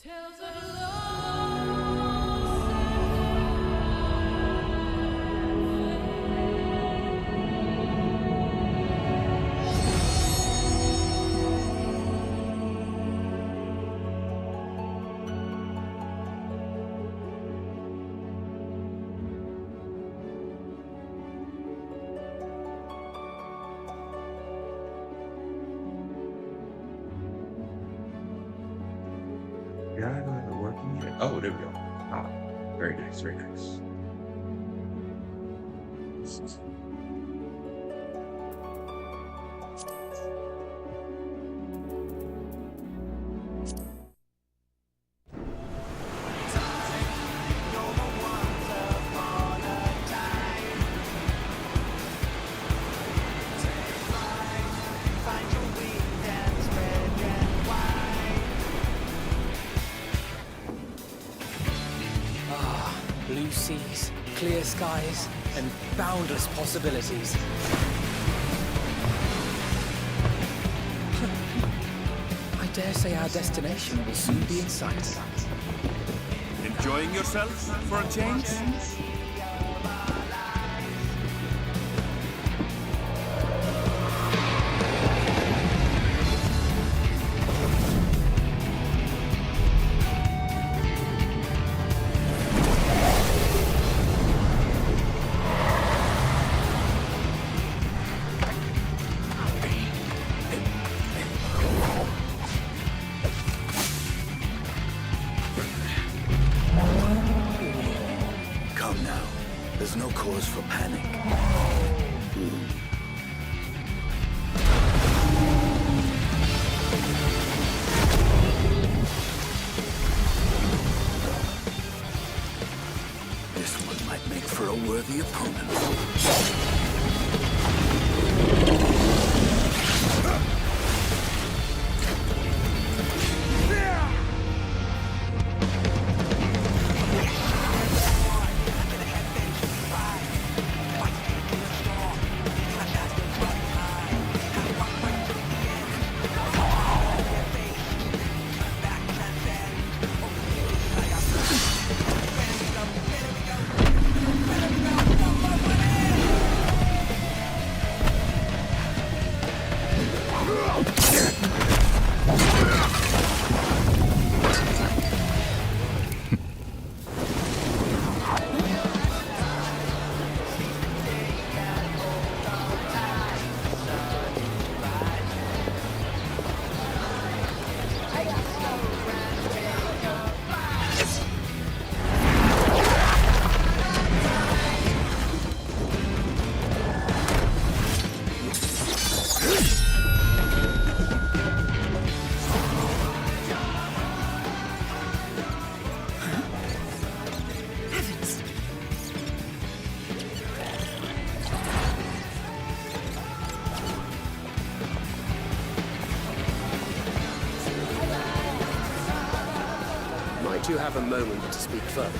Tales of love. Yeah, I go ahead and working here. Oh, there we go. Ah, very nice, very nice. Blue seas, clear skies, and boundless possibilities. I dare say our destination will soon be in sight. Enjoying yourself for a change? Come now. There's no cause for panic. This one might make for a worthy opponent. Might you have a moment to speak further?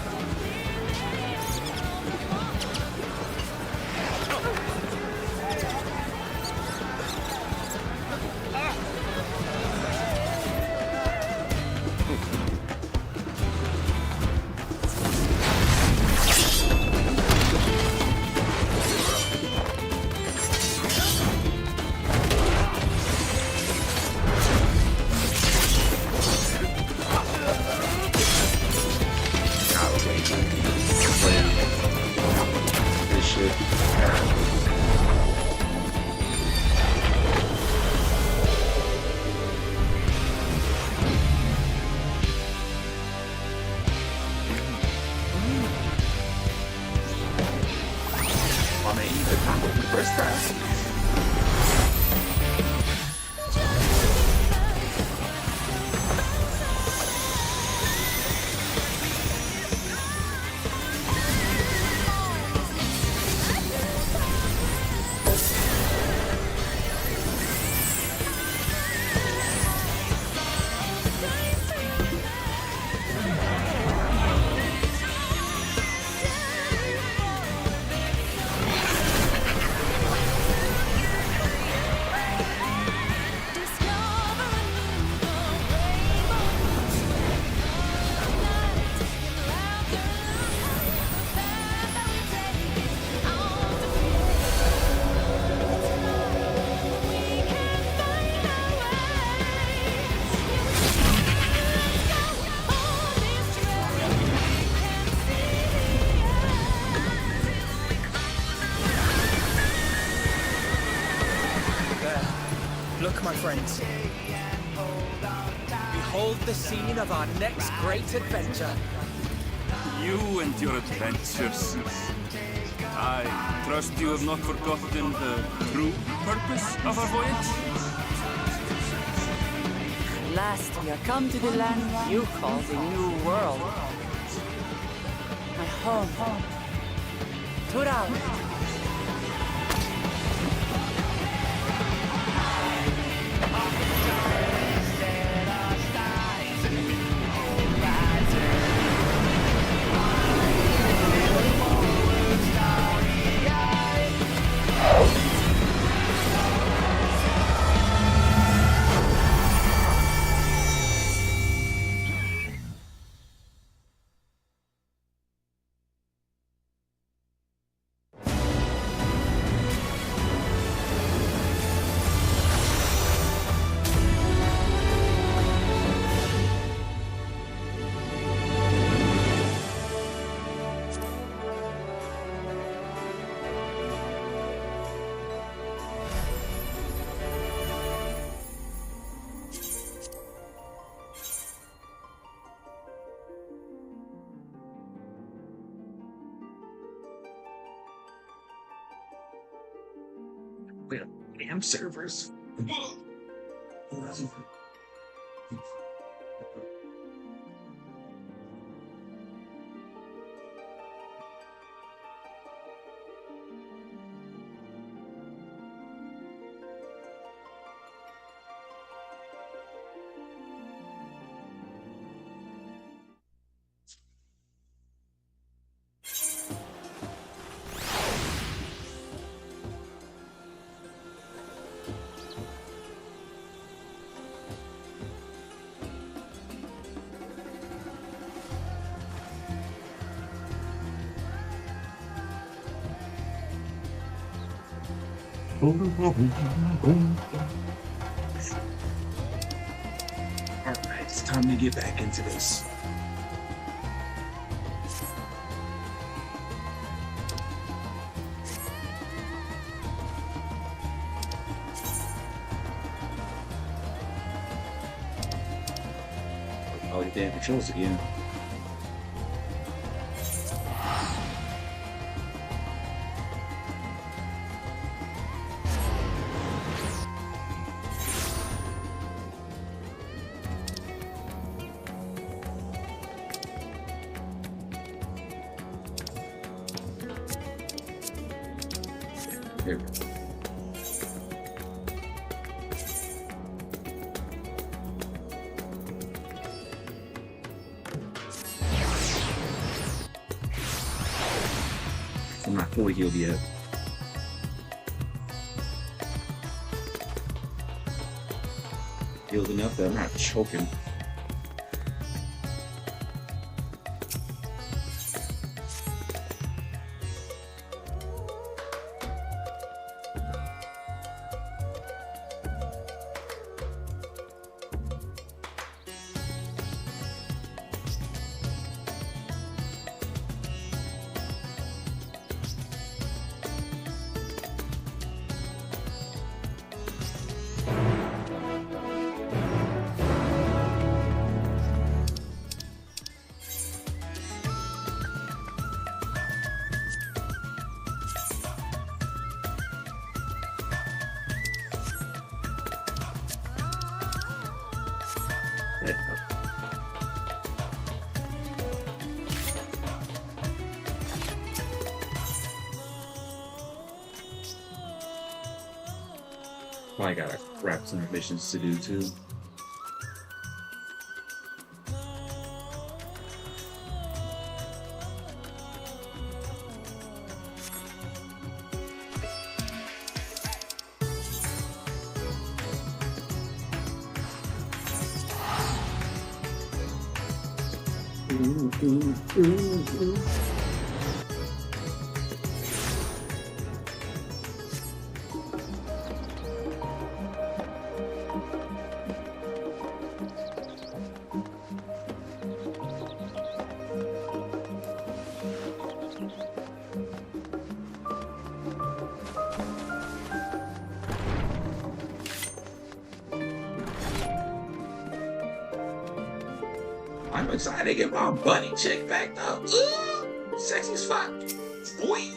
This shit. I mean, you could tackle the first class. Look, my friends. Behold the scene of our next great adventure. You and your adventures. I trust you have not forgotten the true purpose of our voyage? At last we are come to the land you call the New World. My home. Tural. Wait, damn servers. Alright, it's time to get back into this. All the damn controls again. Here we go. I'm not fully healed yet. Healed enough that I'm not choking. Well, I got a crap ton of missions to do too. I'm excited to get my bunny chick back up. Ooh, sexy as fuck. Boy.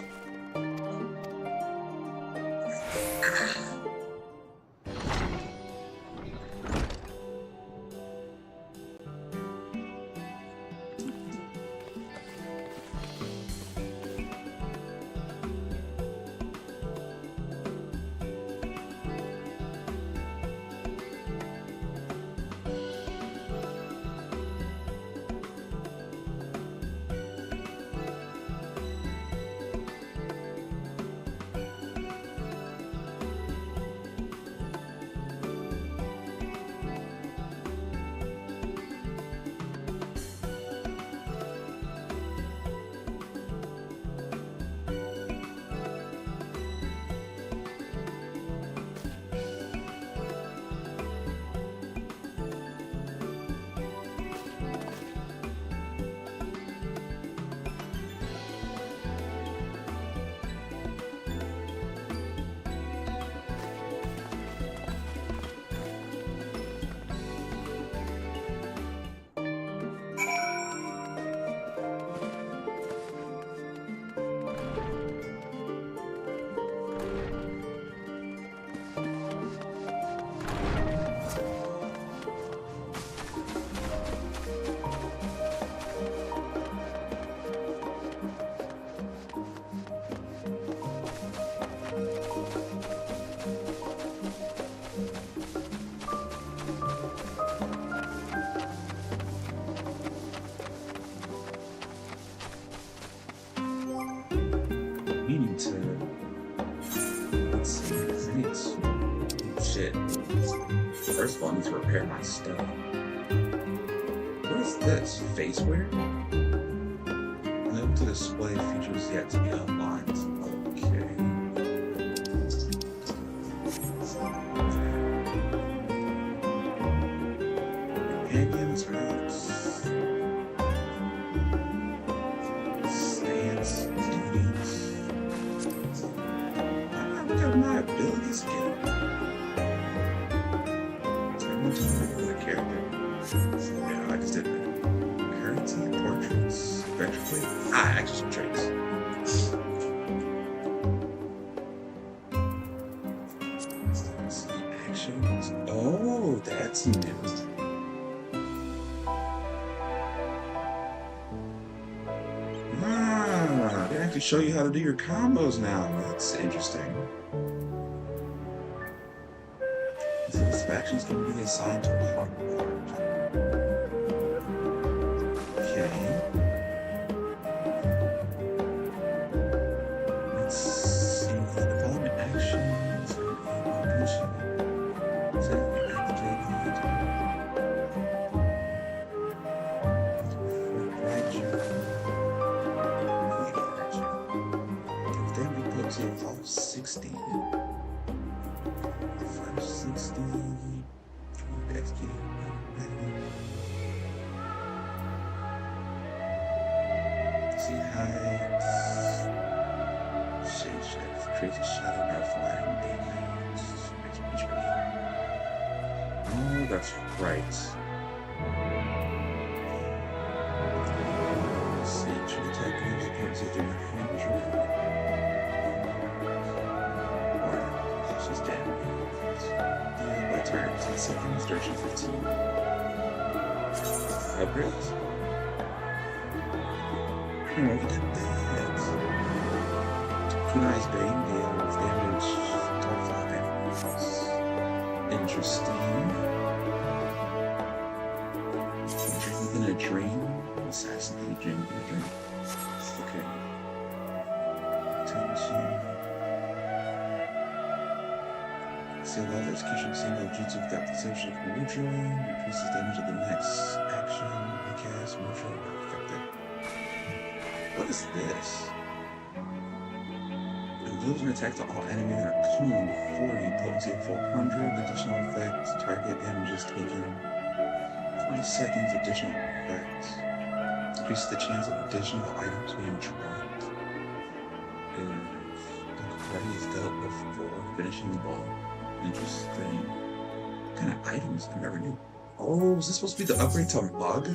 Meaning to, let's see, I need to, shit. First of all, I need to repair my stuff. What is this? Faceware? Unable to display features yet to be unlocked. Okay. Companions, routes. Stance, duties. Look at my abilities again. Turn into a regular character. Yeah, I just did that. Currency, portraits, retrograde. Action traits. Let's see, actions. Oh, that's new. They actually show you how to do your combos now. That's interesting. So this faction's going to be assigned to a hard. Okay. Let's see the development actions. Set activated. All 60. The first 60. Executed. See heights. Shade shift. Creates a shadow nerf lighting. Oh, that's right. See, true attack moves opponents are doing 100. She's dead. My turn. 10 seconds. Duration 15. Upgrades. Oh, look at that. Kunai's Bane deals damage. Top 5 enemies. Interesting. Drink within a dream. Assassinate Jin within a dream. Okay. Tension. See a lot of execution single jutsu without the social of Mujo, increases damage of the next action, recast, Mujo, affected. What is this? It an attack to all enemies that are clean 40, potency of 400, additional effects, target damages taken 20 seconds, additional effects. Increases the chance of additional items being dropped. The party is dealt before finishing the ball. Interesting. What kind of items I never knew. Oh, is this supposed to be the upgrade to Mug?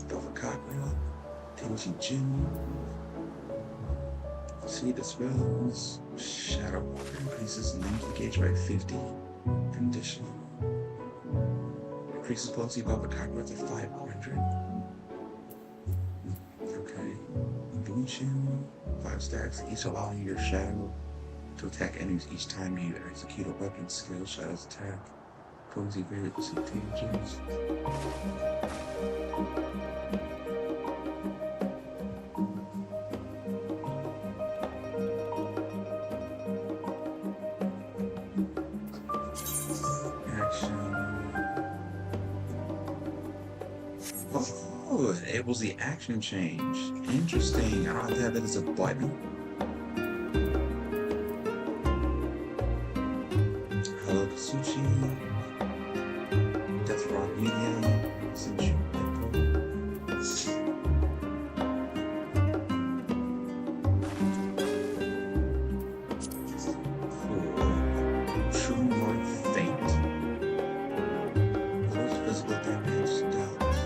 Dovacagua, Tenchi Jin, See the Spells, Shadow Walker increases length of gauge by 50, condition. Increases potency of Dovacagua to 500. Okay. Bunshin, 5 stacks, each allowing your shadow to attack enemies each time you execute a weapon skill. Shadow's attack. Potency varies percentages. Oh, it enables the action change. Interesting. I don't have to have that as a button. Hello, Kasuchi. Death Rock Media. Senju True North Fate. Close physical damage dealt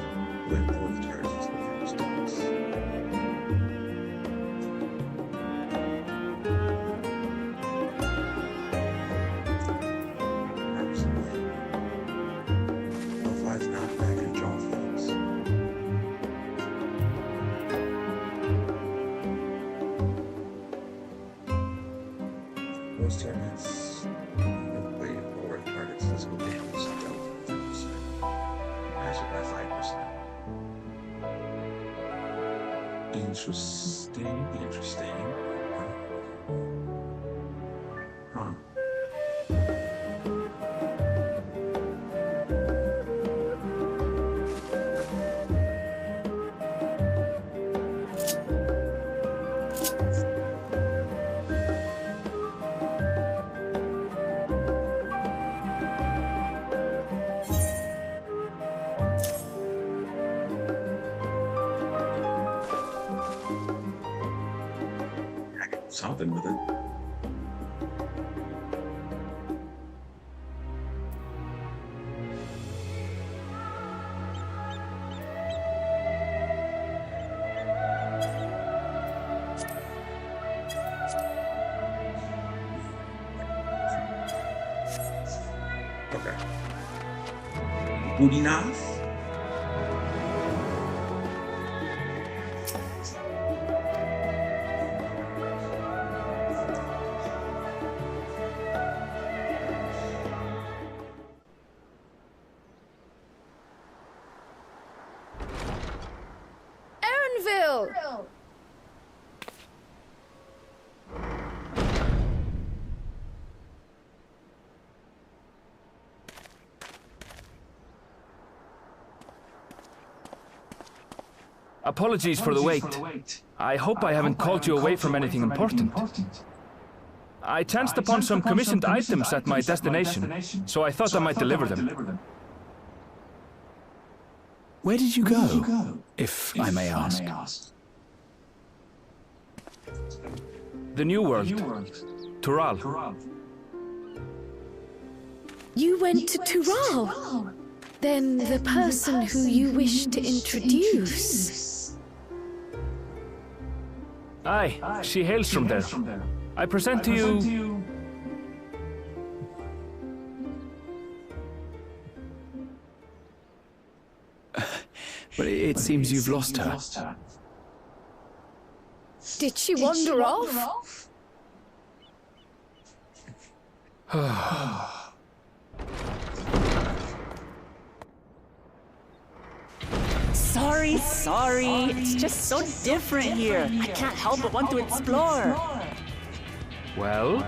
when both targets are stats. Applies knockback and draw phase. Most targets wait for targets physical damage dealt 30%. Magic by 5%. Interesting. Huh. Something with it. Okay. Budinath. Erenville! Apologies for the wait. I hope I haven't called you away from anything important. I chanced upon some commissioned items at my destination, so I thought I might deliver them. Where did you go, if I may ask? The New World. Tural. You went to Tural? Then the person who you wish to introduce. Aye, she hails from there. I present to you... But it seems you've lost her. Did she wander off? Sorry. It's just so different here. I can't help but want to explore. Well,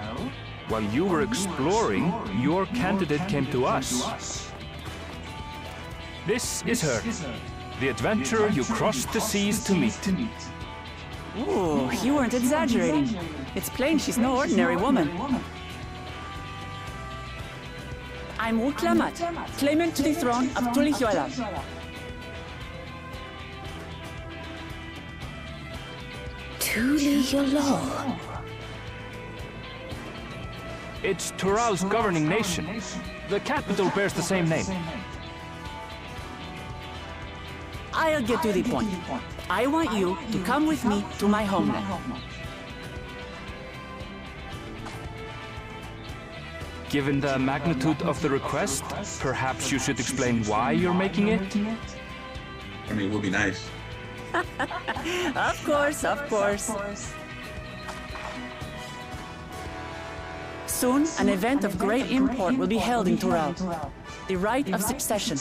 while you were exploring, your candidate came to us. This is her. The adventurer you crossed the seas to meet. Ooh, you weren't exaggerating. It's plain she's no ordinary woman. I'm Uklamat, claimant to the throne of Tulihuela. Tulihuela. It's Tural's governing nation. The capital bears the same name. I'll get to the point. I want you to come with me to my homeland. Given the magnitude of the request, perhaps you should explain why you're making it? I mean, it would be nice. Of course, of course. Soon, an event of great import will be held in Tural. The Rite of Succession.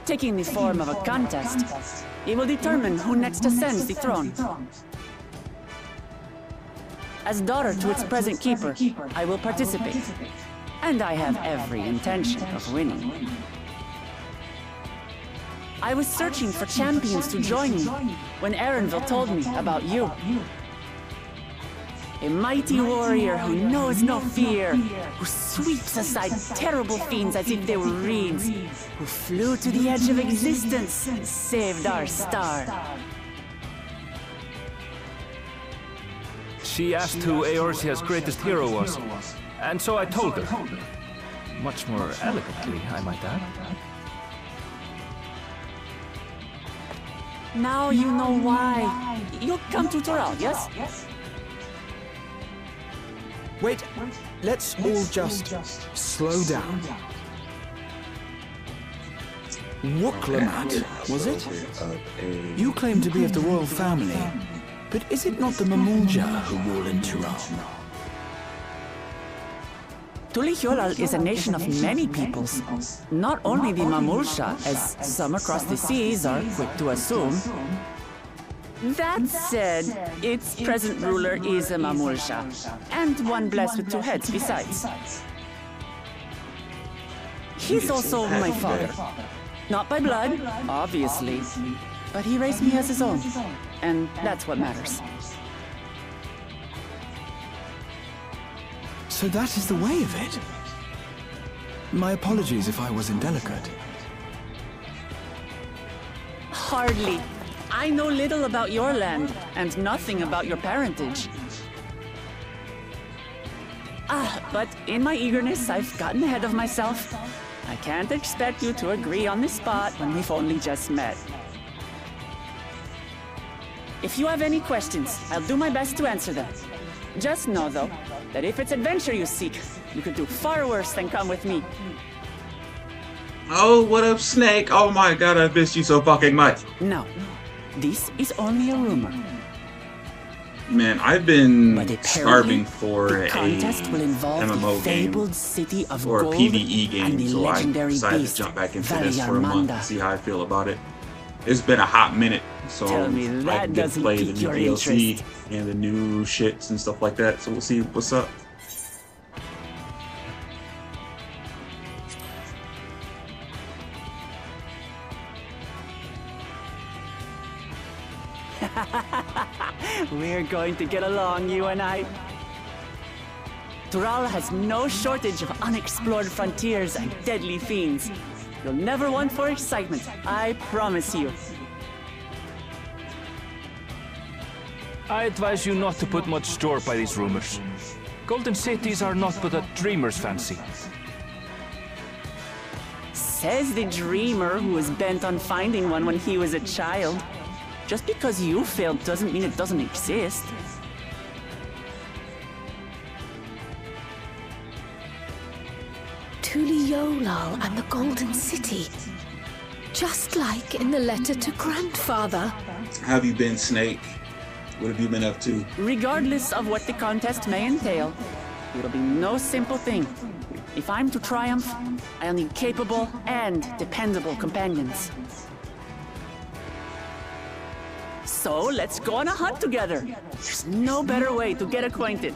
Taking the form of a contest, it will determine who next ascends the throne. As daughter to its present keeper, I will participate. And I have every intention of winning. I was searching for champions to join me when Erenville told me about you. A mighty warrior who knows no fear, who sweeps aside terrible fiends as if they were reeds, who flew to the edge of existence and saved our star. She asked who Eorzea's greatest hero was, and so I told her. Much more elegantly, I might add. Now you know why. You'll come to Tural, yes? Wait, let's all just slow down. Wuklemat, was it? You claim to be of the royal family, but is it not the Mamulja who rule in Tural? Tulihyolal is a nation of many peoples, not only the Mamulsha, as some across the seas are quick to assume. That said, its present ruler is a Mamulsha, and one blessed with two heads besides. He's also my father. Not by blood, obviously, but he raised me as his own, and that's what matters. So that is the way of it. My apologies if I was indelicate. Hardly. I know little about your land, and nothing about your parentage. But in my eagerness, I've gotten ahead of myself. I can't expect you to agree on the spot when we've only just met. If you have any questions, I'll do my best to answer them. Just know, though, that if it's adventure you seek, you could do far worse than come with me. Oh, what up, Snake? Oh my god, I missed you so fucking much. No, this is only a rumor. Man, I've been But apparently, starving for the a contest will involve MMO the game fabled city of or a gold PvE and game, the so I legendary decided beast, to jump back into this for a month Valyarmanda. and see how I feel about it. It's been a hot minute, so Tell me I that can get to doesn't play the pique new your DLC interest. and the new shits and stuff like that. So we'll see what's up. We're going to get along, you and I. Tural has no shortage of unexplored frontiers and deadly fiends. You'll never want for excitement, I promise you. I advise you not to put much store by these rumors. Golden cities are not but a dreamer's fancy. Says the dreamer who was bent on finding one when he was a child. Just because you failed doesn't mean it doesn't exist. Tulihyolal and the Golden City. Just like in the letter to Grandfather. How have you been, Snake? What have you been up to? Regardless of what the contest may entail, it'll be no simple thing. If I'm to triumph, I'll need capable and dependable companions. So let's go on a hunt together. There's no better way to get acquainted.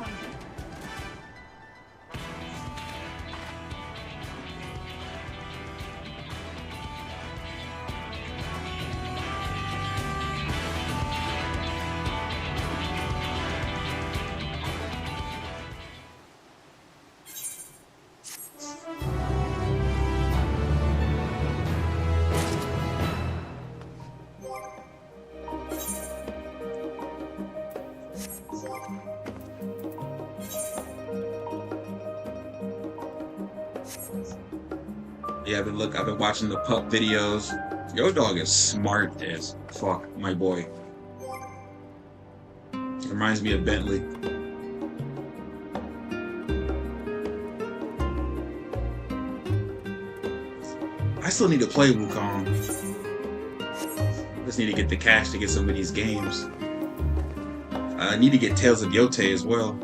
Yeah, I've been watching the pup videos. Yo dog is smart as fuck, my boy. Reminds me of Bentley. I still need to play Wukong. Just need to get the cash to get some of these games. I need to get Tales of Yote as well.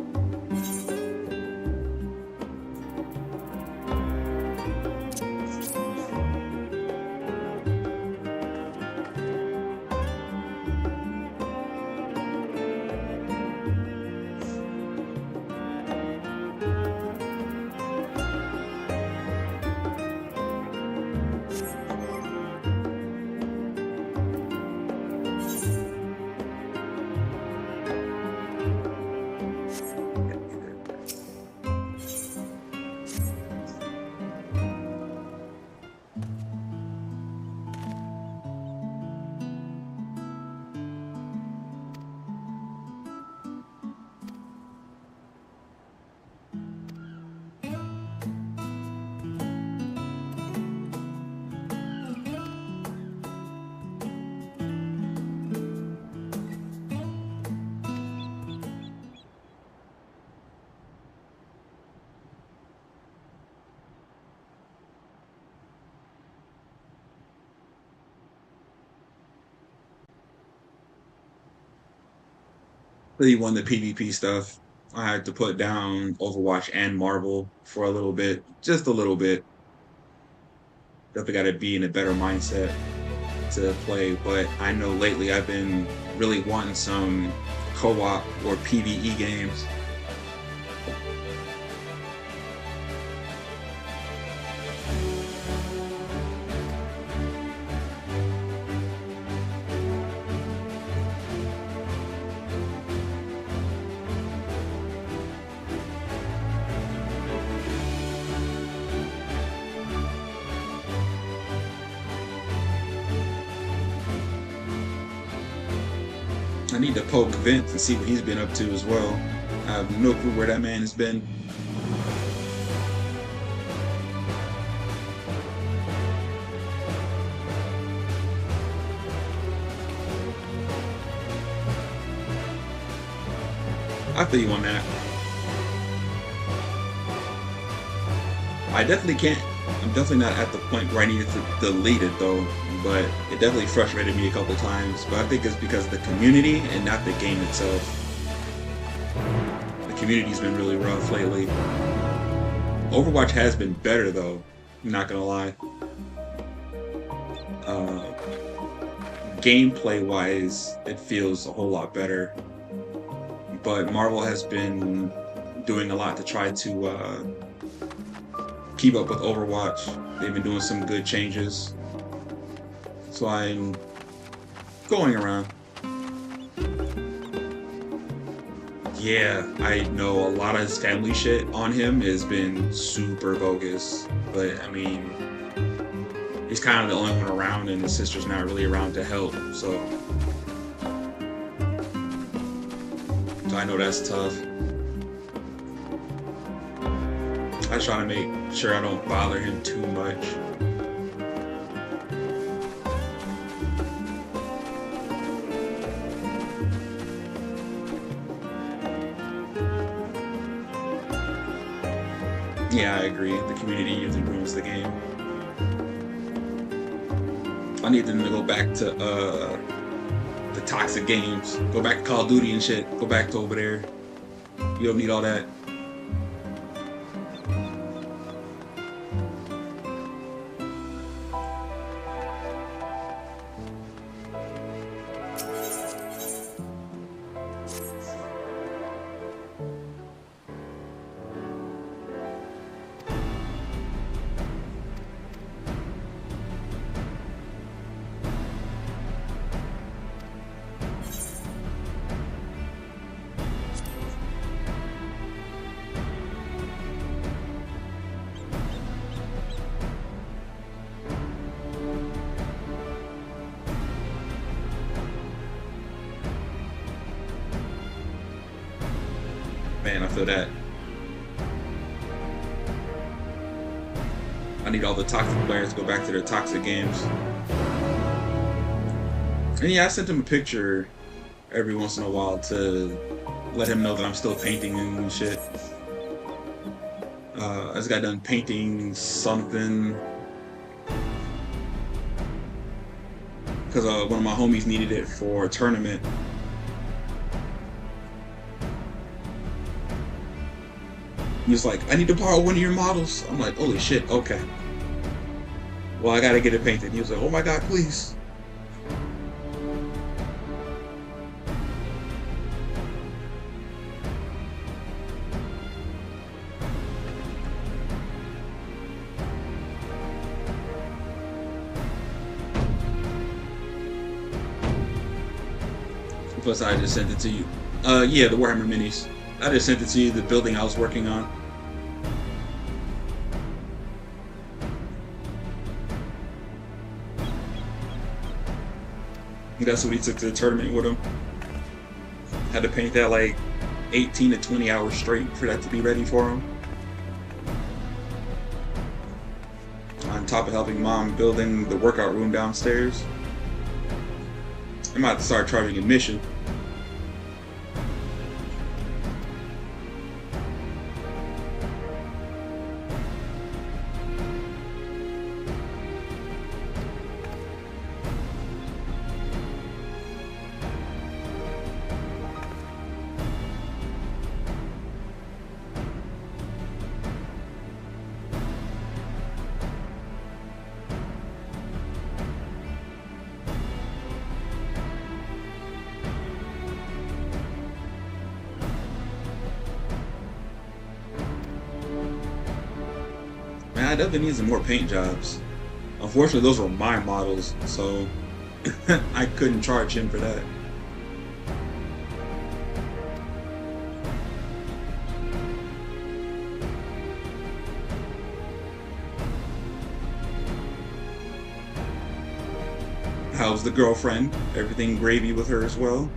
Really won the PvP stuff. I had to put down Overwatch and Marvel for a little bit, just a little bit. Definitely got to be in a better mindset to play, but I know lately I've been really wanting some co-op or PvE games. I need to poke Vince and see what he's been up to as well. I have no clue where that man has been. I feel you on that. I definitely can't. I'm definitely not at the point where I needed to delete it though, but it definitely frustrated me a couple times. But I think it's because of the community and not the game itself. The community's been really rough lately. Overwatch has been better though, I'm not gonna lie. Gameplay wise, it feels a whole lot better. But Marvel has been doing a lot to try to keep up with Overwatch. They've been doing some good changes. So I'm going around. Yeah, I know a lot of his family shit on him has been super bogus. But I mean, he's kind of the only one around and his sister's not really around to help. So I know that's tough. I try to make sure I don't bother him too much. Yeah, I agree. The community usually ruins the game. I need them to go back to the toxic games. Go back to Call of Duty and shit. Go back to over there. You don't need all that. Man, I feel that. I need all the toxic players to go back to their toxic games. And yeah, I sent him a picture every once in a while to let him know that I'm still painting and shit. I just got done painting something because one of my homies needed it for a tournament. He was like, I need to borrow one of your models. I'm like, holy shit, okay. Well, I gotta get it painted. He was like, oh my god, please. Plus, I just sent it to you. Yeah, the Warhammer Minis. I just sent it to you, the building I was working on. That's what he took to the tournament with him. Had to paint that like 18 to 20 hours straight for that to be ready for him. On top of helping Mom building the workout room downstairs. I'm about to start charging admission. Man, I definitely need some more paint jobs. Unfortunately, those were my models, so I couldn't charge him for that. How's the girlfriend? Everything gravy with her as well?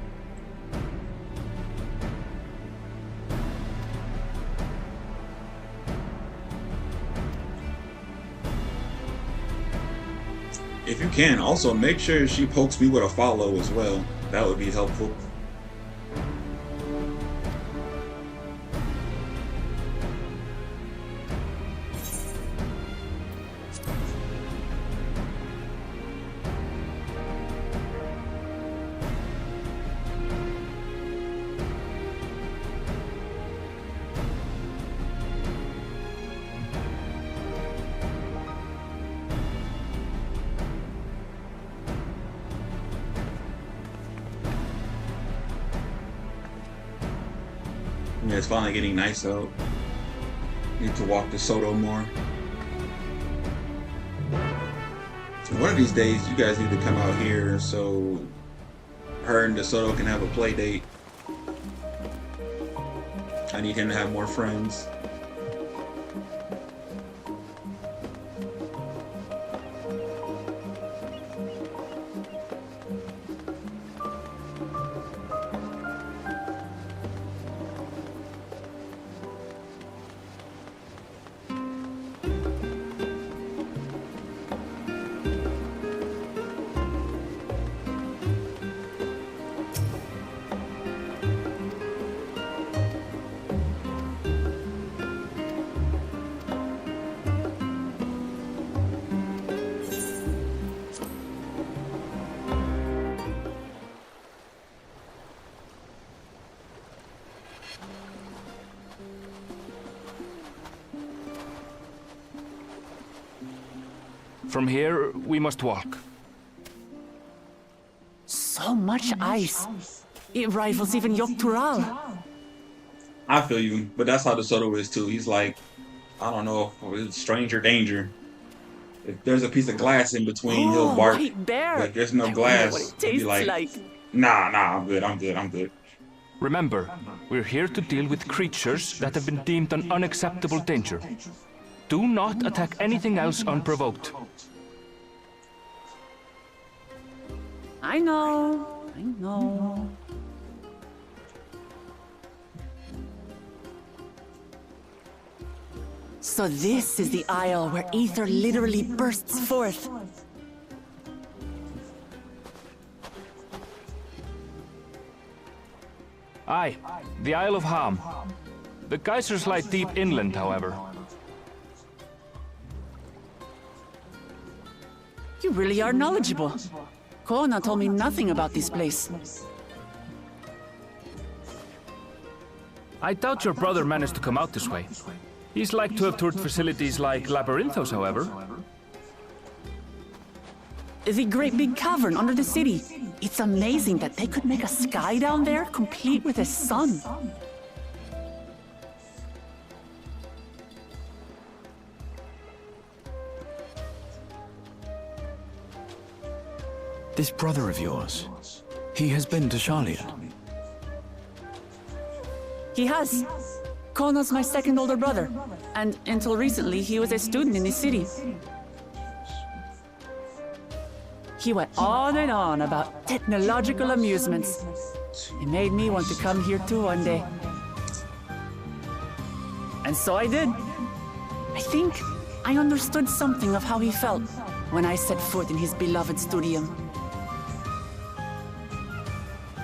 If you can, also make sure she pokes me with a follow as well. That would be helpful. Yeah, it's finally getting nice out. Need to walk to Soto more. One of these days, you guys need to come out here so her and DeSoto can have a play date. I need him to have more friends. From here, we must walk. So much ice. It rivals even Yogg-Tural. I feel you, but that's how DeSoto is too. He's like, I don't know, it's stranger danger. If there's a piece of glass in between, he'll bark. White bear. Like there's no I wonder glass. what it He'll be tastes like, like. nah, I'm good. Remember, we're here to deal with creatures that have been deemed an unacceptable danger. Do not attack anything else unprovoked. I know. So this is the isle where ether literally bursts forth. Aye, the Isle of Ham. The geysers lie deep inland, however. You really are knowledgeable. Kona told me nothing about this place. I doubt your brother managed to come out this way. He's like to have toured facilities like Labyrinthos, however. The great big cavern under the city. It's amazing that they could make a sky down there complete with a sun. This brother of yours, he has been to Sharlayan. He has. Kona's my second older brother, and until recently he was a student in this city. He went on and on about technological amusements. It made me want to come here too one day. And so I did. I think I understood something of how he felt when I set foot in his beloved studium.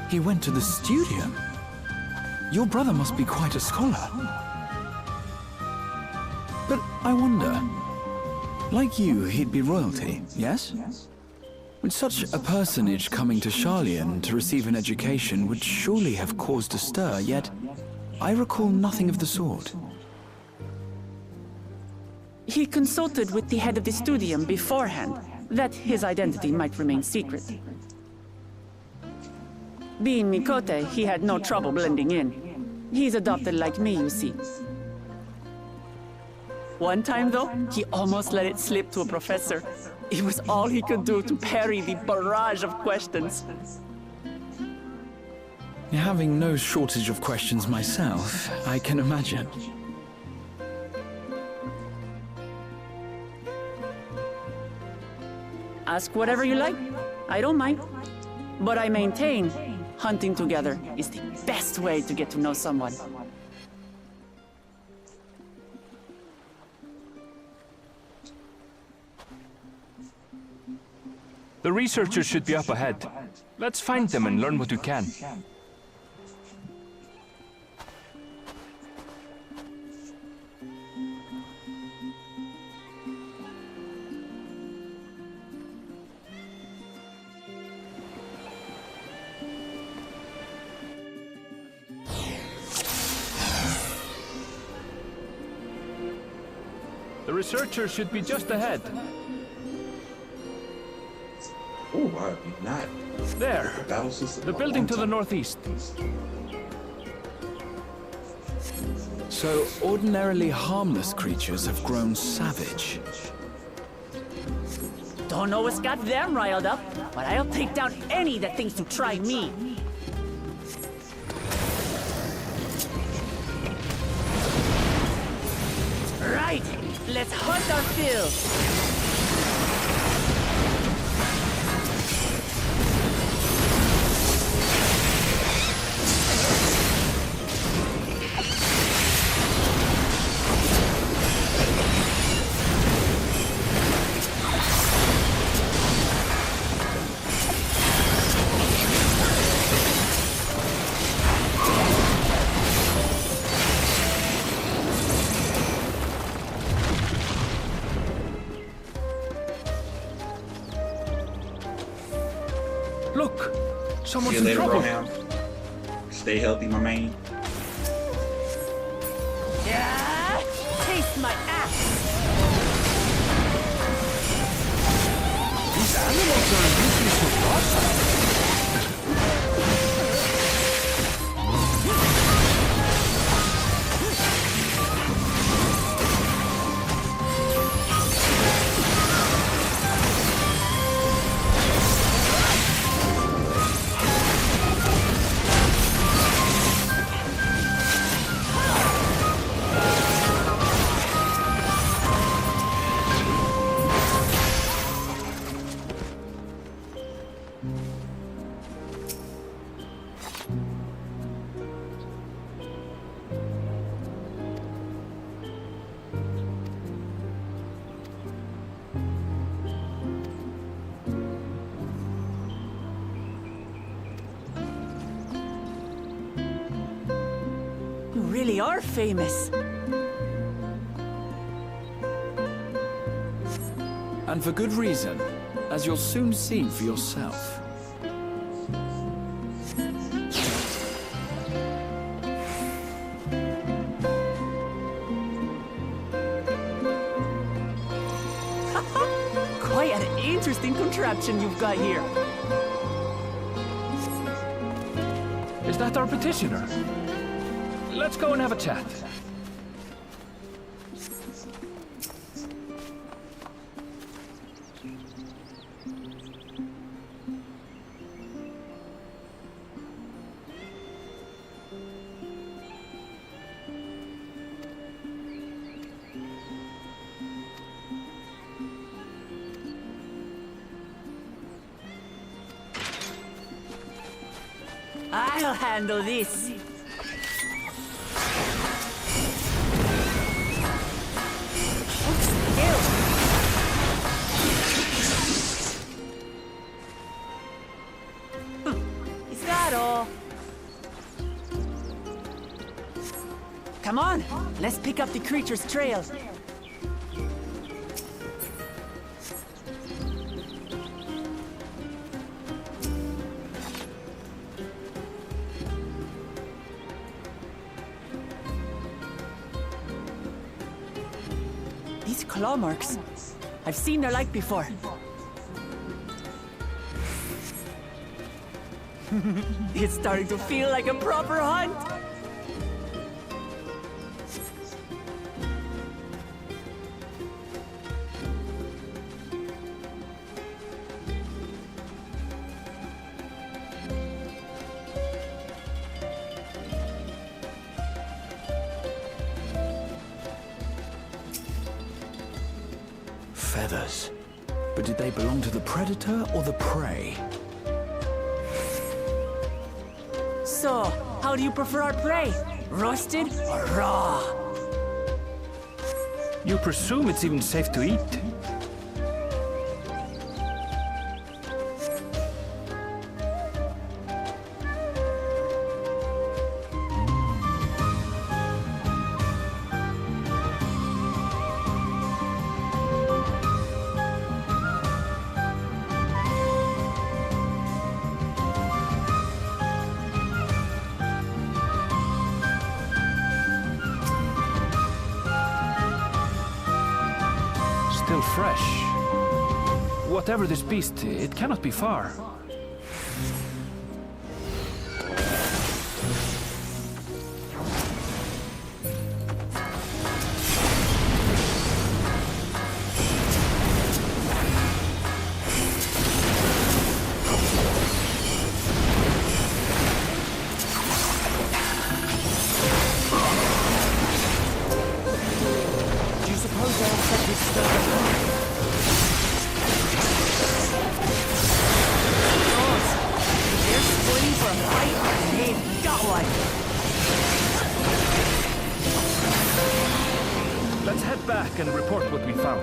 He went to the studium? Your brother must be quite a scholar. But I wonder, like you, he'd be royalty, yes? With such a personage coming to Sharlayan to receive an education would surely have caused a stir, yet I recall nothing of the sort. He consulted with the head of the studium beforehand, that his identity might remain secret. Being Mikote, he had no trouble blending in. He's adopted like me, you see. One time, though, he almost let it slip to a professor. It was all he could do to parry the barrage of questions. Having no shortage of questions myself, I can imagine. Ask whatever you like. I don't mind. But I maintain, hunting together is the best way to get to know someone. The researchers should be up ahead. Let's find them and learn what we can. The researchers should be just ahead. Oh, wow, not. There. The battle system. The building to the northeast. So, ordinarily harmless creatures have grown savage. Don't know what's got them riled up, but I'll take down any that thinks to try me. Right, let's hunt our fill. Look! Someone's See you in later, trouble! Rohan. Stay healthy, my man. Yeah! Taste my axe! These animals are usually so docile. really are famous. And for good reason, as you'll soon see for yourself. Quite an interesting contraption you've got here. Is that our petitioner? Let's go and have a chat. I'll handle this. Is that all? Come on, let's pick up the creature's trail. These claw marks. I've seen their like before. It's starting to feel like a proper hunt. Feathers. But did they belong to the predator or the prey? So, how do you prefer our prey? Roasted or raw? You presume it's even safe to eat? Still fresh. Whatever this beast, it cannot be far. Do you suppose they'll set this stuff They're splitting for a fight, and they've got one. Let's head back and report what we found.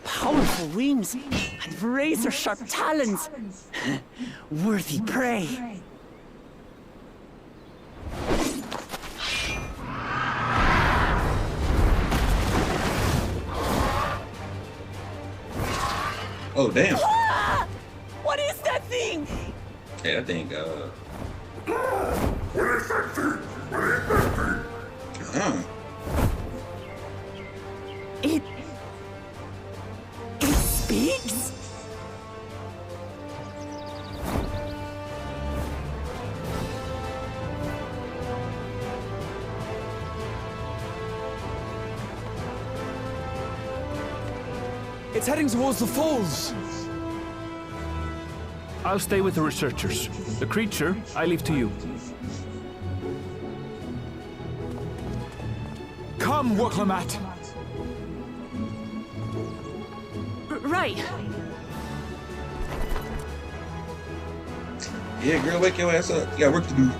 Powerful wings and razor-sharp talons. Worthy prey. Oh, damn. Ah! What is that thing? Hey, I think, It speaks? It's heading towards the falls. I'll stay with the researchers. The creature, I leave to you. Come, Woklamat. Right. Yeah, girl, wake your ass up. You got work to do.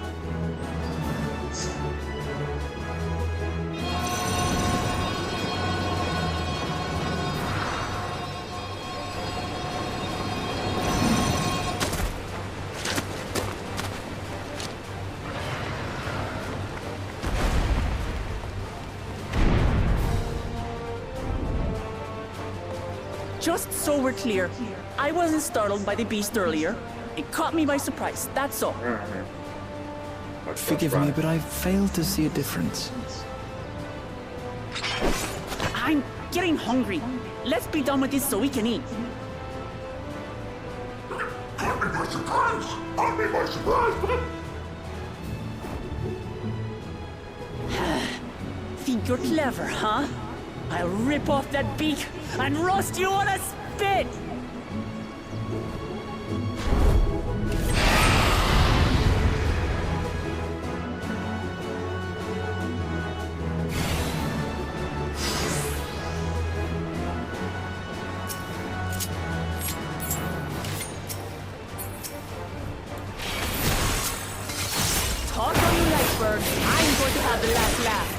Just so we're clear, I wasn't startled by the beast earlier. It caught me by surprise, that's all. Forgive me, but I failed to see a difference. I'm getting hungry. Let's be done with this so we can eat. Caught me by surprise! Caught me by surprise! Think you're clever, huh? I'll rip off that beak and roast you on a spit! Talk on you like, bird. I'm going to have the last laugh.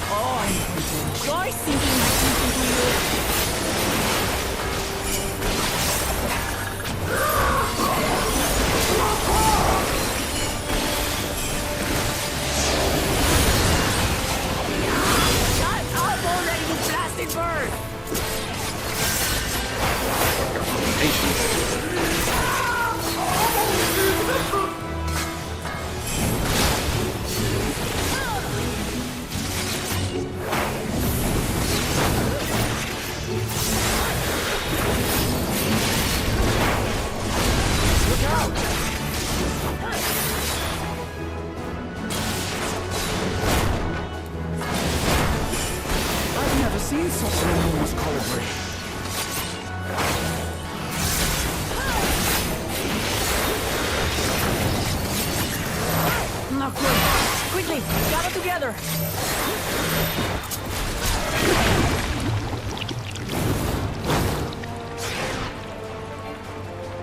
Oh, I'm enjoy sinking my teeth into you. Shut up already, you blasted bird! I've never seen such an enormous colibri. Not good. Quickly, gather together.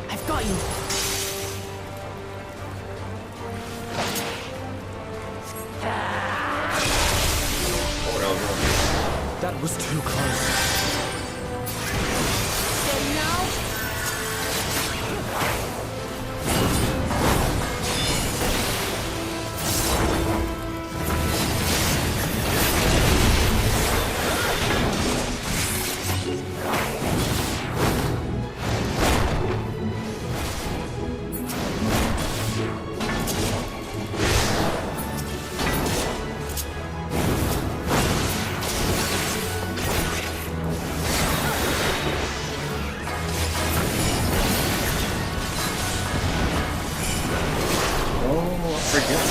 I've got you. That was too close. Steady now. Oh, I forget.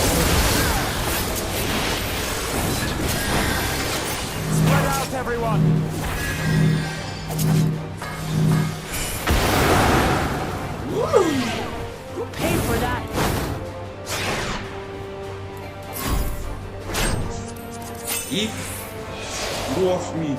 Spread out, everyone! Who paid for that? Eat. Get off me.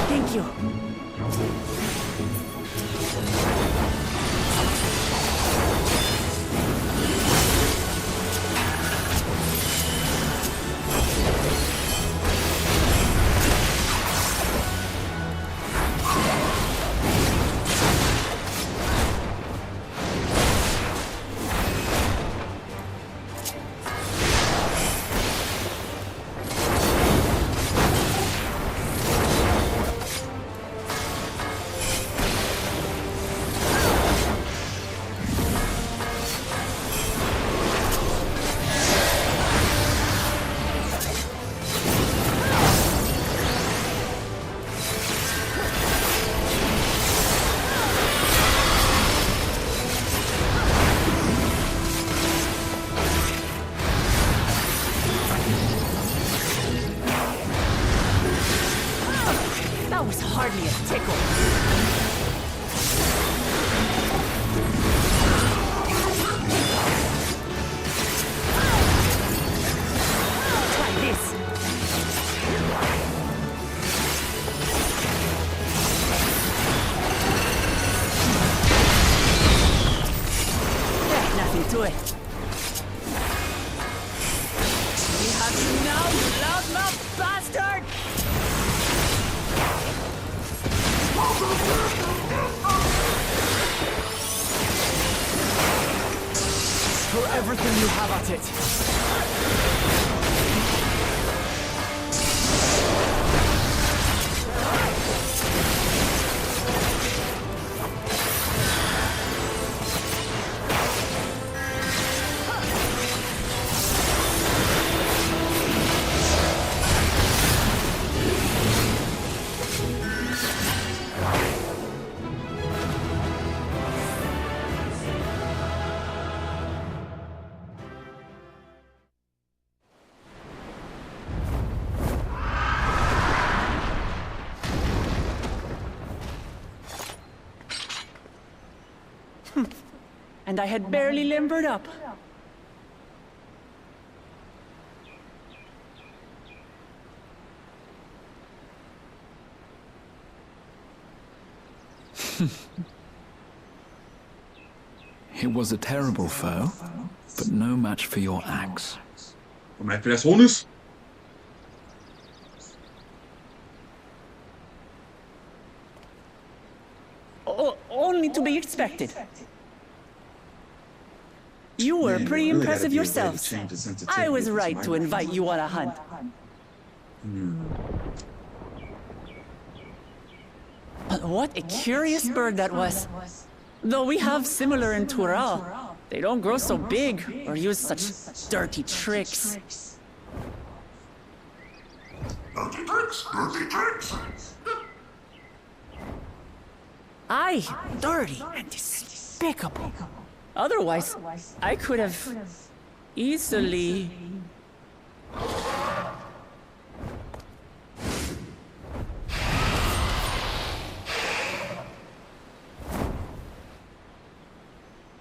Thank you. to it. We have you now, you loudmouth bastard! Throw everything you have at it. And I had barely limbered up. It was a terrible foe, but no match for your axe. Voor mijn personus. Only to be expected. You were Man, pretty you really impressive gotta be a way to yourselves. change the sensitivity I was of right this to invite microphone. you on a hunt. But what a curious bird that was. Though we have similar in Tural, they don't grow so big or use such dirty tricks. Dirty tricks, dirty tricks. Aye, dirty and despicable. Otherwise, I could have easily...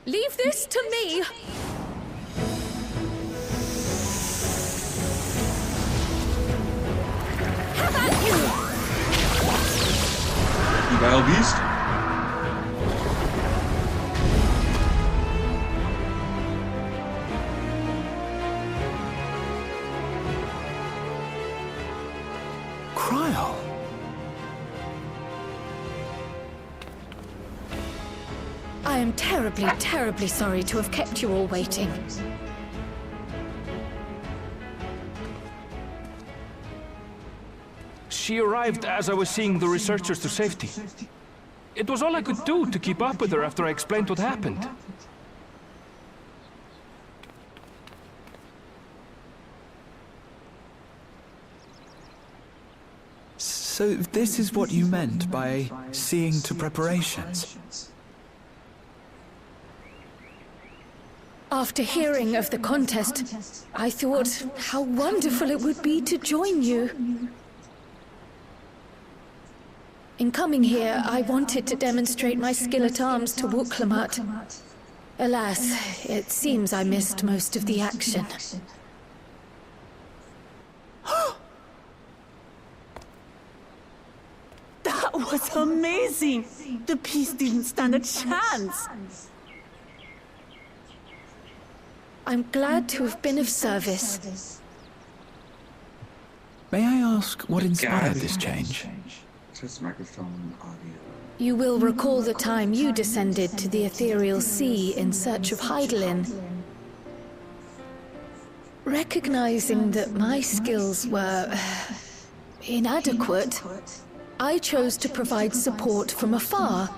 Leave this to me. How about you? Die wild beast. Cryol. I am terribly, terribly sorry to have kept you all waiting. She arrived as I was seeing the researchers to safety. It was all I could do to keep up with her after I explained what happened. So this is what you meant by seeing to preparations? After hearing of the contest, I thought how wonderful it would be to join you. In coming here, I wanted to demonstrate my skill at arms to Wuklamut. Alas, it seems I missed most of the action. That was amazing! The piece didn't stand a chance! I'm glad to have been of service. May I ask what inspired this change? Test microphone audio. You will recall the time you descended to the ethereal sea in search of Hydaelyn. Recognizing that my skills were inadequate, I chose to provide support from afar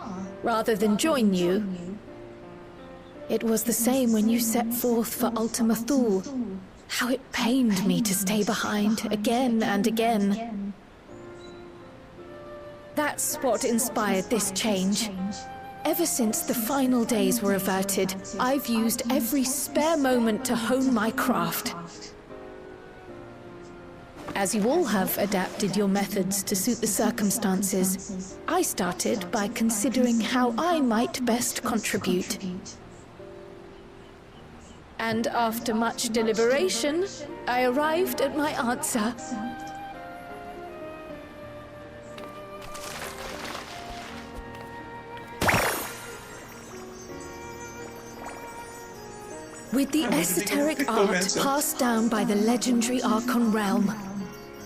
rather than join you. It was the same when you set forth for Ultima Thule. How it pained me to stay behind again and again. That's what inspired this change. Ever since the final days were averted, I've used every spare moment to hone my craft. As you all have adapted your methods to suit the circumstances, I started by considering how I might best contribute. And after much deliberation, I arrived at my answer. With the esoteric art passed down by the legendary Archon realm,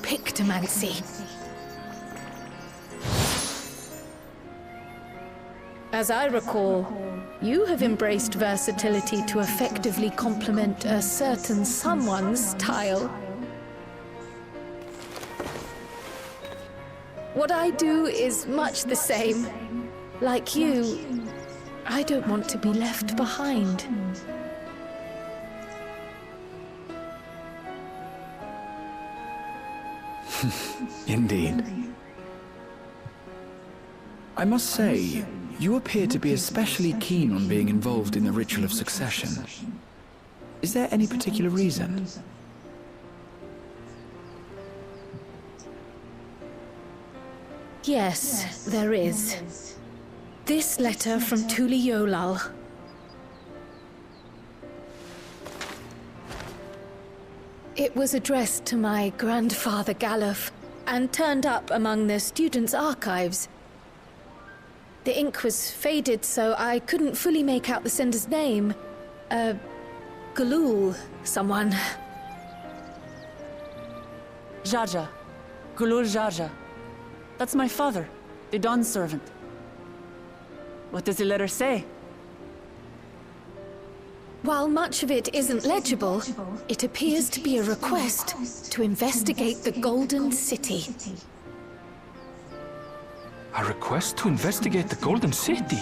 Pictomancy. As I recall, you have embraced versatility to effectively complement a certain someone's style. What I do is much the same. Like you, I don't want to be left behind. Indeed. I must say, you appear to be especially keen on being involved in the ritual of succession. Is there any particular reason? Yes, there is. This letter from Tuli Yolal. It was addressed to my grandfather Galuf, and turned up among the students' archives. The ink was faded, so I couldn't fully make out the sender's name. Galul, someone. Jaja. Gulul Jaja. That's my father, the Dawn servant. What does the letter say? While much of it isn't legible, it appears to be a request to investigate the Golden City. A request to investigate the Golden City?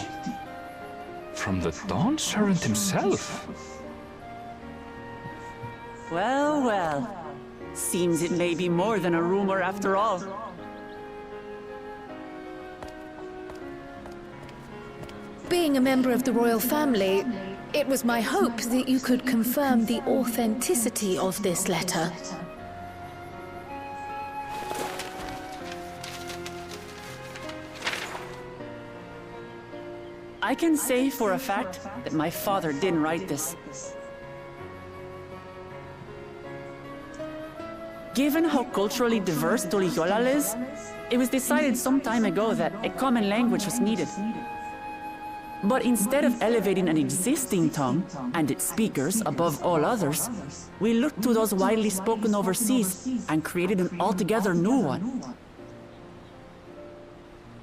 From the Dawn Servant himself? Well, well. Seems it may be more than a rumor after all. Being a member of the royal family, it was my hope that you could confirm the authenticity of this letter. I can say for a fact that my father didn't write this. Given how culturally diverse Tuli Yolal is, it was decided some time ago that a common language was needed. But instead of elevating an existing tongue and its speakers above all others, we looked to those widely spoken overseas and created an altogether new one.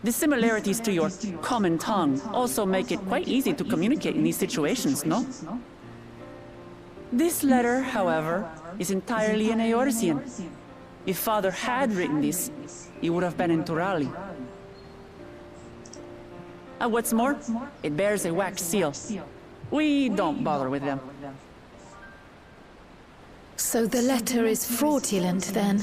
The similarities to your common tongue also make it quite easy to communicate in these situations, no? This letter, however, is entirely in Eorzean. If Father had written this, he would have been in Turali. And what's more, it bears a wax seal. We don't bother with them. So the letter is fraudulent, then?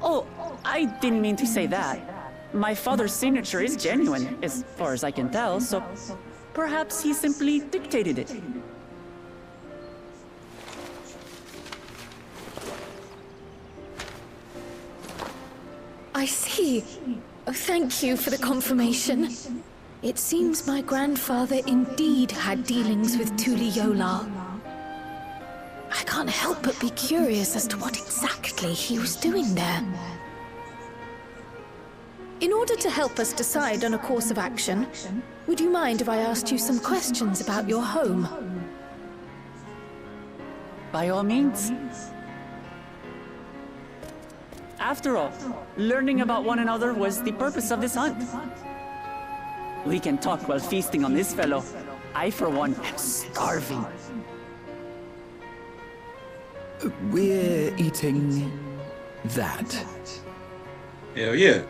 Oh, I didn't mean to say that. My father's signature is genuine, as far as I can tell, so perhaps he simply dictated it. I see. Oh, thank you for the confirmation. It seems my grandfather indeed had dealings with Tuli Yolal. I can't help but be curious as to what exactly he was doing there. In order to help us decide on a course of action, would you mind if I asked you some questions about your home? By all means. After all, learning about one another was the purpose of this hunt. We can talk while feasting on this fellow. I, for one, am starving. We're eating that. Hell yeah.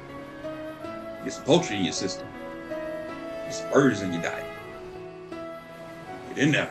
Get some poultry in your system. Get some birds in your diet. Get in there.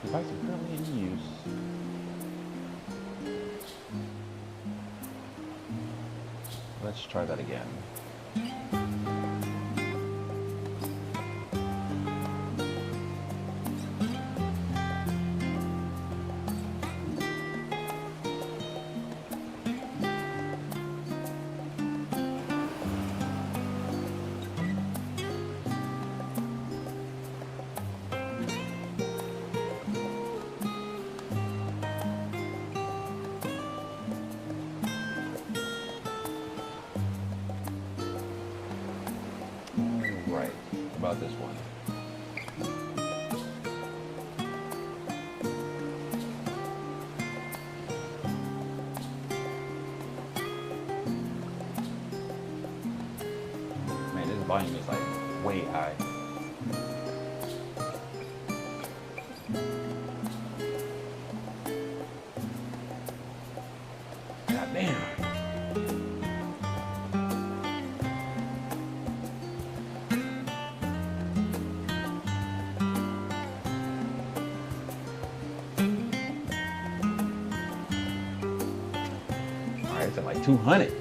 Device is currently in use. Let's try that again. Right, about this one. Man, this volume is like way high. God damn. It's at like 200.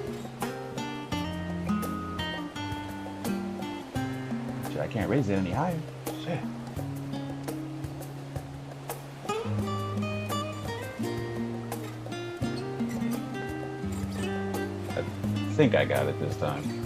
Shit, I can't raise it any higher. Shit. I think I got it this time.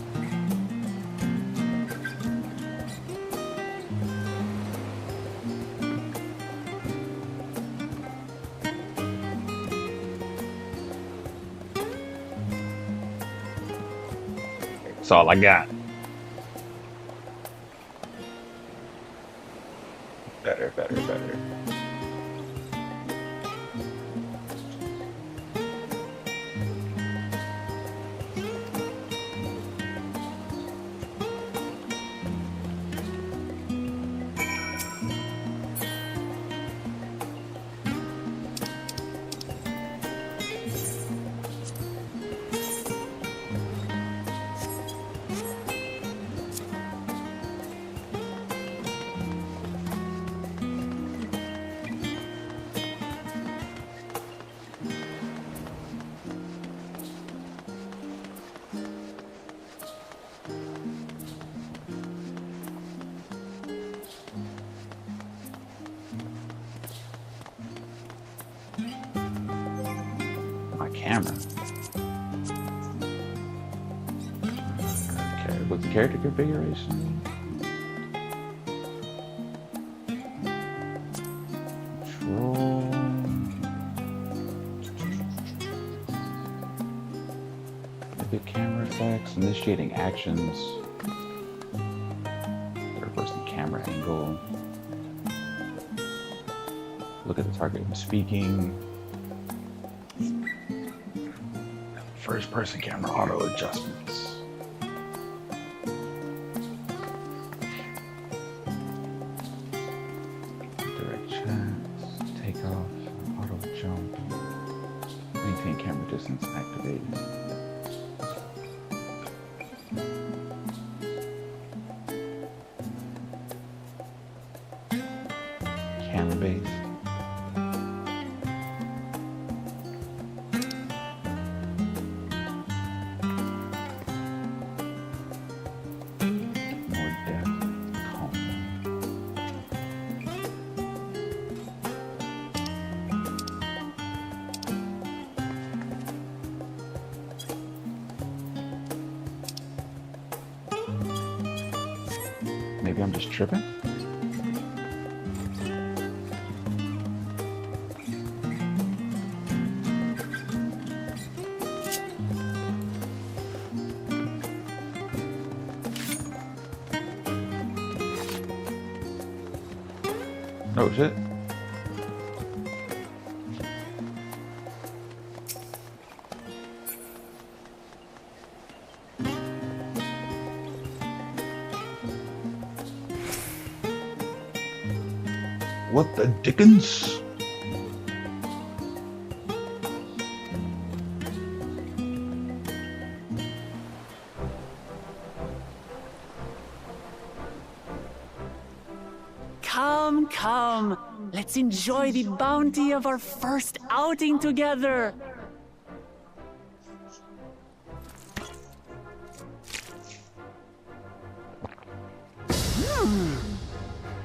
That's all I got. Better, better, better. Camera. Okay, what's the character configuration? Control. Maybe camera effects, initiating actions. Third person camera angle. Look at the target when speaking. First person camera auto adjustments. Direct chats, takeoff, auto jump, maintain camera distance activated. Camera based. Maybe I'm just tripping? Oh shit. What the dickens? Come, come. Let's enjoy the bounty of our first outing together.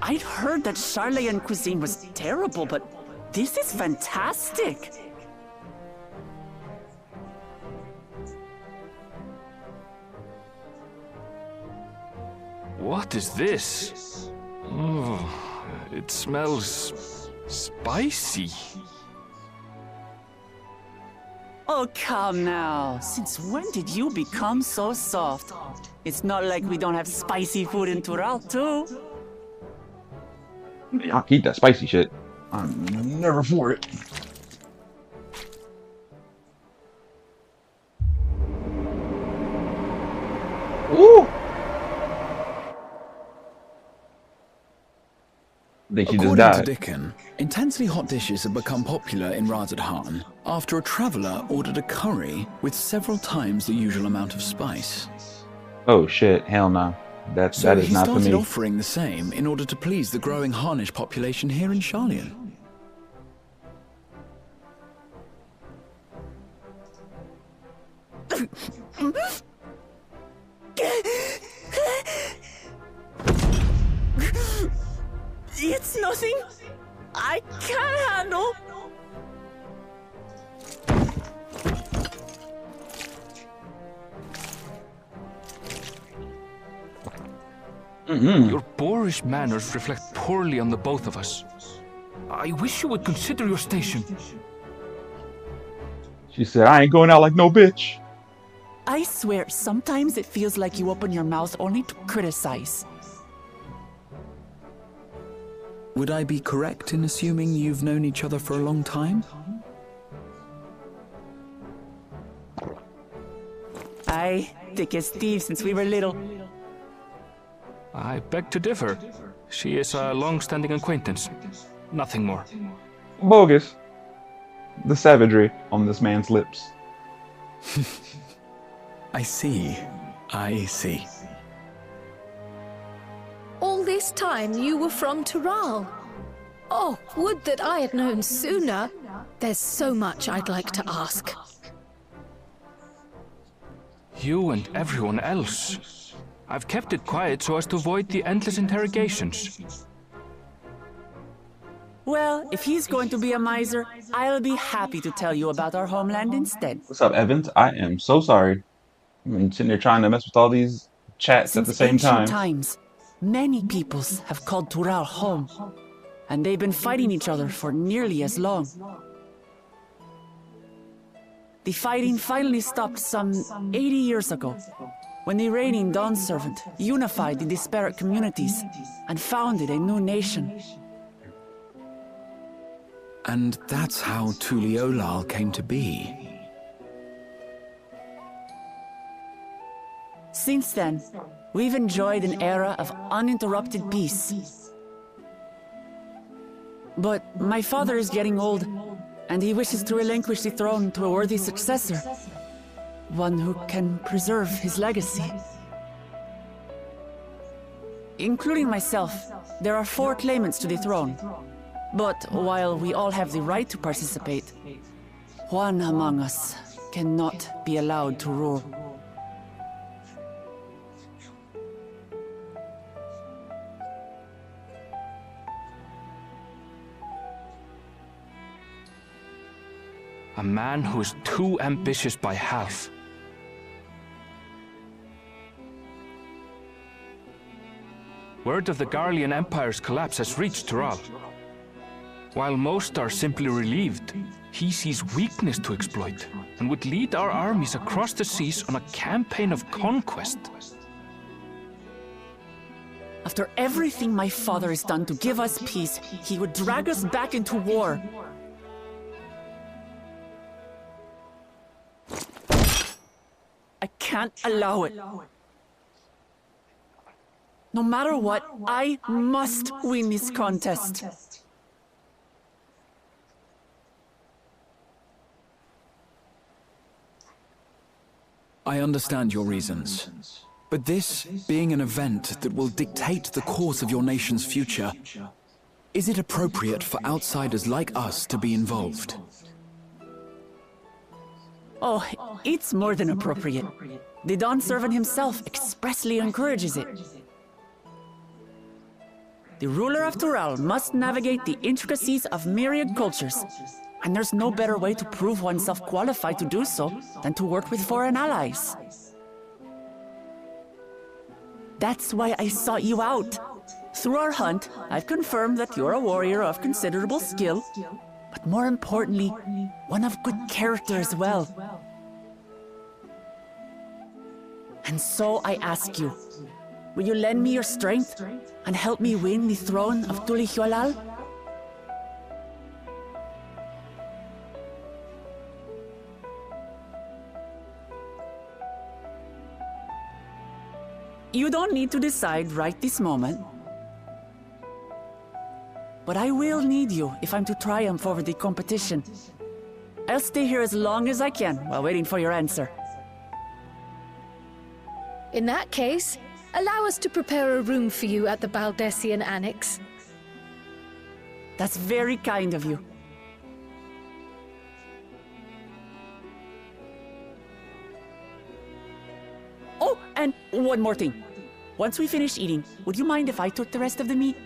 I'd heard that Sharlayan cuisine was terrible, but this is fantastic. What is this? Oh, it smells spicy. Oh, come now. Since when did you become so soft? It's not like we don't have spicy food in Tural, too. I can eat that spicy shit. I'm never for it. Ooh! I think she just According died. to Dickon, intensely hot dishes have become popular in Razadhan after a traveler ordered a curry with several times the usual amount of spice. Oh shit, hell no. That So is he not for started me. offering the same in order to please the growing Harnish population here in Sharlayan. It's nothing I can't handle. Your boorish manners reflect poorly on the both of us. I wish you would consider your station. She said, I ain't going out like no bitch. I swear, sometimes it feels like you open your mouth only to criticize. Would I be correct in assuming you've known each other for a long time? Aye, thick as Steve since we were little. I beg to differ. She is a long-standing acquaintance. Nothing more. Bogus. The savagery on this man's lips. I see. I see. All this time you were from Tural. Oh, would that I had known sooner. There's so much I'd like to ask. You and everyone else. I've kept it quiet so as to avoid the endless interrogations. Well, if he's going to be a miser, I'll be happy to tell you about our homeland instead. What's up, Evans? I am so sorry. I'm sitting there trying to mess with all these chats at the same Since ancient time. times, many peoples have called Tural home, and they've been fighting each other for nearly as long. The fighting finally stopped some 80 years ago, when the reigning Dawn Servant unified the disparate communities and founded a new nation. And that's how Tuliolal came to be. Since then, we've enjoyed an era of uninterrupted peace. But my father is getting old, and he wishes to relinquish the throne to a worthy successor. One who can preserve his legacy. Including myself, there are 4 claimants to the throne. But while we all have the right to participate, one among us cannot be allowed to rule. A man who is too ambitious by half. Word of the Garlean Empire's collapse has reached Tural. While most are simply relieved, he sees weakness to exploit and would lead our armies across the seas on a campaign of conquest. After everything my father has done to give us peace, he would drag us back into war. I can't allow it. No matter what, I must win this contest. I understand your reasons. But this being an event that will dictate the course of your nation's future, Is it appropriate for outsiders like us to be involved? Oh, it's more than appropriate. The Dawn Servant himself expressly encourages it. The ruler of Tural must navigate the intricacies of myriad cultures, and there's no better way to prove oneself qualified to do so than to work with foreign allies. That's why I sought you out. Through our hunt, I've confirmed that you're a warrior of considerable skill, but more importantly, one of good character as well. And so I ask you, will you lend me your strength and help me win the throne of Tulihualal? You don't need to decide right this moment. But I will need you if I'm to triumph over the competition. I'll stay here as long as I can while waiting for your answer. In that case, allow us to prepare a room for you at the Baldessian Annex. That's very kind of you. Oh, and one more thing. Once we finish eating, would you mind if I took the rest of the meat?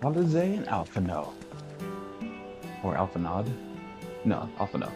Alizé and Alphino. Or Alphanod? No, Alphino.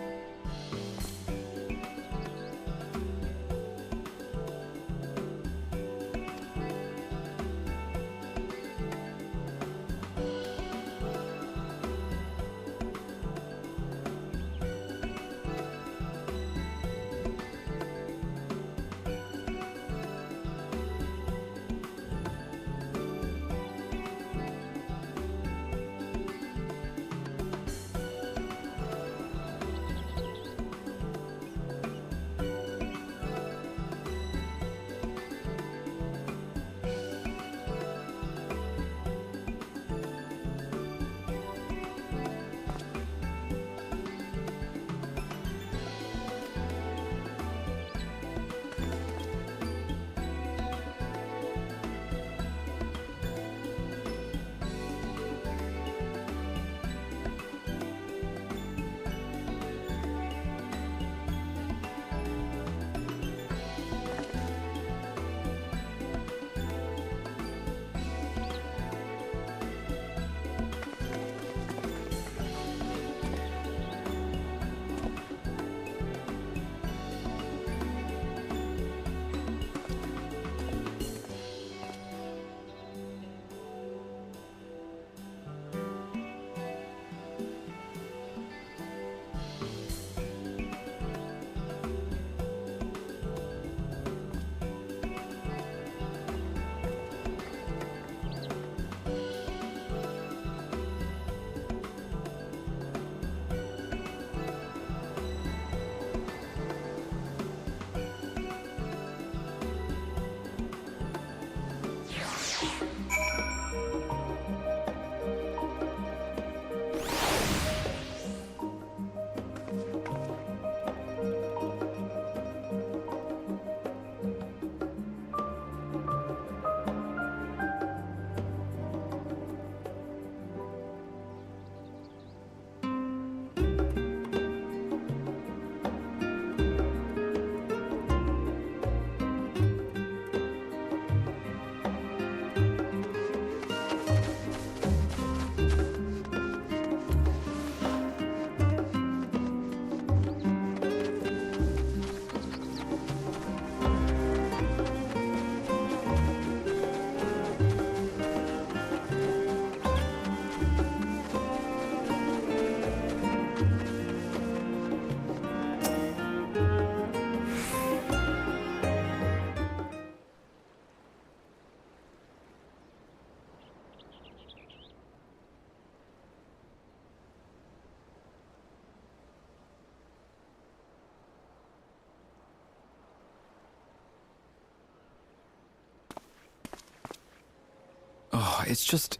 Oh, it's just...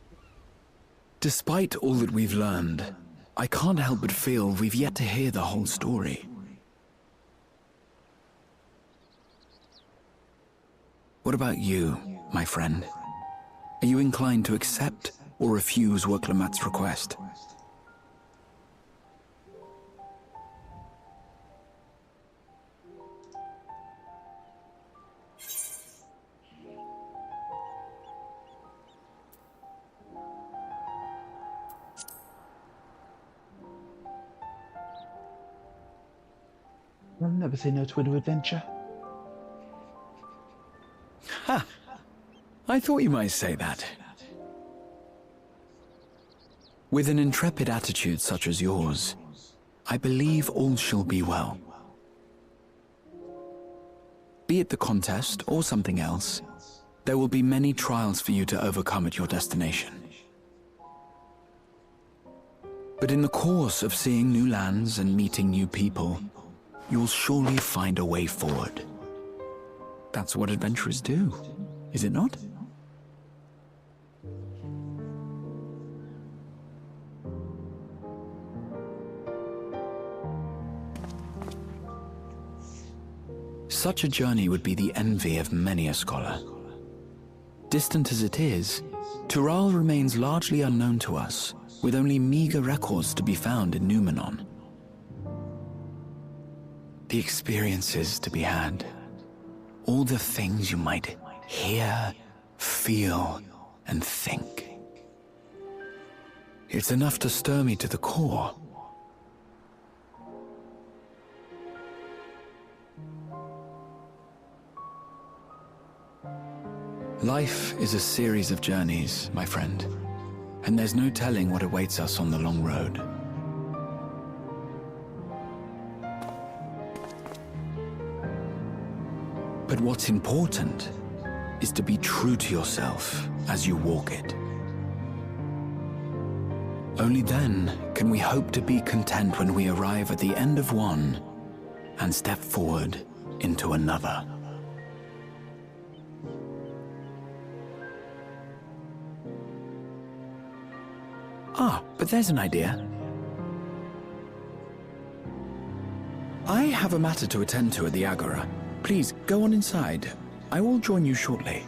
Despite all that we've learned, I can't help but feel we've yet to hear the whole story. What about you, my friend? Are you inclined to accept or refuse Wurklamat's request? I'll never say no to a new adventure. Ha! I thought you might say that. With an intrepid attitude such as yours, I believe all shall be well. Be it the contest or something else, there will be many trials for you to overcome at your destination. But in the course of seeing new lands and meeting new people, you'll surely find a way forward. That's what adventurers do, is it not? Such a journey would be the envy of many a scholar. Distant as it is, Tural remains largely unknown to us, with only meager records to be found in Numenor. The experiences to be had, all the things you might hear, feel, and think. It's enough to stir me to the core. Life is a series of journeys, my friend, and there's no telling what awaits us on the long road. But what's important is to be true to yourself as you walk it. Only then can we hope to be content when we arrive at the end of one and step forward into another. Ah, but there's an idea. I have a matter to attend to at the Agora. Please, go on inside. I will join you shortly.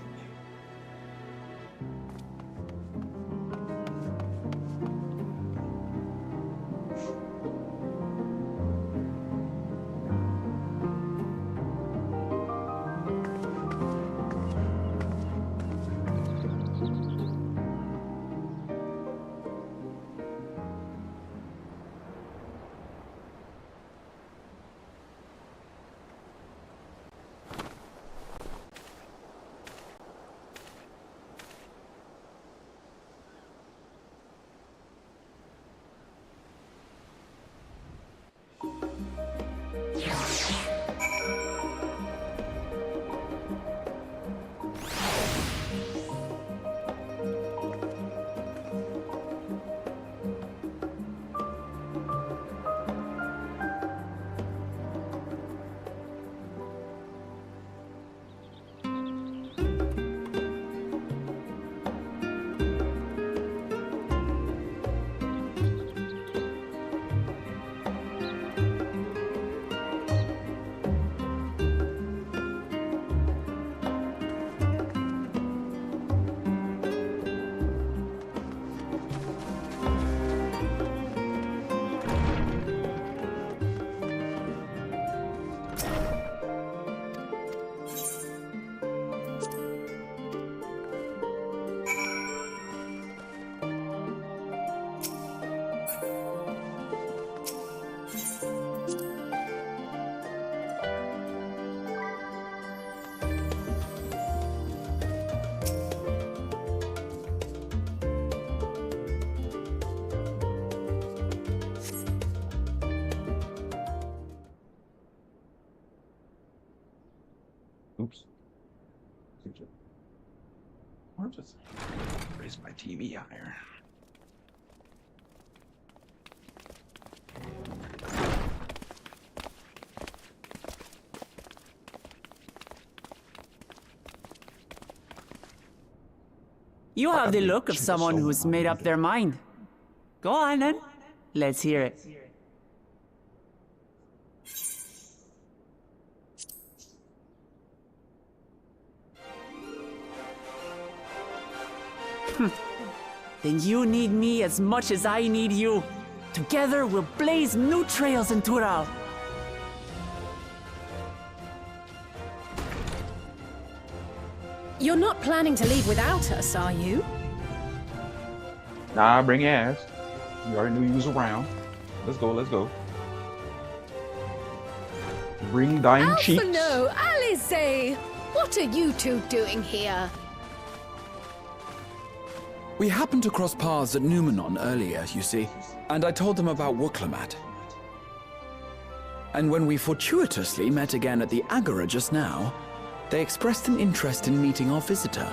Oops. Or just raise my TV higher. You have the look of someone who's made up their mind. Go on then. Let's hear it. Then you need me as much as I need you. Together we'll blaze new trails in Tural. You're not planning to leave without us, are you? Nah, bring your ass. You already knew you was around. Let's go, let's go. Bring thine cheeks. Alphinaud, Alisaie! What are you two doing here? We happened to cross paths at Numenon earlier, you see, and I told them about Wuklammat. And when we fortuitously met again at the Agora just now, they expressed an interest in meeting our visitor.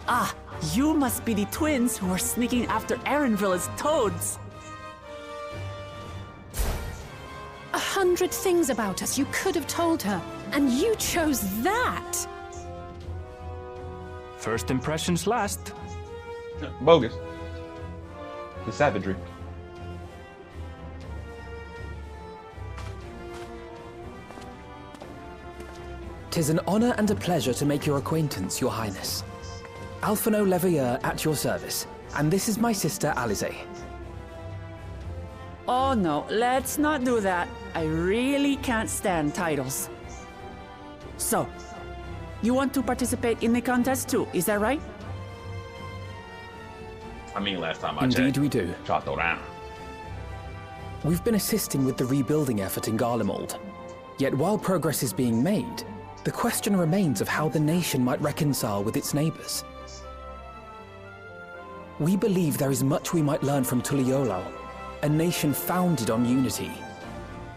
Ah, you must be the twins who are sneaking after Erenville as toads. 100 things about us you could have told her, and you chose that! First impressions last. Bogus. The savagery. "'Tis an honor and a pleasure to make your acquaintance, Your Highness. Alphinaud Leveilleur at your service, and this is my sister Alisaie." Oh no, let's not do that. I really can't stand titles. So, you want to participate in the contest too, is that right? I mean, last time I Indeed checked, we do. shot though down. We've been assisting with the rebuilding effort in Garlemald. Yet while progress is being made, the question remains of how the nation might reconcile with its neighbors. We believe there is much we might learn from Tuliyollal, a nation founded on unity.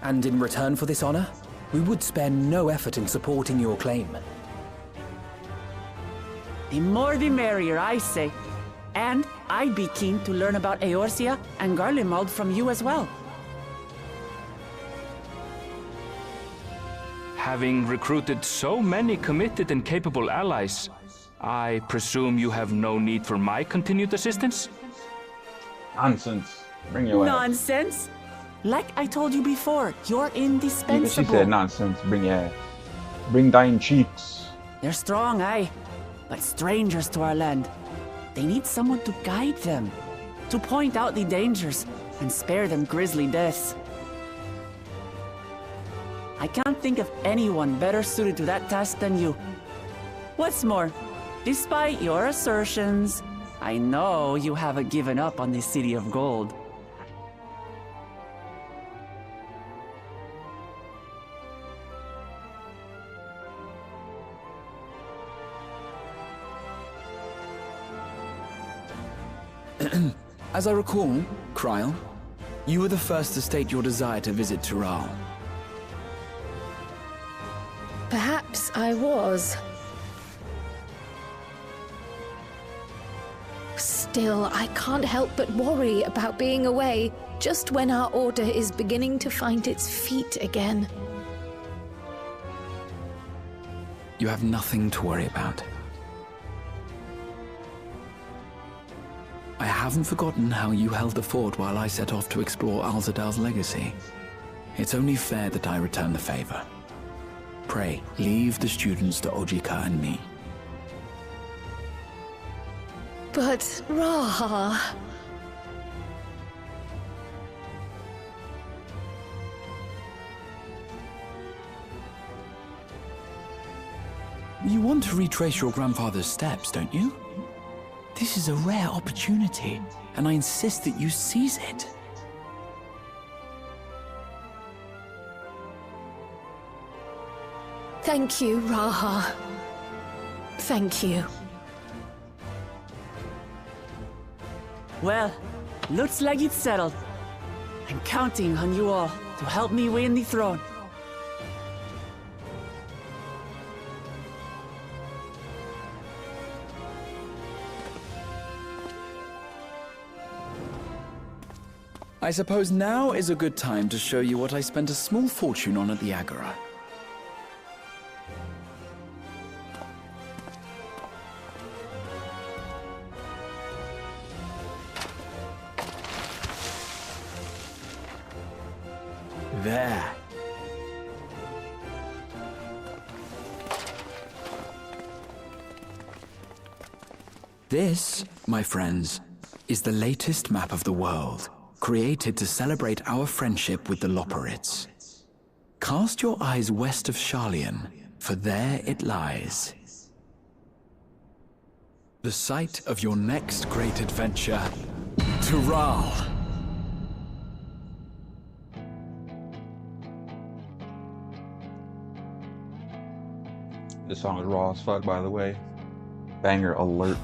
And in return for this honor, we would spare no effort in supporting your claim. The more the merrier, I say. And I'd be keen to learn about Eorzea and Garlemald from you as well. Having recruited so many committed and capable allies, I presume you have no need for my continued assistance? Nonsense. Bring your ass. Nonsense? Like I told you before, you're Even indispensable. she said nonsense. Bring your ass. Bring thine cheeks. They're strong, aye, but strangers to our land. They need someone to guide them, to point out the dangers and spare them grisly deaths. I can't think of anyone better suited to that task than you. What's more, despite your assertions, I know you haven't given up on the City of Gold. As I recall, Krile, you were the first to state your desire to visit Tural. Perhaps I was. Still, I can't help but worry about being away just when our order is beginning to find its feet again. You have nothing to worry about. I haven't forgotten how you held the fort while I set off to explore Alzadal's legacy. It's only fair that I return the favor. Pray, leave the students to Ojika and me. But, Raha... You want to retrace your grandfather's steps, don't you? This is a rare opportunity, and I insist that you seize it. Thank you, Raha. Thank you. Well, looks like it's settled. I'm counting on you all to help me win the throne. I suppose now is a good time to show you what I spent a small fortune on at the Agora. There. This, my friends, is the latest map of the world, created to celebrate our friendship with the Loporrits. Cast your eyes west of Sharlayan, for there it lies. The site of your next great adventure, Tural. This song is raw as fuck, by the way. Banger alert.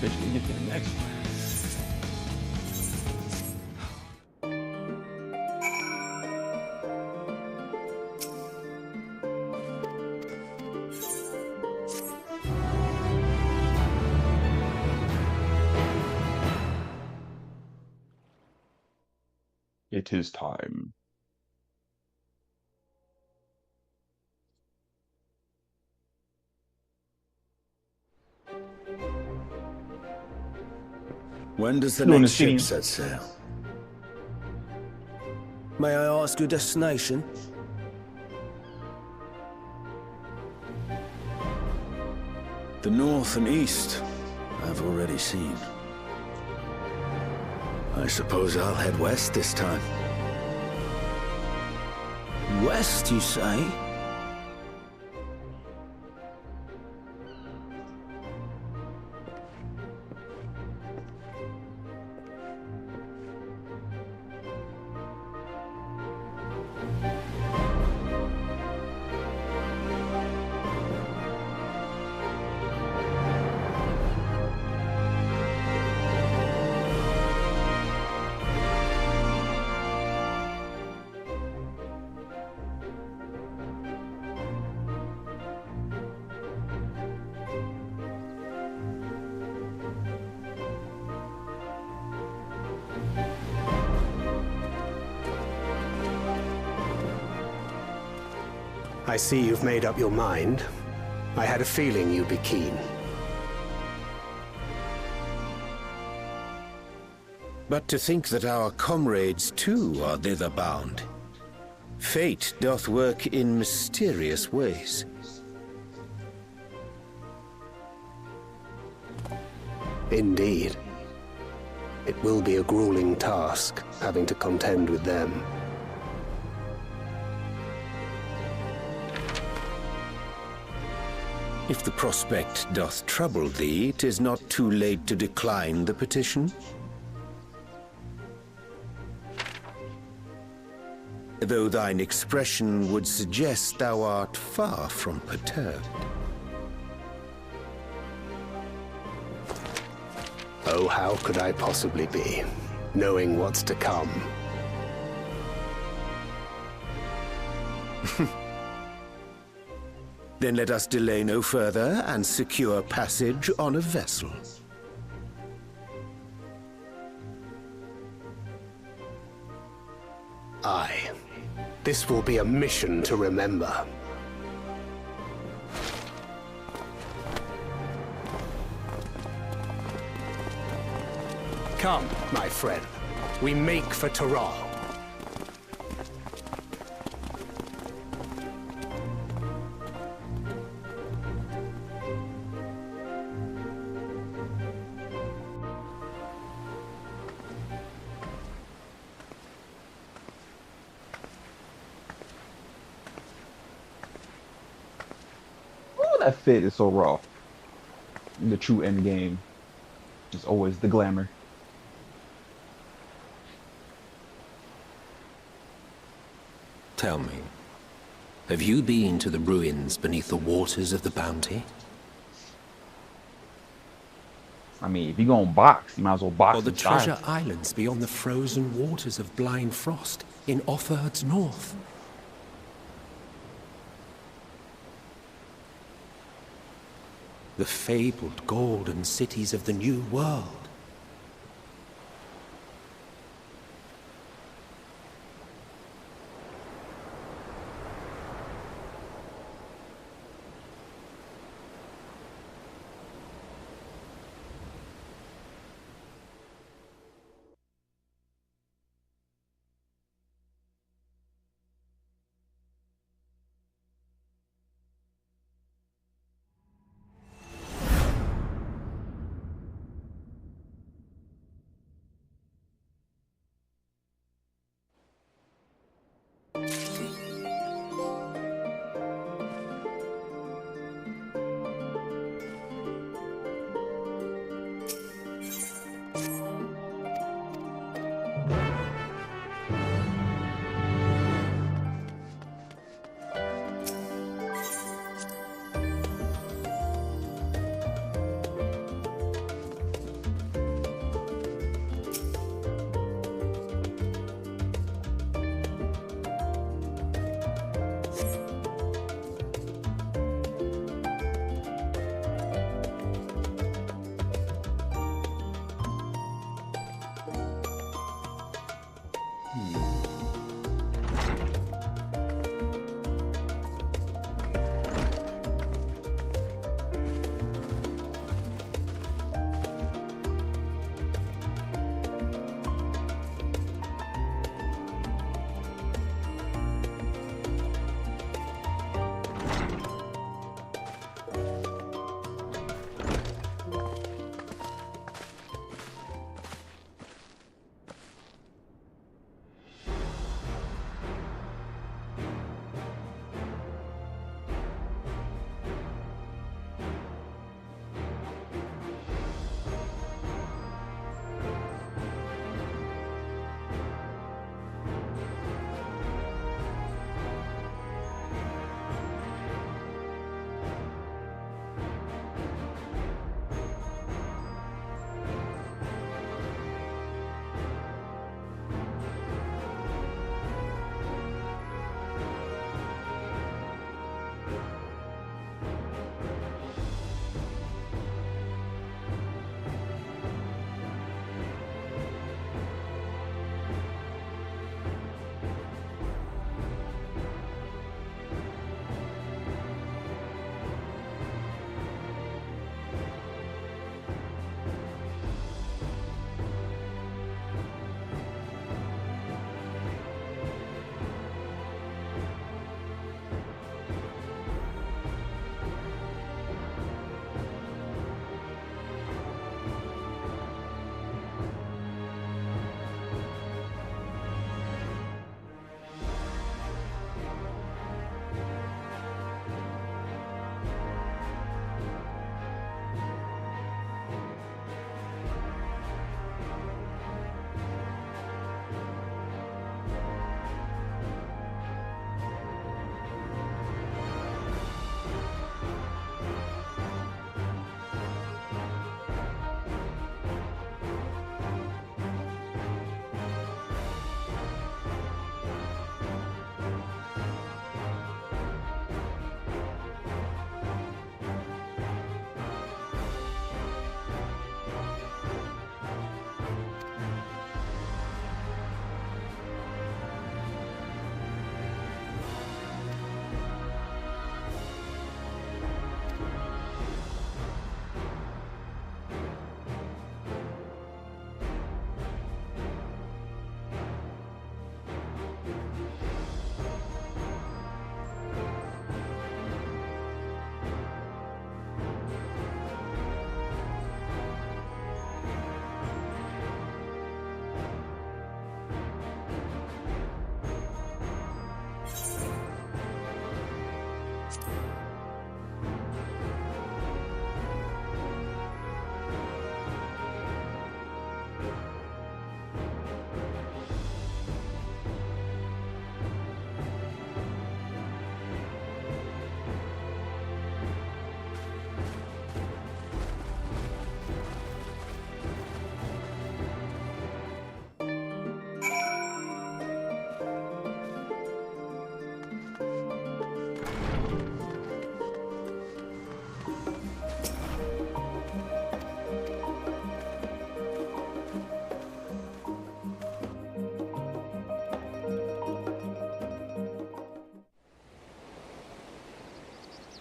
Officially get to the next one. It is time. When does the Doing next the ship scene. set sail? May I ask your destination? The north and east, I've already seen. I suppose I'll head west this time. West, you say? I see you've made up your mind. I had a feeling you'd be keen. But to think that our comrades too are thither bound. Fate doth work in mysterious ways. Indeed. It will be a grueling task, having to contend with them. If the prospect doth trouble thee, 'tis not too late to decline the petition. Though thine expression would suggest thou art far from perturbed. Oh, how could I possibly be, knowing what's to come? Then let us delay no further and secure passage on a vessel. Aye. This will be a mission to remember. Come, my friend. We make for Taral. Ooh, that fit is so raw. The true end game is always the glamour. Tell me, have you been to the ruins beneath the waters of the Bounty? I mean, if you're gonna box, you might as well box Or the in style. treasure islands beyond the frozen waters of Blind Frost in Offerd's north? The fabled golden cities of the New World?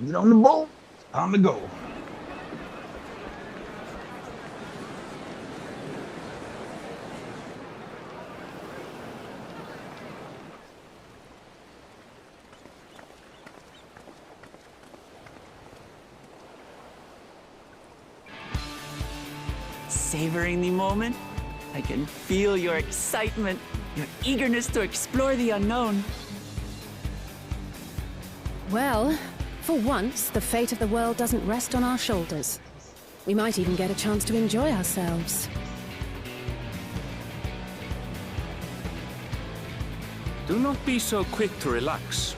Get on the boat. Time to go. Savoring the moment? I can feel your excitement, your eagerness to explore the unknown. Well, for once, the fate of the world doesn't rest on our shoulders. We might even get a chance to enjoy ourselves. Do not be so quick to relax.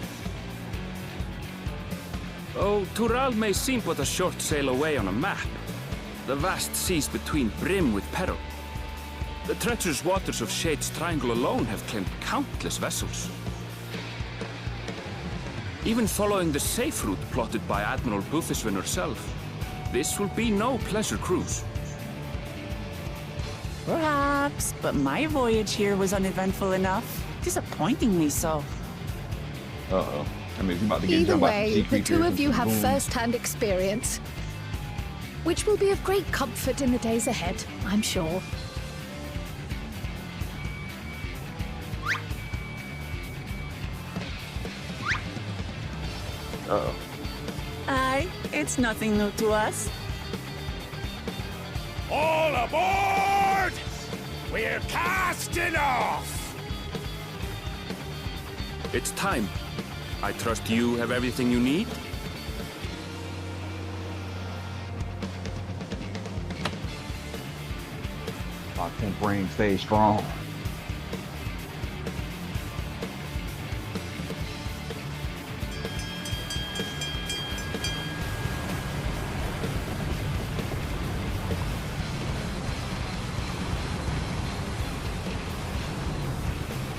Though Tural may seem but a short sail away on a map, the vast seas between brim with peril. The treacherous waters of Shade's Triangle alone have claimed countless vessels. Even following the safe route plotted by Admiral Búthisvin herself, this will be no pleasure cruise. Perhaps, but my voyage here was uneventful enough. Disappointingly so. Uh-oh. I mean, about to get Either jumped by way, sea the creatures two of and you have baboons. first-hand experience, which will be of great comfort in the days ahead, I'm sure. Uh-oh. Aye, it's nothing new to us. All aboard! We're casting off! It's time. I trust you have everything you need? My pimp brain stays strong.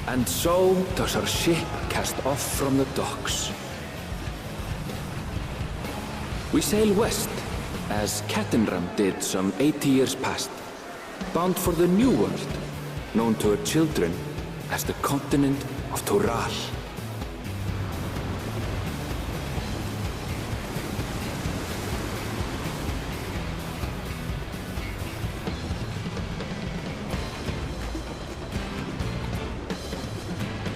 And so does our ship cast off from the docks. We sail west, as Kettenram did some 80 years past, bound for the New World, known to her children as the continent of Tural.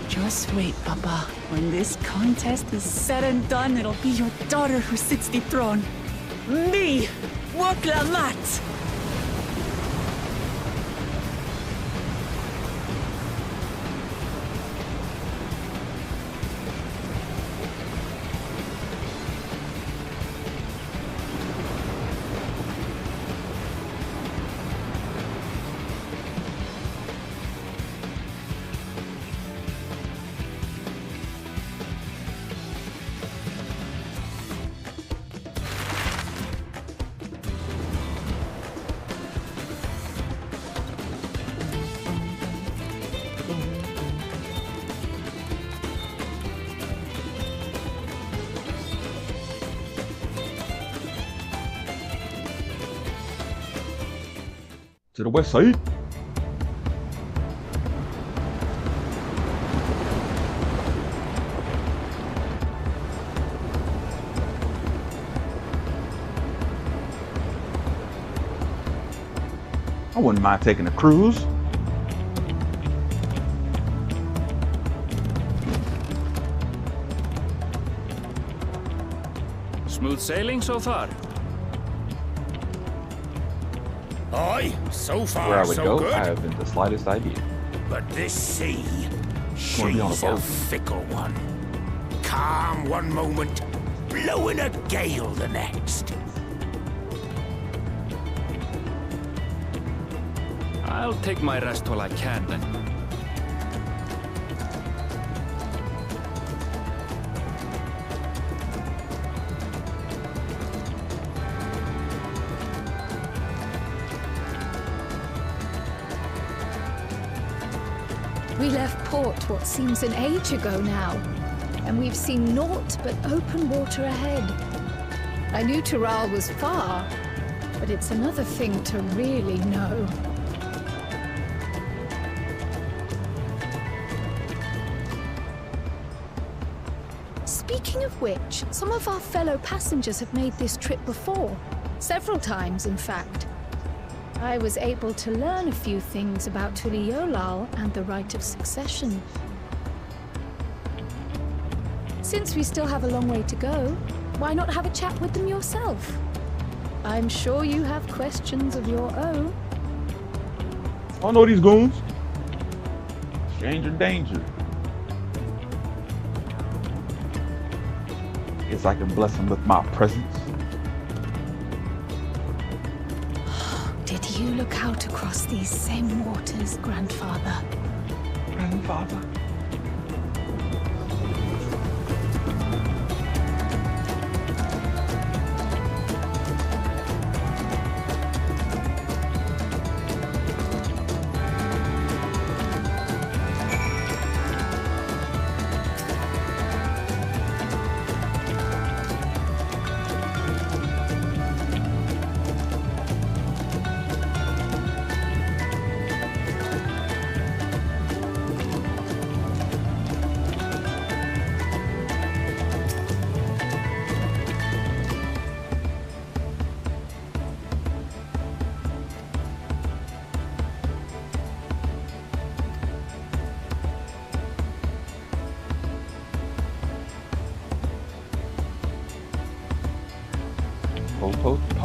Just wait, Papa. When this contest is said and done, it'll be your daughter who sits the throne. Me, Woklamat! To the west side. I wouldn't mind taking a cruise. Smooth sailing so far? Aye, so Where I far would so go, good. I haven't the slightest idea. But this sea, Wanna be on a she's a boat. fickle one. Calm one moment, blowing a gale the next. I'll take my rest while I can then. We left port what seems an age ago now, and we've seen naught but open water ahead. I knew Tural was far, but it's another thing to really know. Speak Speaking of which, some of our fellow passengers have made this trip before. Several times, in fact. I was able to learn a few things about Tuliyollal and the right of succession. Since we still have a long way to go, why not have a chat with them yourself? I'm sure you have questions of your own. I know these goons. Stranger danger. Guess I can bless them with my presence. Did you look out across these same waters, Grandfather? Grandfather?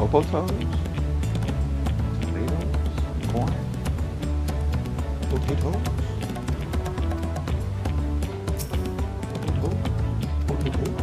Potatoes, tomatoes, corn, potatoes, potatoes.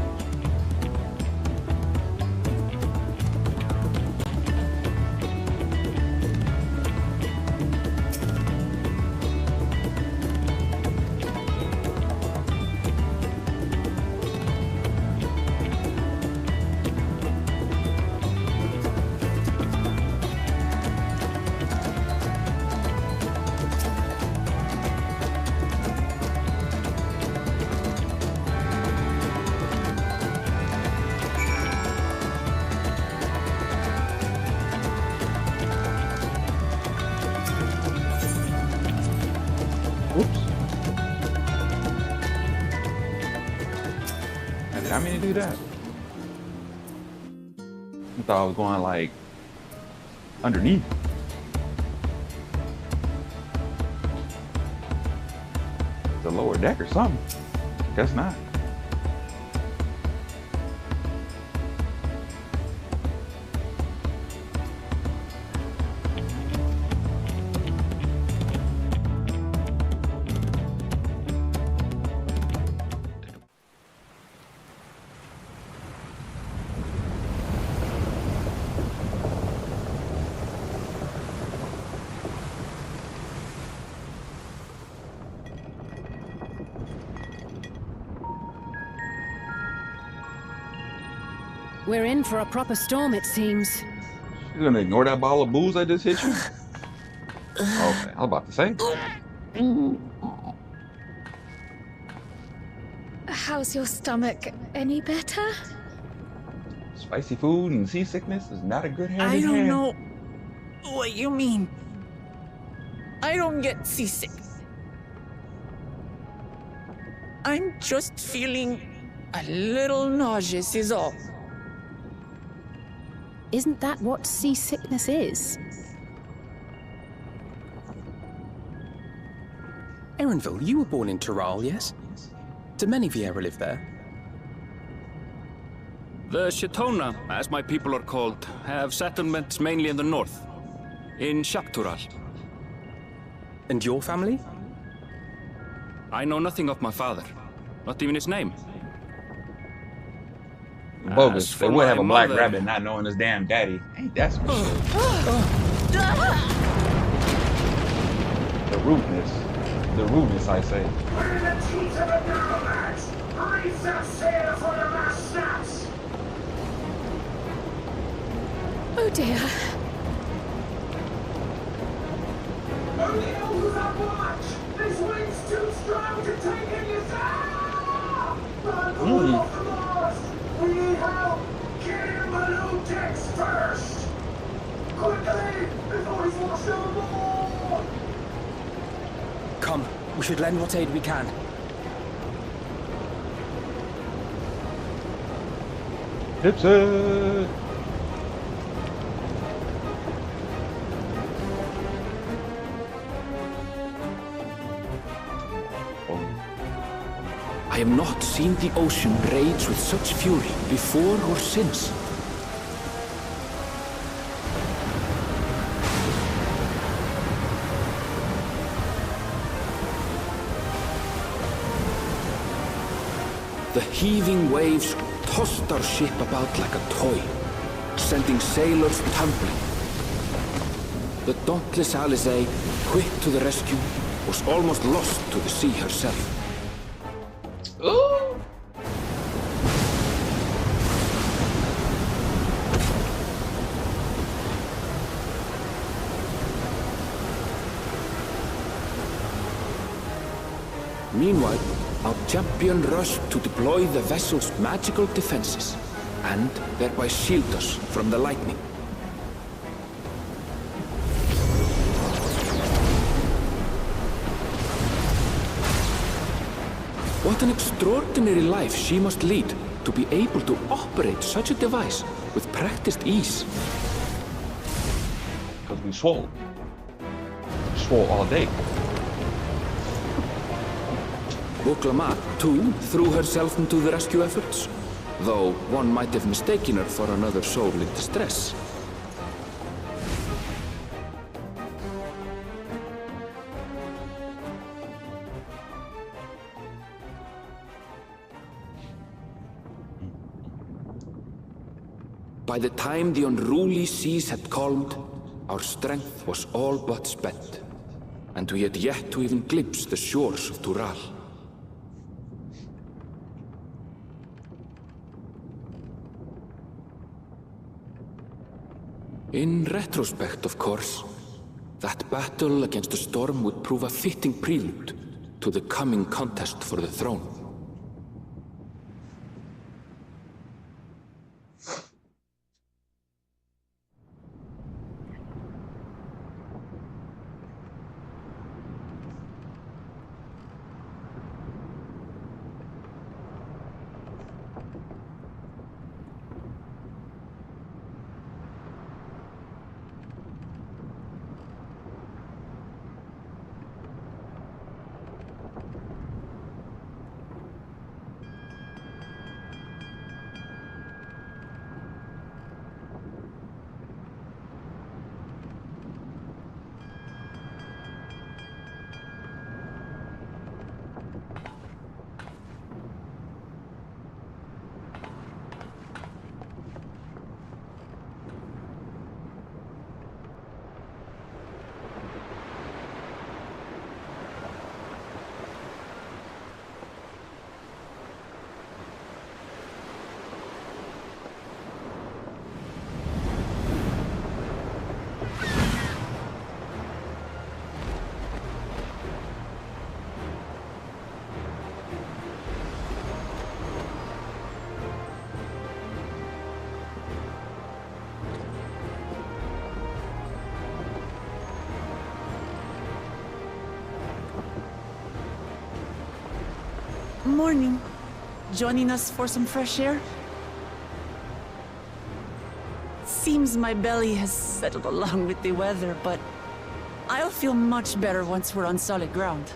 I mean to do that. I thought I was going like underneath. The lower deck or something. Guess not. We're in for a proper storm, it seems. You're gonna ignore that bottle of booze I just hit you? Okay, I was about to say. How's your stomach? Any better? Spicy food and seasickness is not a good hand I in don't hand. know what you mean. I don't get seasick. I'm just feeling a little nauseous is all. Isn't that what seasickness is? Erenville, you were born in Tural, yes? Do many Viera live there? The Shatona, as my people are called, have settlements mainly in the north, in Shaktural. And your family? I know nothing of my father, not even his name. Bogus. They would have a black mother- rabbit not knowing his damn daddy. Ain't that some shit? The rudeness. The rudeness, I say. We're in the teeth of the Narrow-Lads! Reef that sail for the last snaps! Oh dear. Only know who's on watch! This wind's too strong to take any sound! Run for off the mast! We need help! Get in below decks first! Quickly! Before he's washed overboard! Come, we should lend what aid we can. Dipset! I have not seen the ocean rage with such fury before or since. The heaving waves tossed our ship about like a toy, sending sailors tumbling. The dauntless Alizé, quick to the rescue, was almost lost to the sea herself. Ooh. Meanwhile, our champion rushed to deploy the vessel's magical defenses, and thereby shield us from the lightning. What an extraordinary life she must lead to be able to operate such a device with practiced ease. Because we swole. Swole all day. Boklamat, too, threw herself into the rescue efforts, though one might have mistaken her for another soul in distress. By the time the unruly seas had calmed, our strength was all but spent, and we had yet to even glimpse the shores of Tural. In retrospect, of course, that battle against the storm would prove a fitting prelude to the coming contest for the throne. Morning. Joining us for some fresh air? Seems my belly has settled along with the weather, but I'll feel much better once we're on solid ground.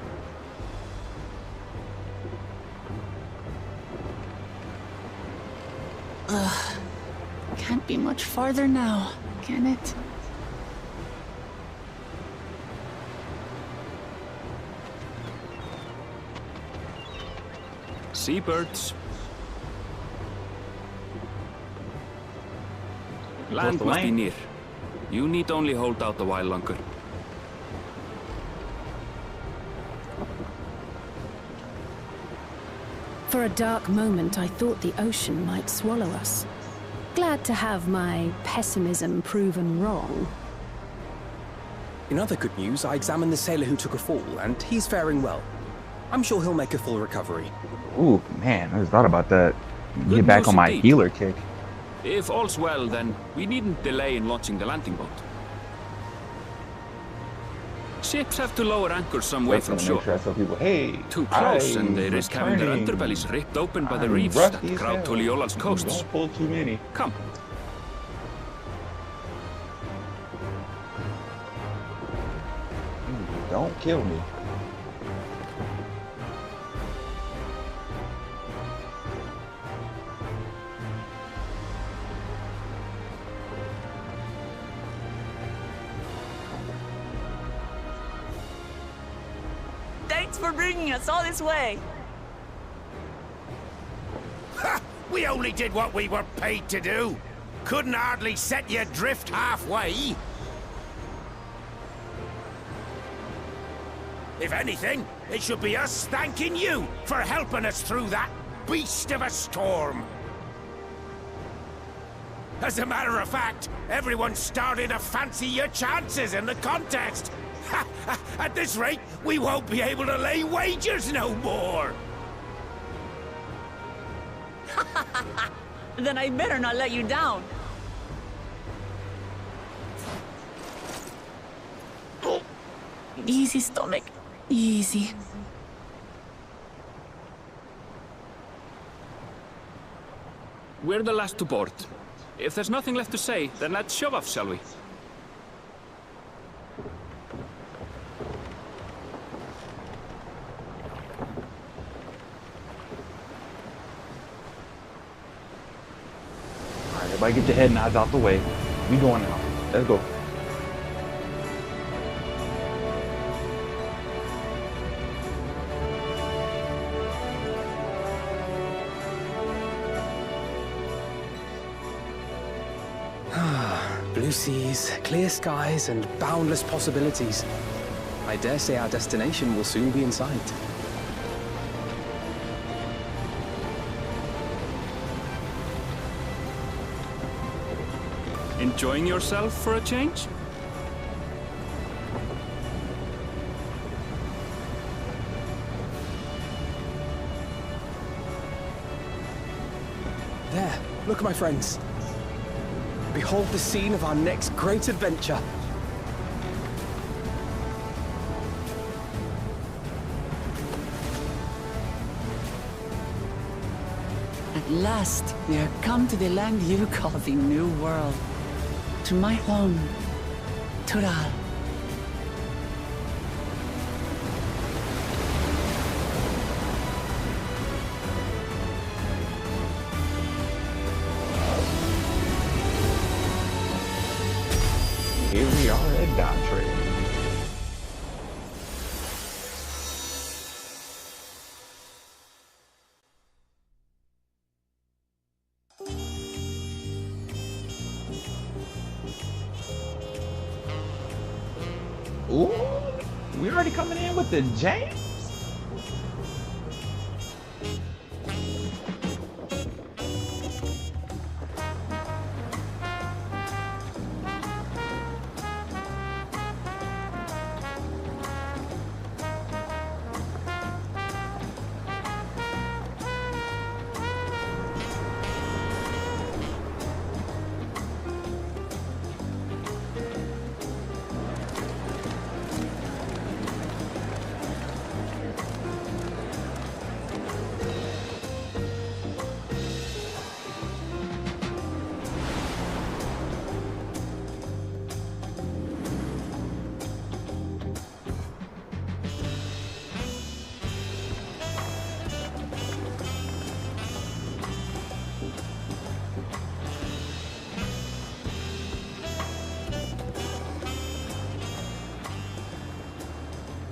Ugh. Can't be much farther now, can it? Seabirds. Land must be near. You need only hold out a while longer. For a dark moment, I thought the ocean might swallow us. Glad to have my pessimism proven wrong. In other good news, I examined the sailor who took a fall, and he's faring well. I'm sure he'll make a full recovery. Ooh, man, I just thought about that. Good Get back news on my indeed. healer kick. If all's well, then we needn't delay in launching the landing boat. Ships have to lower anchor some way from shore. Make sure I tell people, hey, Too close, and they I'm risk having their returning. underbellies ripped open by the I'm reefs that rusty as crowd hell. Tuliolal's coasts. Don't pull too many. Come. Don't kill me. Thanks for bringing us all this way. Ha! We only did what we were paid to do. Couldn't hardly set you adrift halfway. If anything, it should be us thanking you for helping us through that beast of a storm. As a matter of fact, everyone's starting to fancy your chances in the contest. At this rate, we won't be able to lay wagers no more. Then I better not let you down. Easy, stomach. Easy. We're the last to board. If there's nothing left to say, then let's shove off, shall we? Alright, everybody get your head nods out the way. We going now. Let's go. Blue seas, clear skies, and boundless possibilities. I dare say our destination will soon be in sight. Enjoying yourself for a change? There, look, my friends. Behold the scene of our next great adventure. At last, we are come to the land you call the New World. To my home, Tural. Here we are at Dawntrade. Ooh, we already coming in with the jam?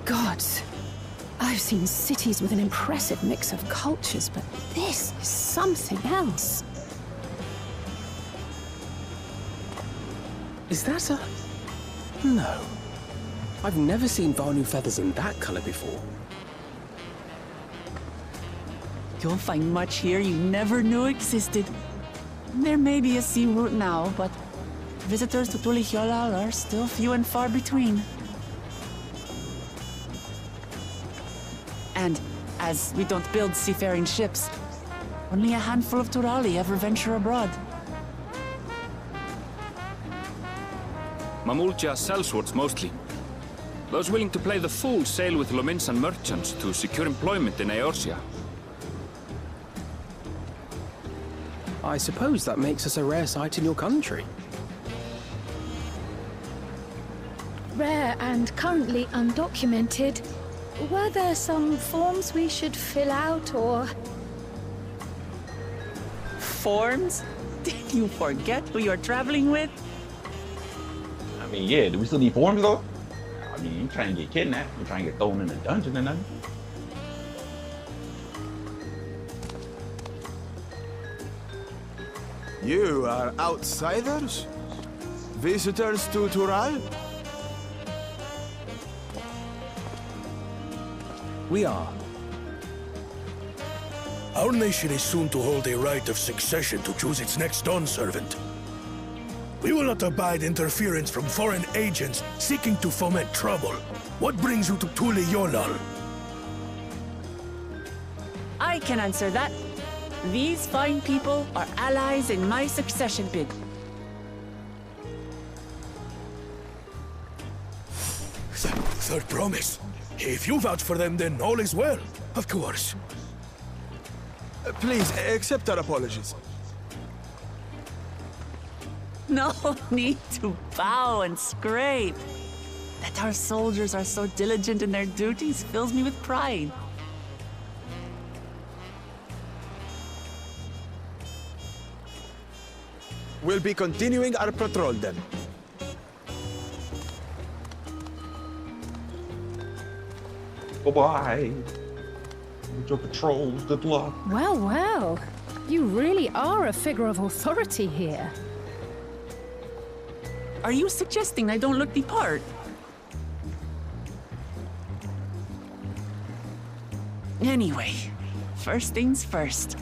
Gods, I've seen cities with an impressive mix of cultures, but this is something else. Is that a... No. I've never seen Vanu feathers in that color before. You'll find much here you never knew existed. There may be a sea route now, but visitors to Tulihyolal are still few and far between. And as we don't build seafaring ships, only a handful of Turali ever venture abroad. Mamulja sellswords mostly. Those willing to play the fool sail with Lominsan merchants to secure employment in Eorzea. I suppose that makes us a rare sight in your country. Rare and currently undocumented. Were there some forms we should fill out, or...? Forms? Did you forget who you're traveling with? I mean, yeah, do we still need forms though? I mean, you trying to get kidnapped, you trying to get thrown in a dungeon or nothing. You are outsiders? Visitors to Tural? We are. Our nation is soon to hold a right of succession to choose its next dawn servant. We will not abide interference from foreign agents seeking to foment trouble. What brings you to Tule Yolal? I can answer that. These fine people are allies in my succession bid. Third promise. If you vouch for them, then all is well. Of course. Please, accept our apologies. No need to bow and scrape. That our soldiers are so diligent in their duties fills me with pride. We'll be continuing our patrol then. Bye-bye. With your patrols, good luck. Well, well. You really are a figure of authority here. Are you suggesting I don't look the part? Anyway, first things first.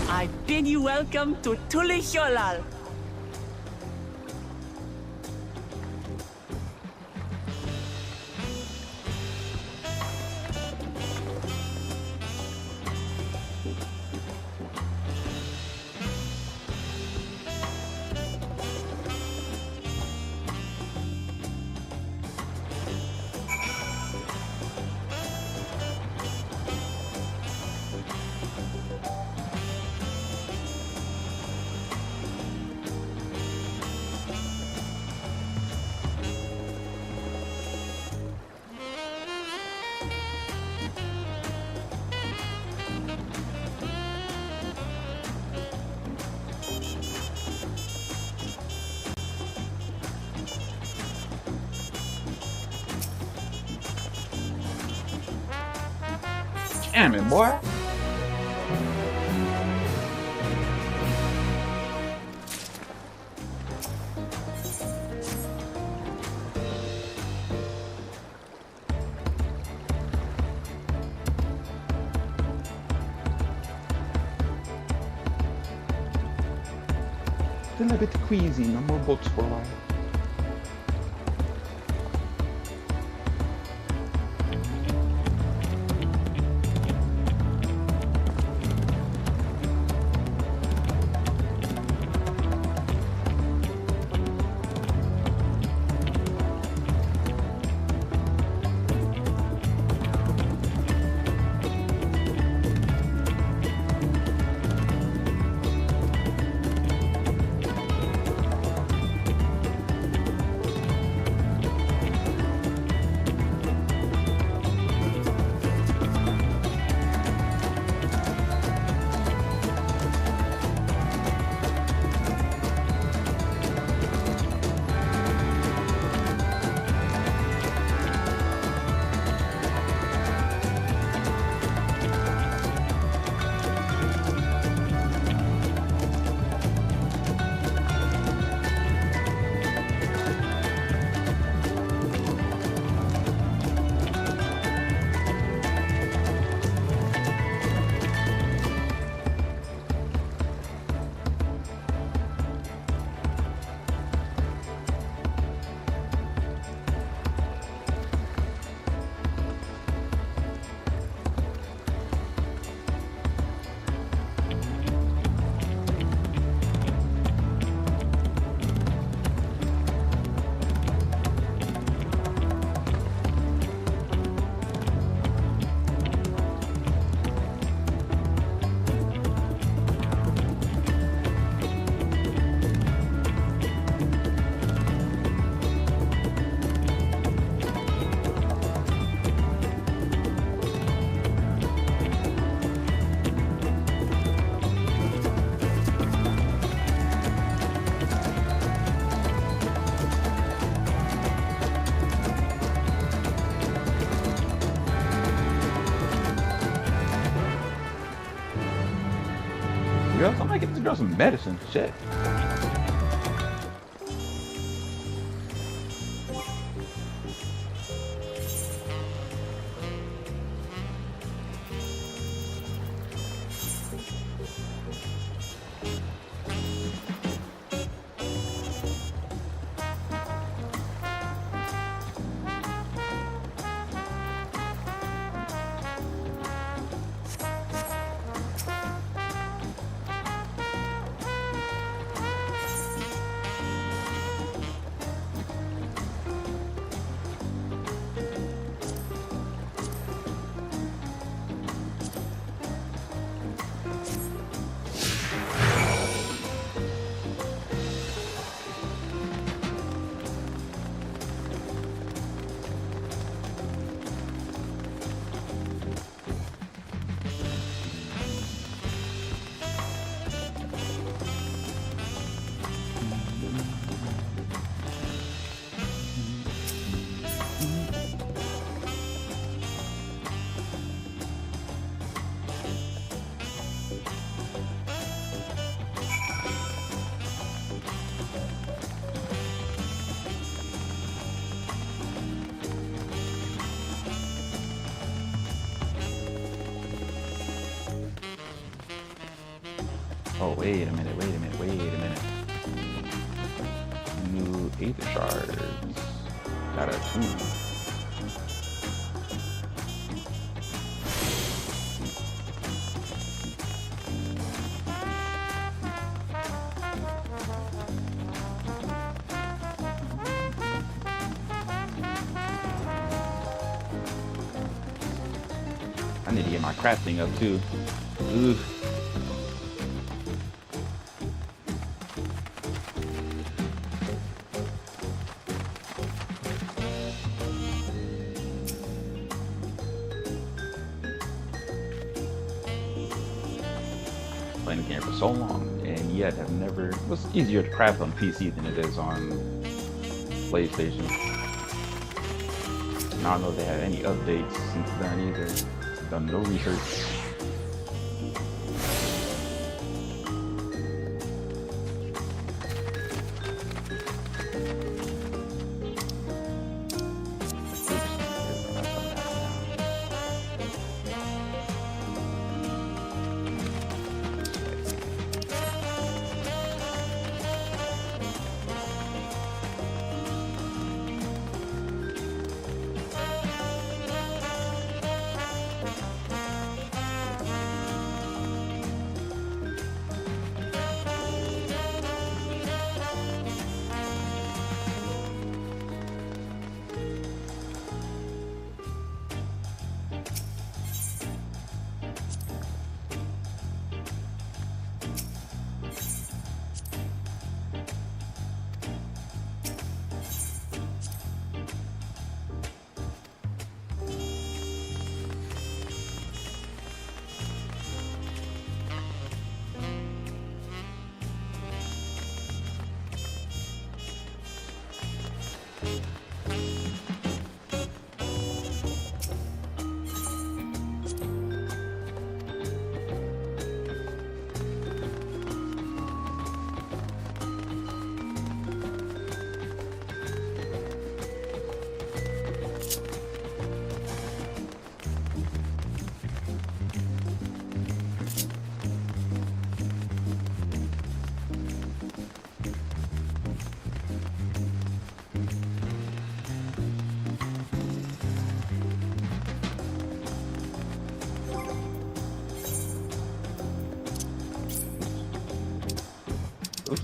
I bid you welcome to Tule Yolal. Damn it, boy. Still a bit queasy, no more books for a while. girl. Somebody get this girl some medicine. Shit. Oh, wait a minute. New Aether Shards. Got a 2. I need to get my crafting up too. Ooh. Playing the game for so long, and yet have never. It was easier to craft on PC than it is on PlayStation. And I don't know if they had any updates since then either. Done no research.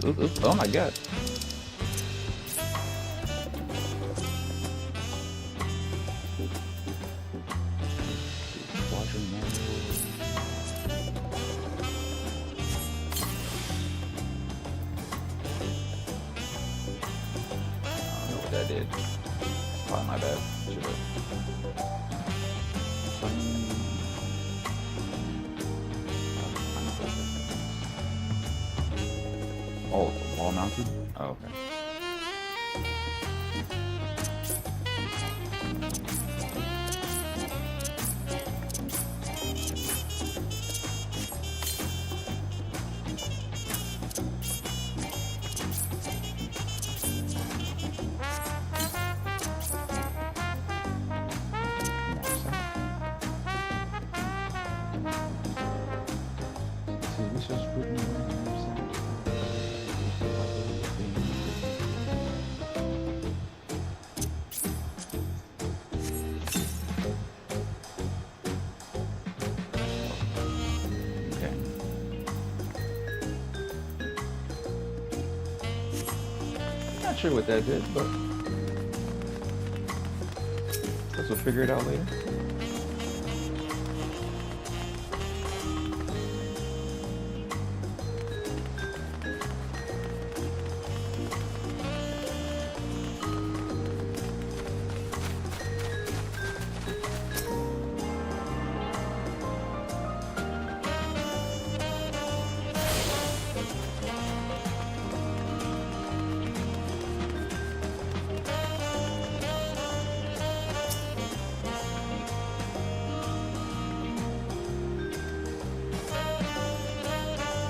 Oops. Oh my god. I don't know what that did. Probably my bad. Oh, it's wall mounted? Oh, okay. just written okay. Not sure what that did, but guess we'll figure it out later.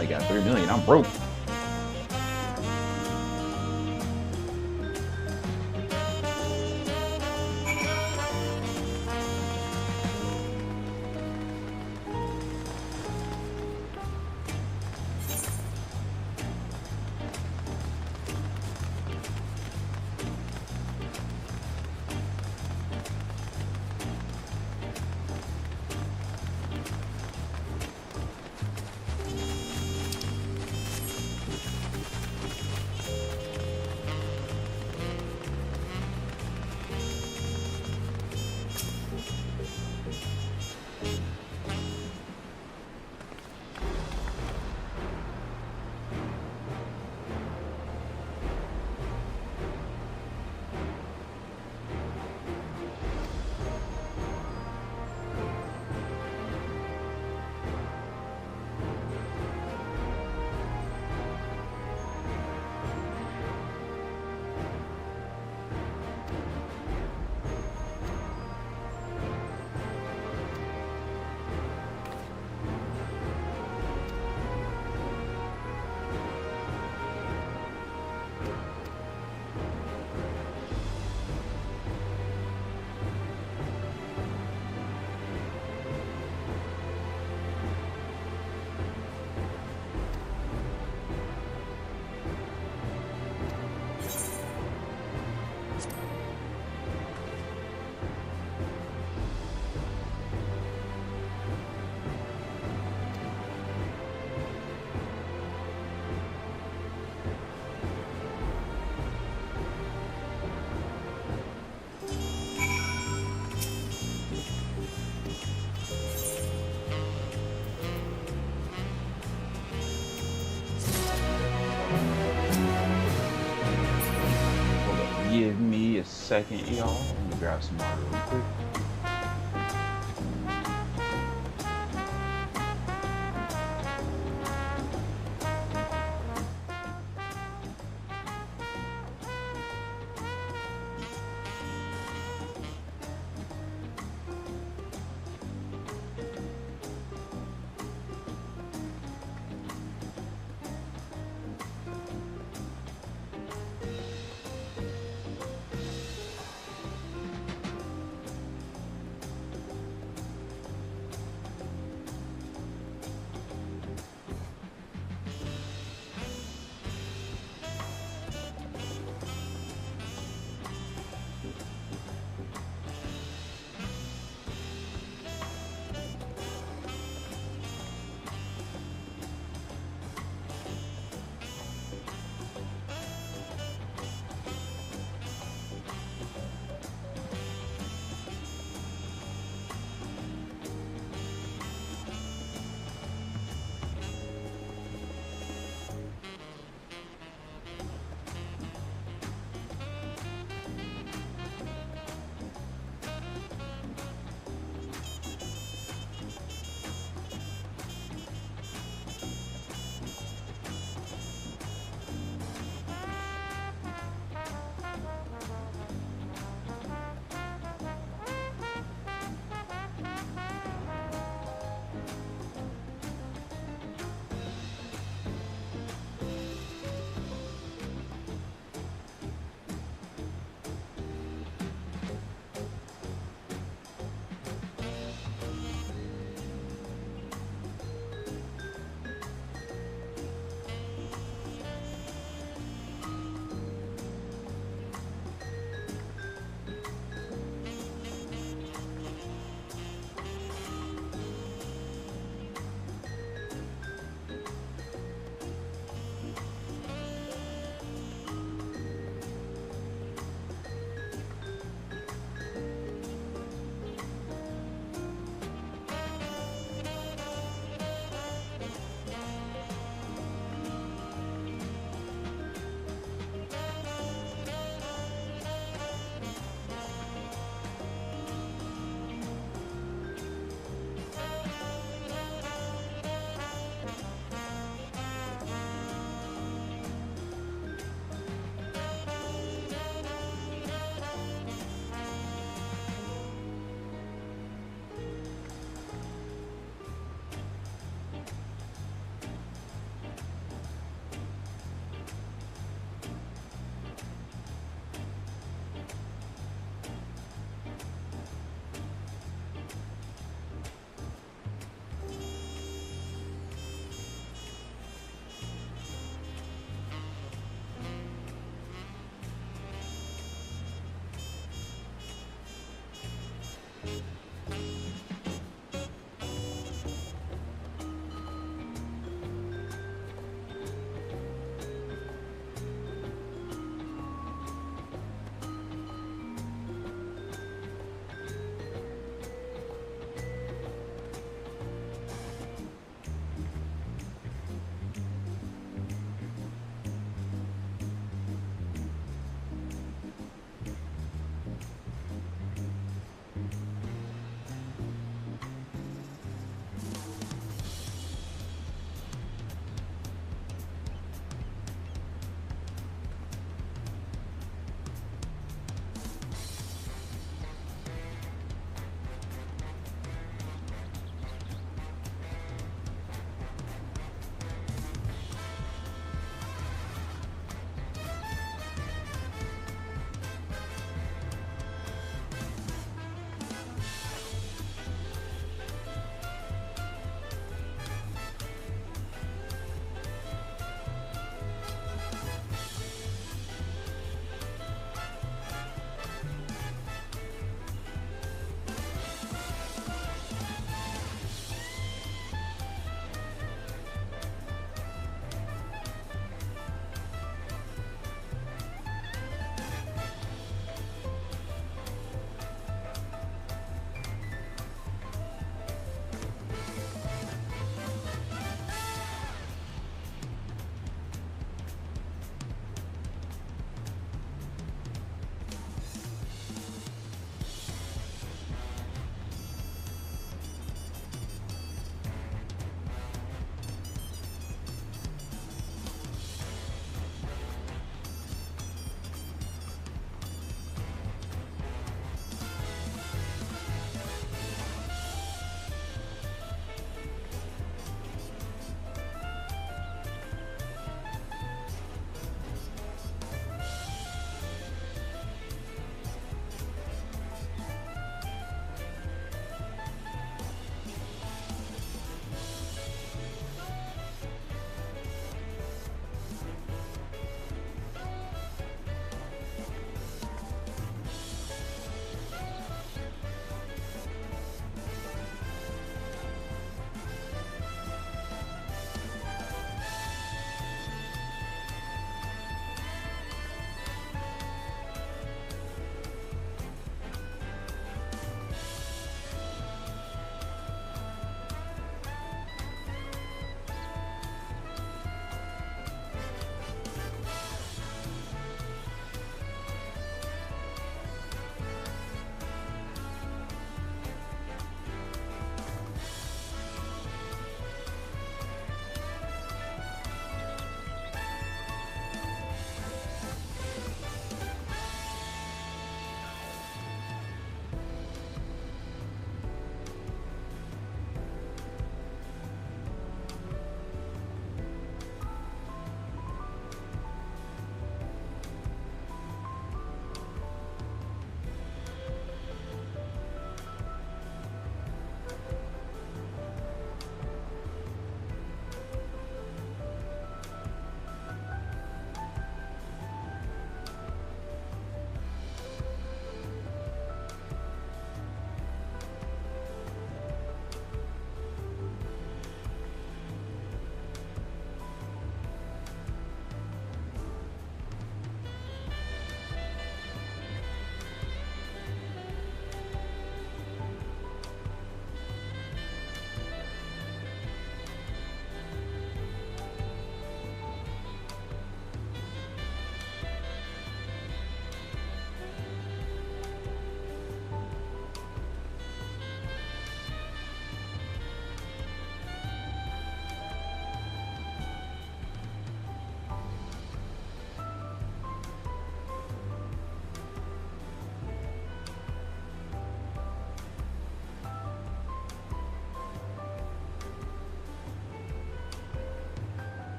I got 3 million. I'm broke. Give me a second, y'all. Let me grab some water real quick.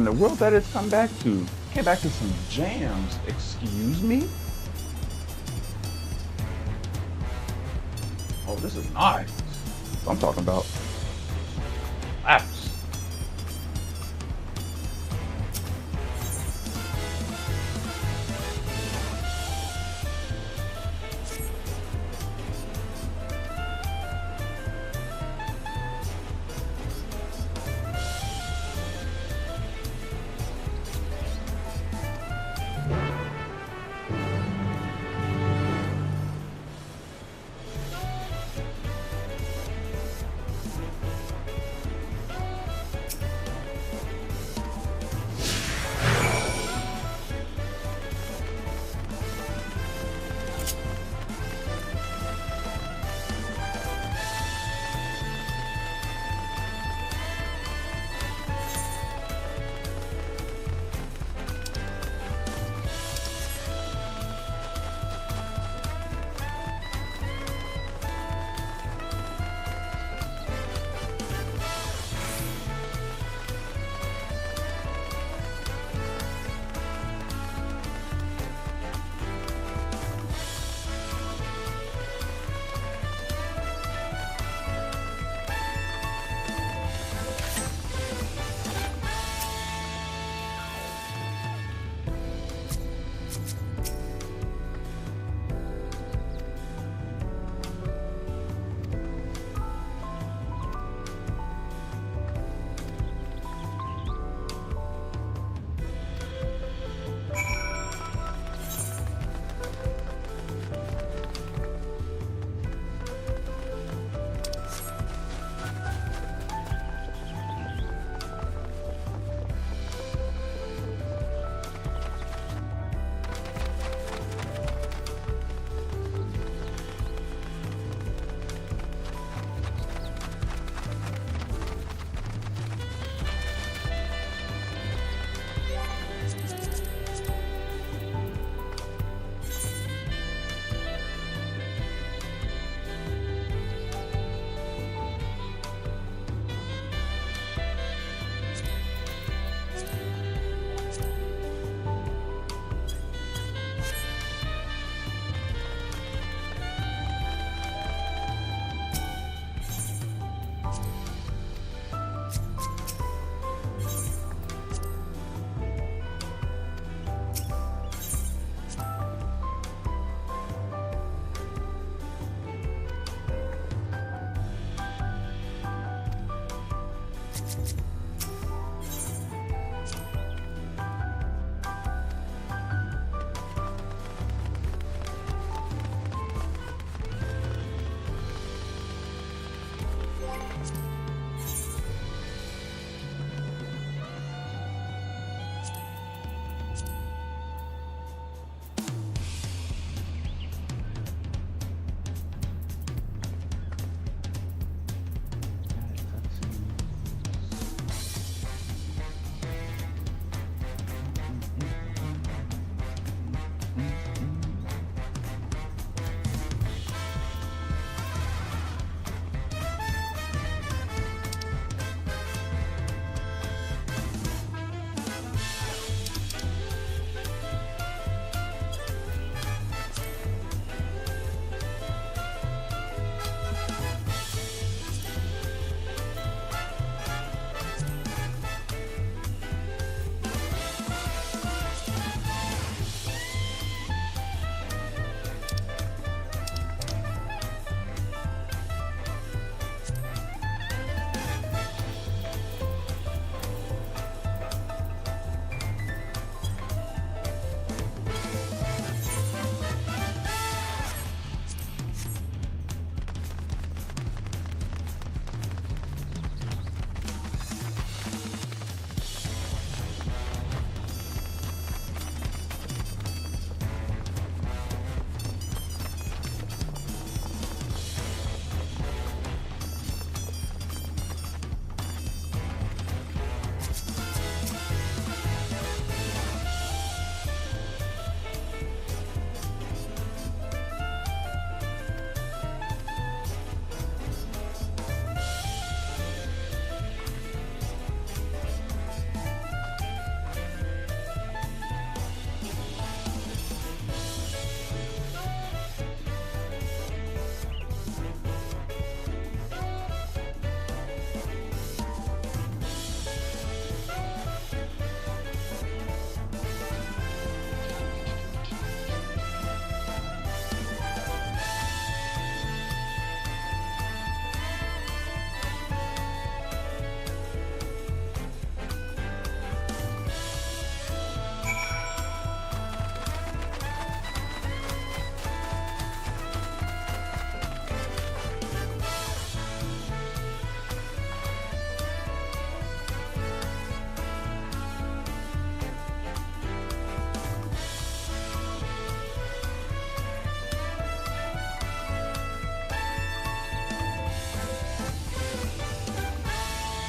in the world that it's come back to? Came back to some jams. Excuse me? Oh, this is nice. That's what I'm talking about. Apps.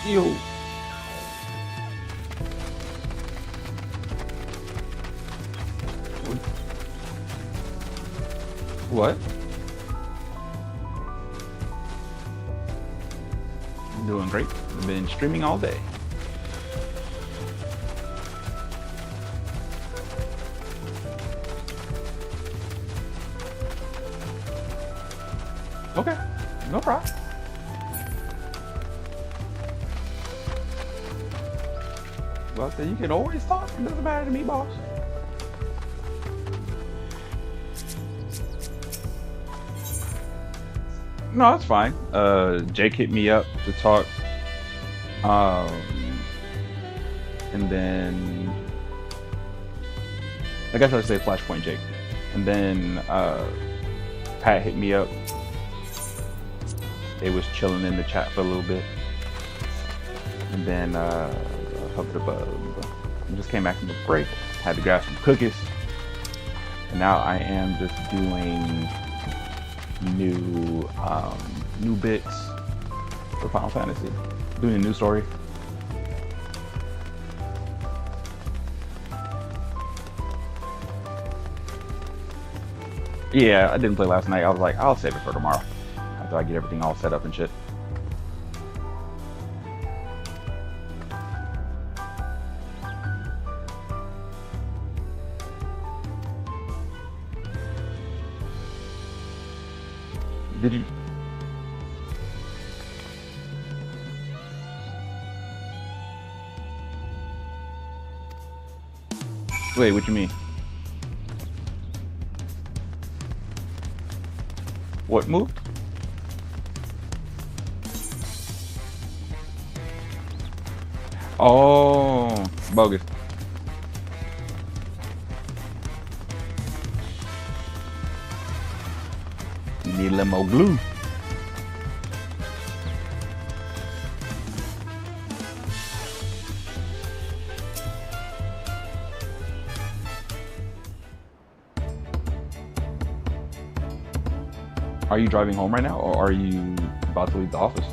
Yo. What? I'm doing great. I've been streaming all day. Okay, no problem. Well, so you can always talk. It doesn't matter to me, boss. No, that's fine. Jake hit me up to talk. And then I guess I'd say Flashpoint Jake. And then Pat hit me up. They was chilling in the chat for a little bit. And then I just came back from the break. Had to grab some cookies. And now I am just doing new bits for Final Fantasy. Doing a new story. Yeah, I didn't play last night. I was like, I'll save it for tomorrow after I get everything all set up and shit. Did you? Wait, what you mean? What moved? Oh, bogus. You need a little more glue. Are you driving home right now, or are you about to leave the office?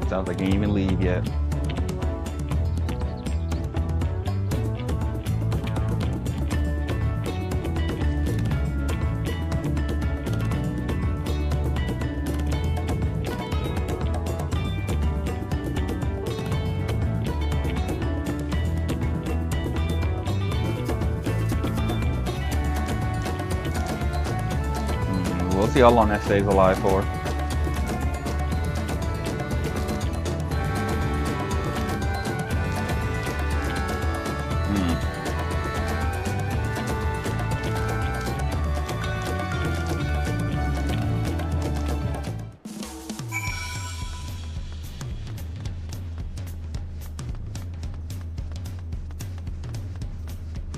Sounds like you ain't even leave yet. We'll see how long that stays alive for.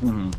Mm-hmm.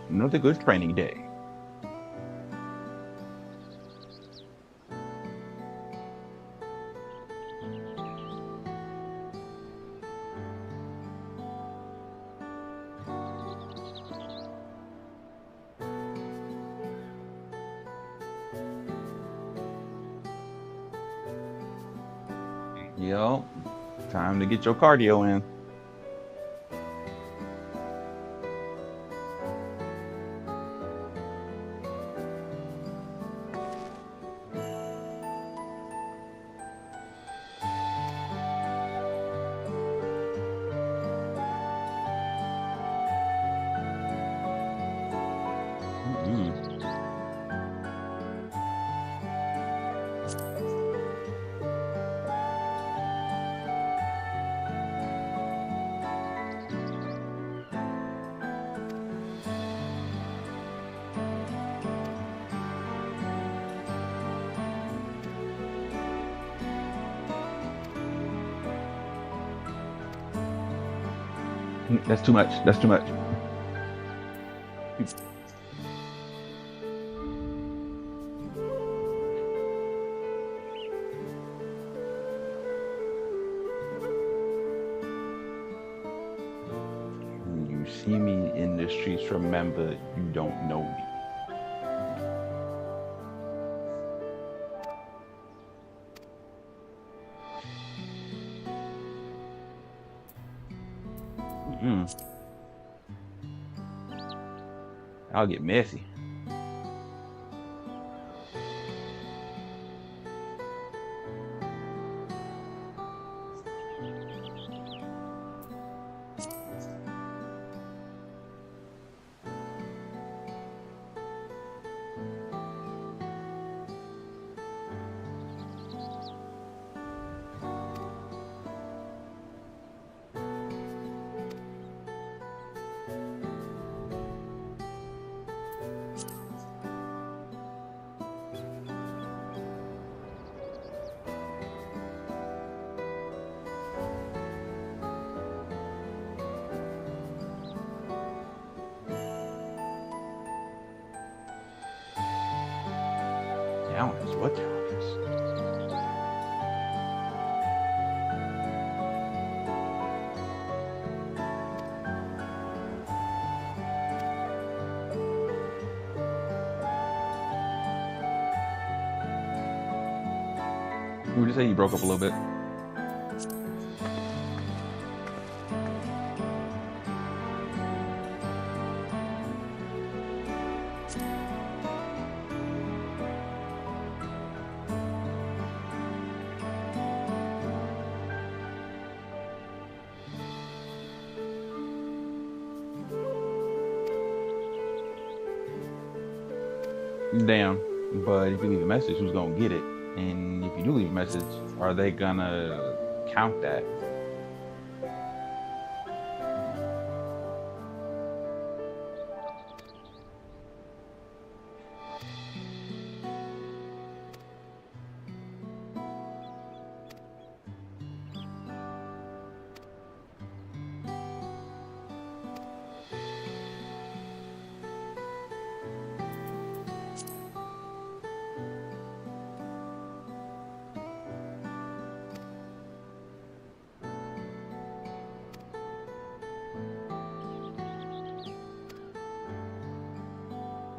Another good training day. Yo, time to get your cardio in. That's too much. That's too much. You see me in the streets, remember you don't know me. I'll get messy. Talents? What talents? We just say you broke up a little bit. Damn, but if you leave a message, who's gonna get it? And if you do leave a message, are they gonna count that?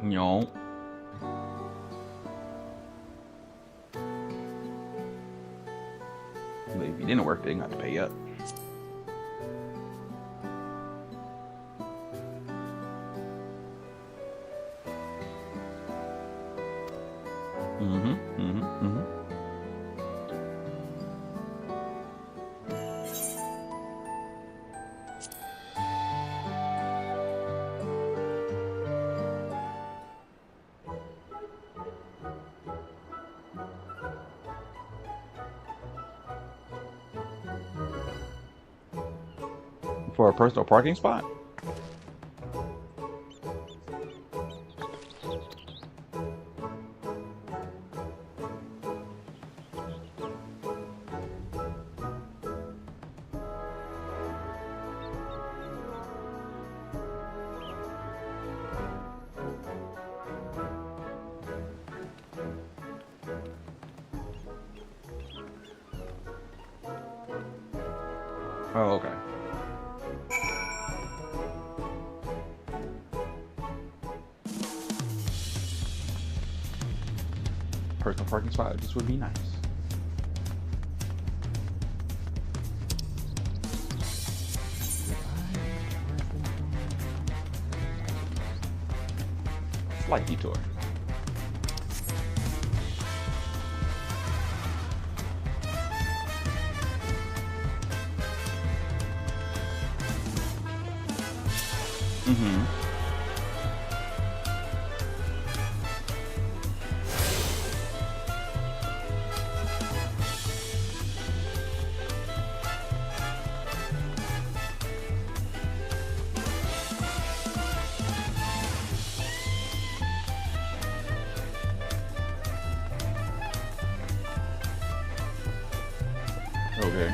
No. But if you didn't work, they got to pay up. For a personal parking spot? Oh, okay. Personal parking spot, this would be nice. Slight detour. Okay.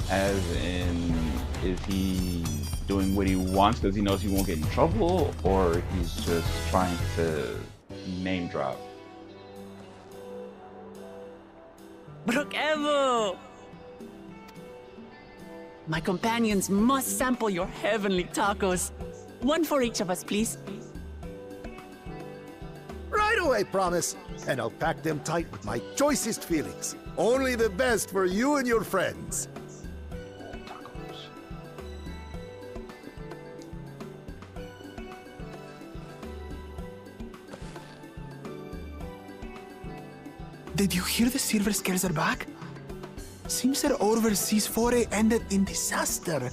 As in, is he doing what he wants because he knows he won't get in trouble, or he's just trying to name drop? Brook Evo! My companions must sample your heavenly tacos. One for each of us, please. Right away, promise. And I'll pack them tight with my choicest feelings. Only the best for you and your friends. Did you hear the Silver Scales are back? Seems their overseas foray ended in disaster.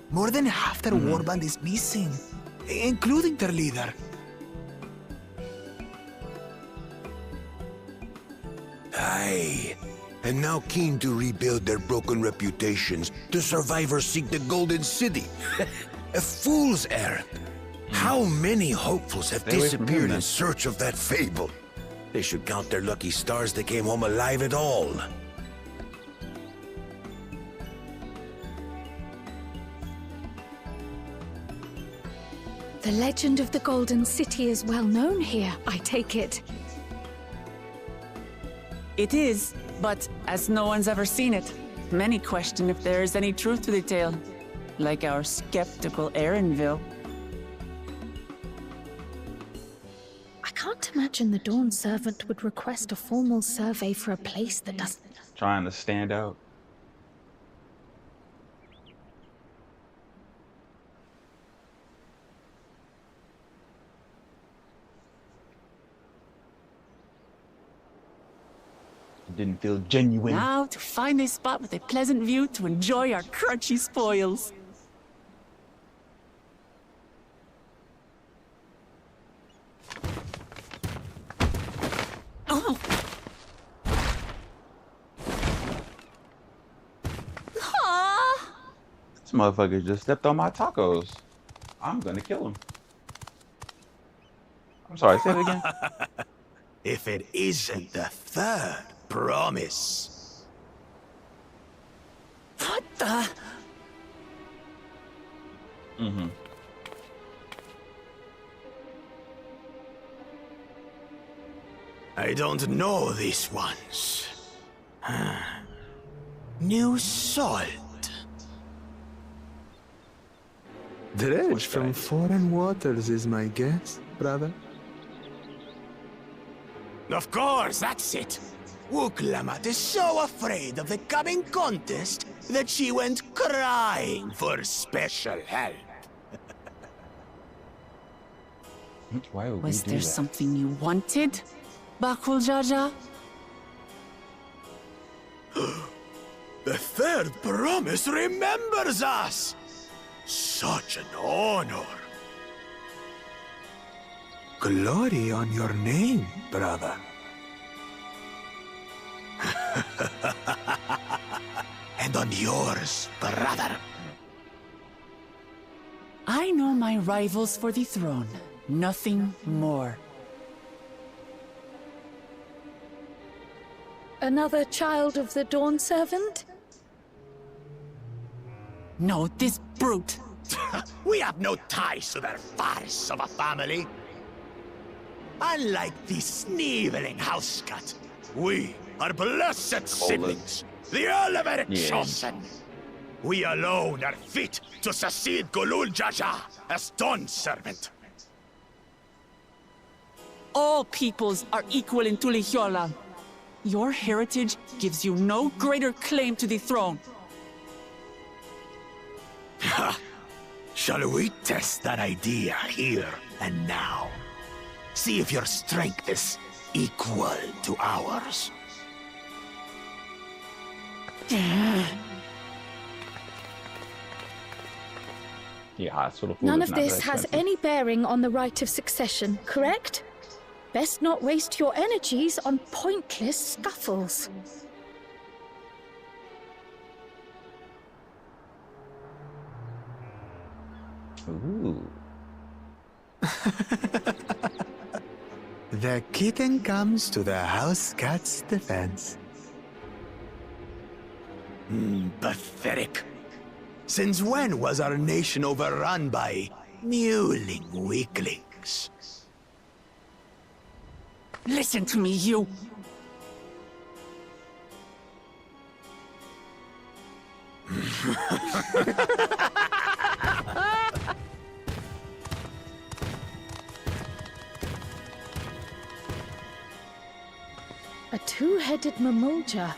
More than half their warband is missing, including their leader. Aye. And now keen to rebuild their broken reputations, the survivors seek the Golden City. A fool's errand. How many hopefuls have Stay away from him, disappeared then. in search of that fable? They should count their lucky stars they came home alive at all. The legend of the Golden City is well known here, I take it. It is, but as no one's ever seen it, many question if there is any truth to the tale. Like our skeptical Erinville. I can't imagine the Dawn Servant would request a formal survey for a place that doesn't... Trying to stand out. Didn't feel genuine. Now to find a spot with a pleasant view to enjoy our crunchy spoils. Oh! Ah! This motherfucker just stepped on my tacos. I'm gonna kill him. I'm sorry, say it again. If it isn't the third promise. What the? Mm-hmm. I don't know these ones. New salt. Dredge from foreign waters is my guess, brother. Of course, that's it. Wuklamat is so afraid of the coming contest that she went crying for special help. Why would Was we do there that? something you wanted, Bakul Jaja? The third promise remembers us! Such an honor! Glory on your name, brother. And on yours, brother. I know my rivals for the throne. Nothing more. Another child of the Dawn Servant? No, this brute. We have no ties to their farce of a family. Unlike the sneevling housecut, we are blessed siblings, the elevated chosen. We alone are fit to succeed Golul Jaja as Dawn Servant. All peoples are equal in Tulihiola. Your heritage gives you no greater claim to the throne. Ha! Shall we test that idea here and now? See if your strength is equal to ours. Yeah, hospital food None is of not this that has expensive. any bearing on the right of succession, correct? Best not waste your energies on pointless scuffles. Ooh. The kitten comes to the house cat's defense. Pathetic. Since when was our nation overrun by mewling weaklings? Listen to me, you. A two-headed Mamulja.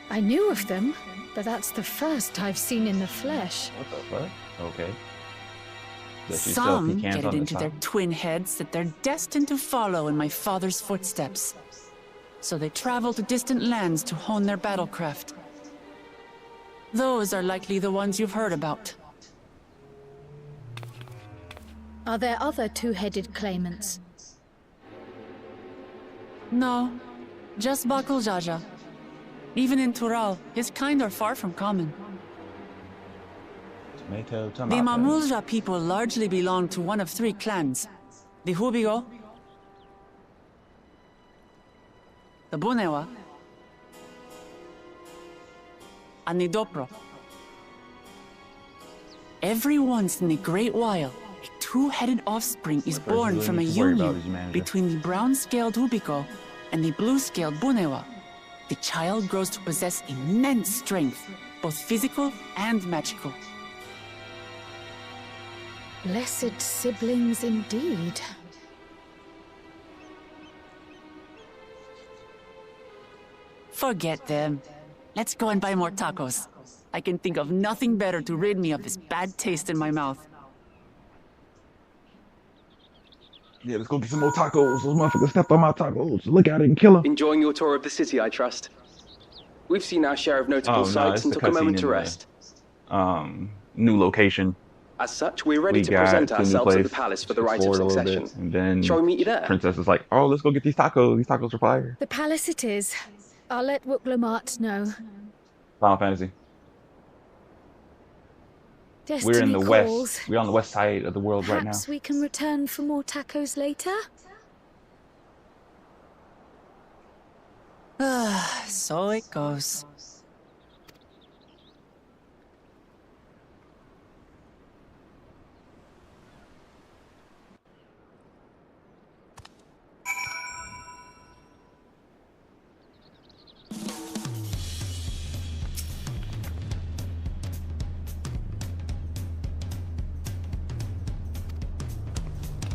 I knew of them, but that's the first I've seen in the flesh. What the fuck? Okay. Some get it into their twin heads that they're destined to follow in my father's footsteps. So they travel to distant lands to hone their battlecraft. Those are likely the ones you've heard about. Are there other two-headed claimants? No, just Bakul Jaja. Even in Tural, his kind are far from common. Tomato, The tomato. Mamulja people largely belong to one of three clans. The Hubigo, the Bunewa, and the Dopro. Every once in a great while, a two-headed offspring is born from a union between the brown-scaled Hubigo and the blue-scaled Bunewa. The child grows to possess immense strength, both physical and magical. Blessed siblings indeed. Forget them. Let's go and buy more tacos. I can think of nothing better to rid me of this bad taste in my mouth. Yeah, let's go get some more tacos. Those motherfuckers stepped on my tacos. Look at it and kill them. Enjoying your tour of the city, I trust. We've seen our share of notable sights and took a moment to rest. New location. As such, we're ready to present ourselves at the palace for the rite of succession. And then Shall we meet you there? Princess is like, oh, let's go get these tacos. These tacos are fire. The palace it is. I'll let Wuklamart know. Final Fantasy. Destiny We're in the calls. west. We're on the west side of the world right now. Perhaps we can return for more tacos later? So it goes.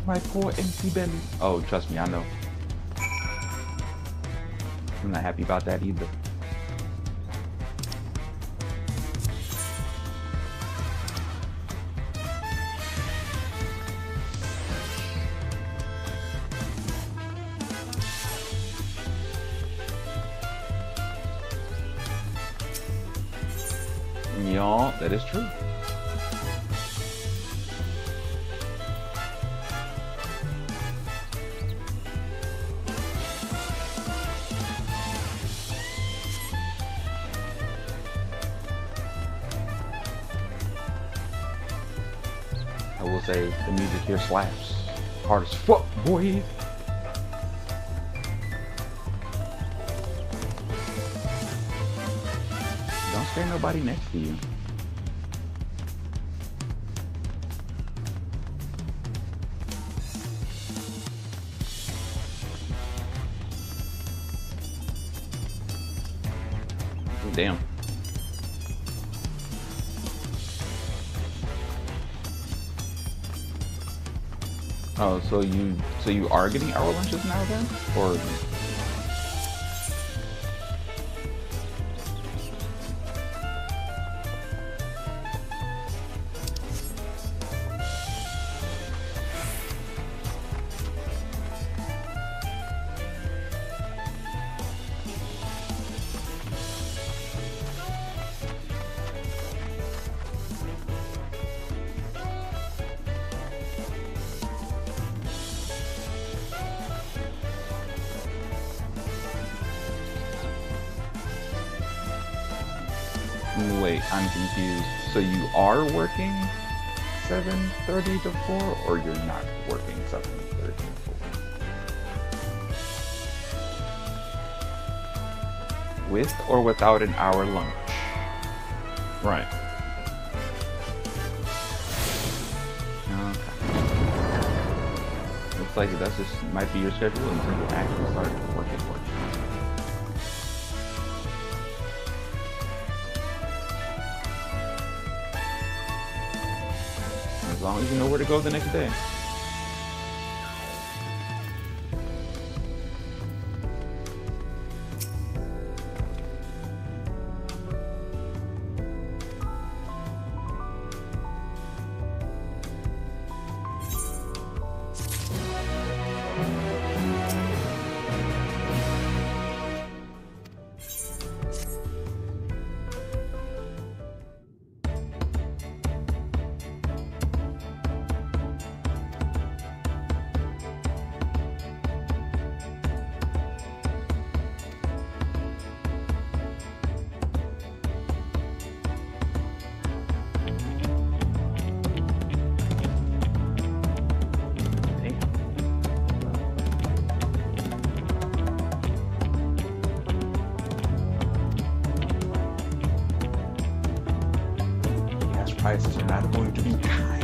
My poor empty belly. Oh, trust me, I know. I'm not happy about that either. Yeah, that is true. I will say the music here slaps hard as fuck, boy. Don't scare nobody next to you. Damn. Oh, so you are getting hour lunches now then? Or wait, I'm confused. So you are working 7:30 to 4, or you're not working 7:30 to 4? With or without an hour lunch? Right. Okay. Looks like that's just might be your schedule until you actually start working for it. As long as you know where to go the next day. Prices are not going to be high.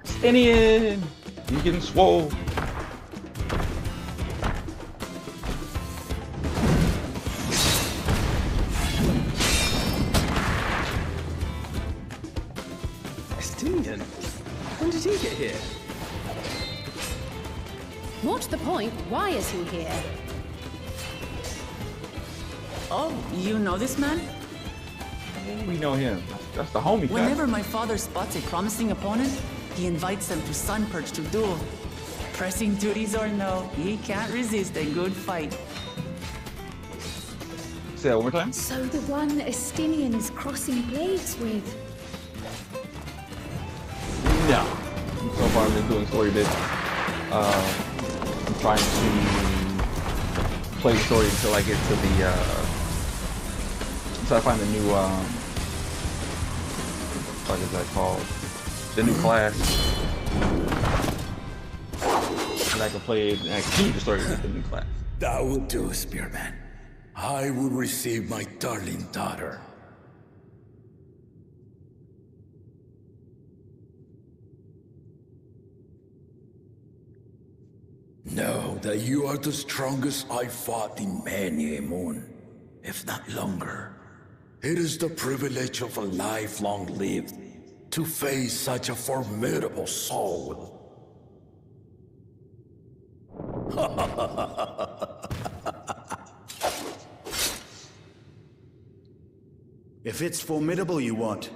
Stinian! He's getting swole. Stinian? When did he get here? What's the point? Why is he here? Oh, you know this man? We know him. That's the homie. Whenever my father spots a promising opponent, he invites them to Sunperch to duel. Pressing duties or no, he can't resist a good fight. Say that one more time. So the one Estinian is crossing blades with? No. So far I'm just doing story bits. I'm trying to play story until I get to the until I find the new what is that called? The new class. And I can play it and I continue the story with the new class. That will do, Spearman. I will receive my darling daughter. Know that you are the strongest I fought in many a moon, if not longer. It is the privilege of a life long lived to face such a formidable soul. If it's formidable you want,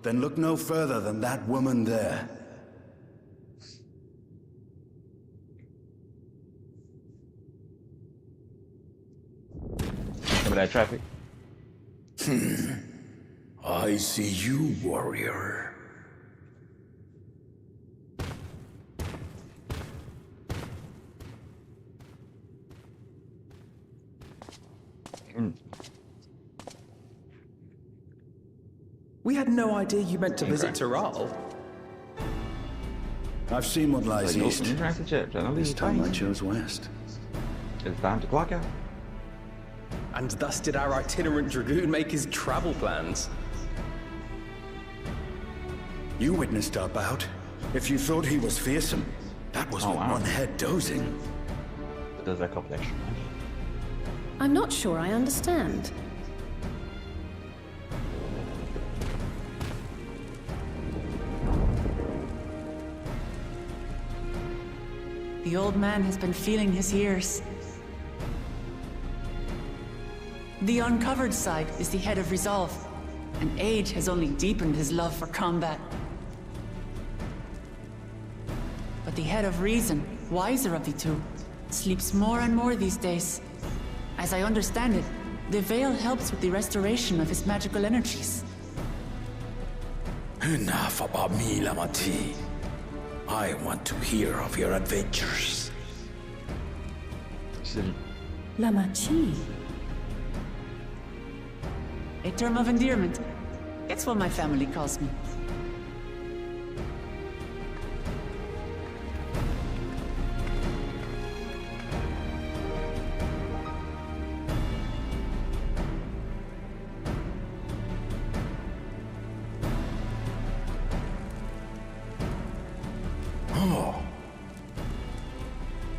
then look no further than that woman there. Some of that traffic. I see you, warrior. We had no idea you meant to visit Tural. I've seen what lies east. This time I chose west. It's time to clock out. And thus did our itinerant dragoon make his travel plans. You witnessed our bout. If you thought he was fearsome, that was with one head dozing. It does that couple extra. I'm not sure I understand. The old man has been feeling his years. The uncovered side is the head of resolve, and age has only deepened his love for combat. But the head of reason, wiser of the two, sleeps more and more these days. As I understand it, The veil helps with the restoration of his magical energies. Enough about me, Lamati. I want to hear of your adventures. Lamati. A term of endearment. It's what my family calls me.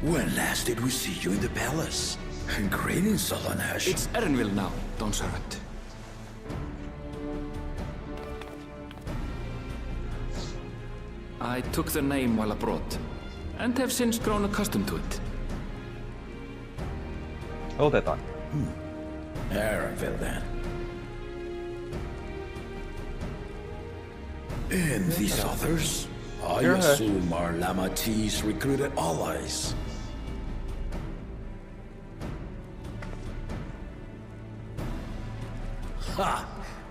When last did we see you in the palace? Greetings, Solanash. It's Erenville now, Dawn Servant. I took the name while abroad, and have since grown accustomed to it. Hold that thought. Erenville, then. And these others? I assume are Lamati's recruited allies. Ha!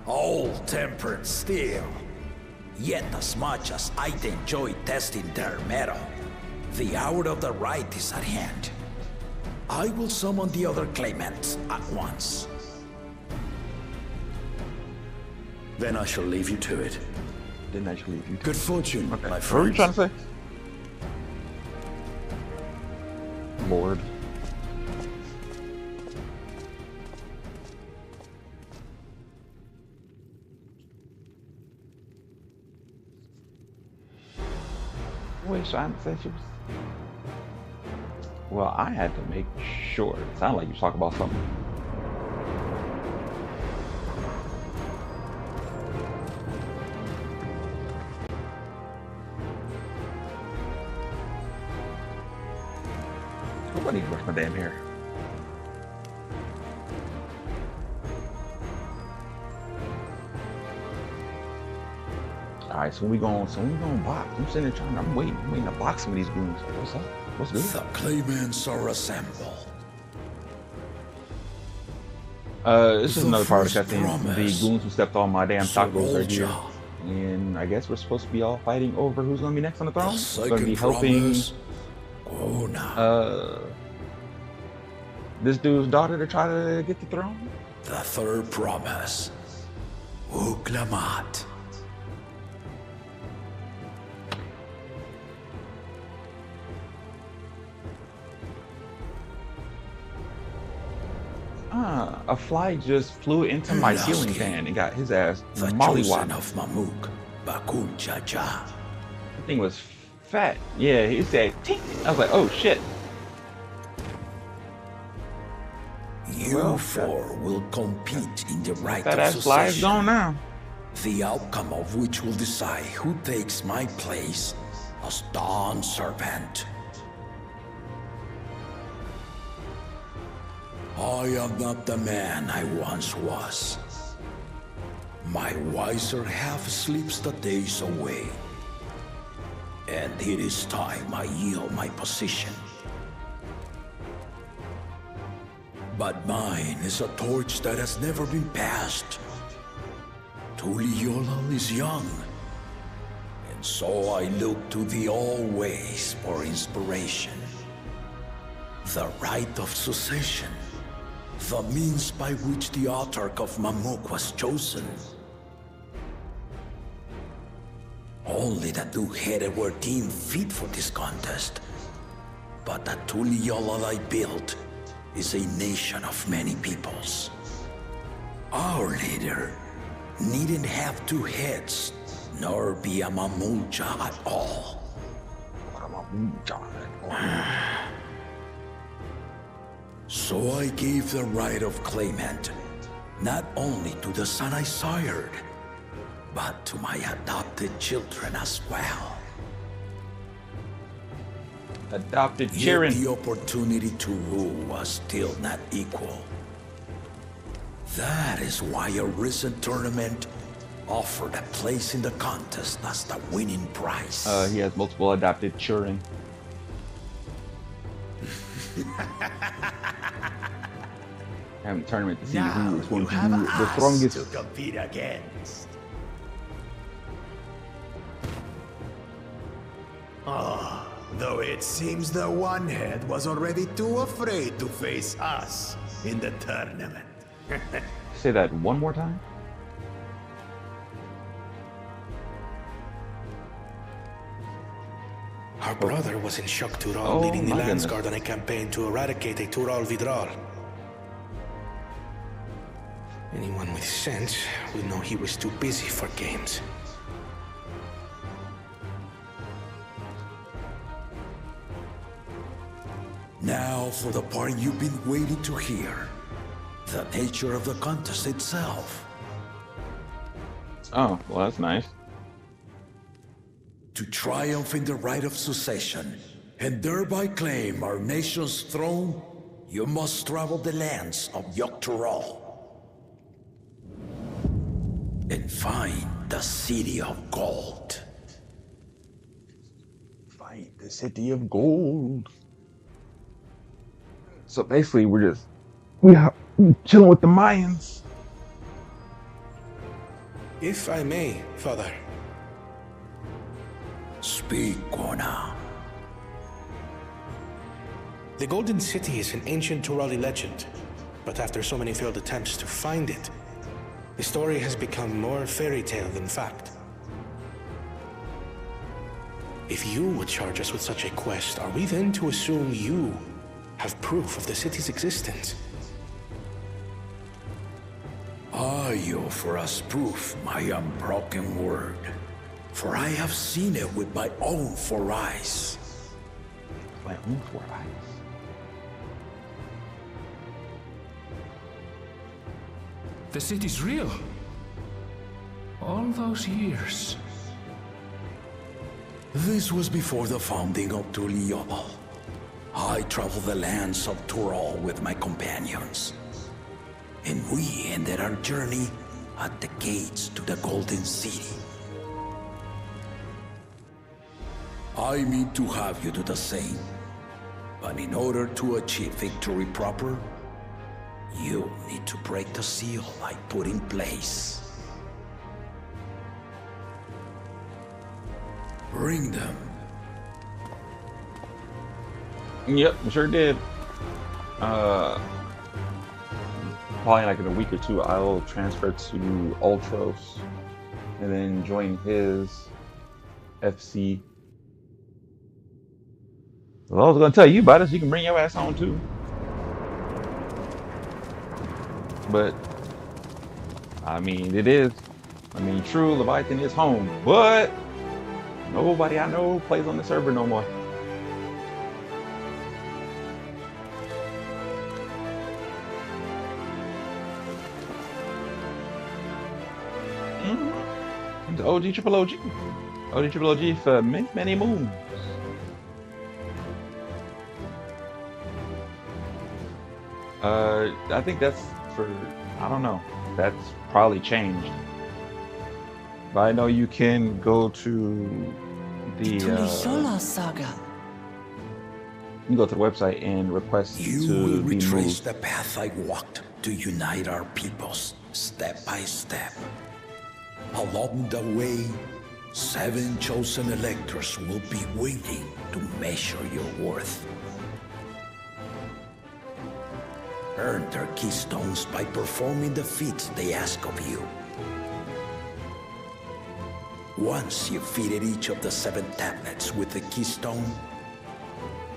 All-tempered steel. Yet as much as I'd enjoy testing their metal, the hour of the right is at hand. I will summon the other claimants at once. Then I shall leave you to it. Didn't actually leave you to Good fortune, okay. my What were you friends. trying to say? Lord. Wait, Sean said she was... Well, I had to make sure. It sounded like you were talking about something. I need to brush my damn hair. Alright, so we going box. I'm sitting there I'm waiting to box some of these goons. What's up? What's good? The claimants are assembled. This is another part of the cutscene. The goons who stepped on my damn tacos right here. And I guess we're supposed to be all fighting over who's gonna be next on the throne. We're gonna be helping this dude's daughter to try to get the throne. The third promise. Uklamat. A fly just flew into my ceiling fan and got his ass mollywopped. Of Mamuk, Bakun Jaja. The thing was fat. Yeah, he said tink. I was like, oh shit. You four will compete in the right that of ass fly is succession. gone now. The outcome of which will decide who takes my place as Dawn Servant. I am not the man I once was. My wiser half sleeps the days away. And it is time I yield my position. But mine is a torch that has never been passed. Tuliyollal is young. And so I look to thee always for inspiration. The right of succession. The means by which the Autarch of Mamuk was chosen. Only the two-headed were deemed fit for this contest. But the Tuliyollal I built is a nation of many peoples. Our leader needn't have two heads, nor be a Mamulja at all. So I gave the right of claimant, not only to the son I sired, but to my adopted children as well. Adopted Yet children. the opportunity to rule was still not equal. That is why a recent tournament offered a place in the contest as the winning prize. He has multiple adopted children. having a tournament to see Now who is going you to have be the us strongest. to compete against. Ah, though it seems the One-Head was already too afraid to face us in the tournament. Say that one more time. Our brother was in Shock Tural, leading the Landsguard on a campaign to eradicate a Tural Vidral. Anyone with sense would know he was too busy for games. Now for the part you've been waiting to hear. The nature of the contest itself. Oh, well, that's nice. To triumph in the right of succession, and thereby claim our nation's throne, you must travel the lands of Yogg-Tural and find the City of Gold. Find the City of Gold. So basically, we're chilling with the Mayans. If I may, Father. Speak, Gwona. The Golden City is an ancient Turali legend, but after so many failed attempts to find it, the story has become more fairy tale than fact. If you would charge us with such a quest, are we then to assume you have proof of the city's existence? I offer us proof, my unbroken word, for I have seen it with my own 4 eyes. My own 4 eyes? The city's real. All those years. This was before the founding of Tuliyollal. I traveled the lands of Tural with my companions, and we ended our journey at the gates to the Golden City. I mean to have you do the same, but in order to achieve victory proper, you need to break the seal I put in place. Bring them. Yep, sure did. Probably like in a week or two, I'll transfer to Ultros and then join his FC. Well, I was gonna tell you about it, so you can bring your ass on too. But I mean, true, Leviathan is home, but nobody I know plays on the server no more. The OG Triple OG. OG Triple OG for many, many moons. I think that's for, I don't know. That's probably changed. But I know you can go to the Tuliyollal Saga. You can go to the website and request You to will be retrace moved. the path I walked to unite our peoples, step by step. Along the way, 7 chosen electors will be waiting to measure your worth. Earn their keystones by performing the feats they ask of you. Once you've fitted each of the 7 tablets with the keystone,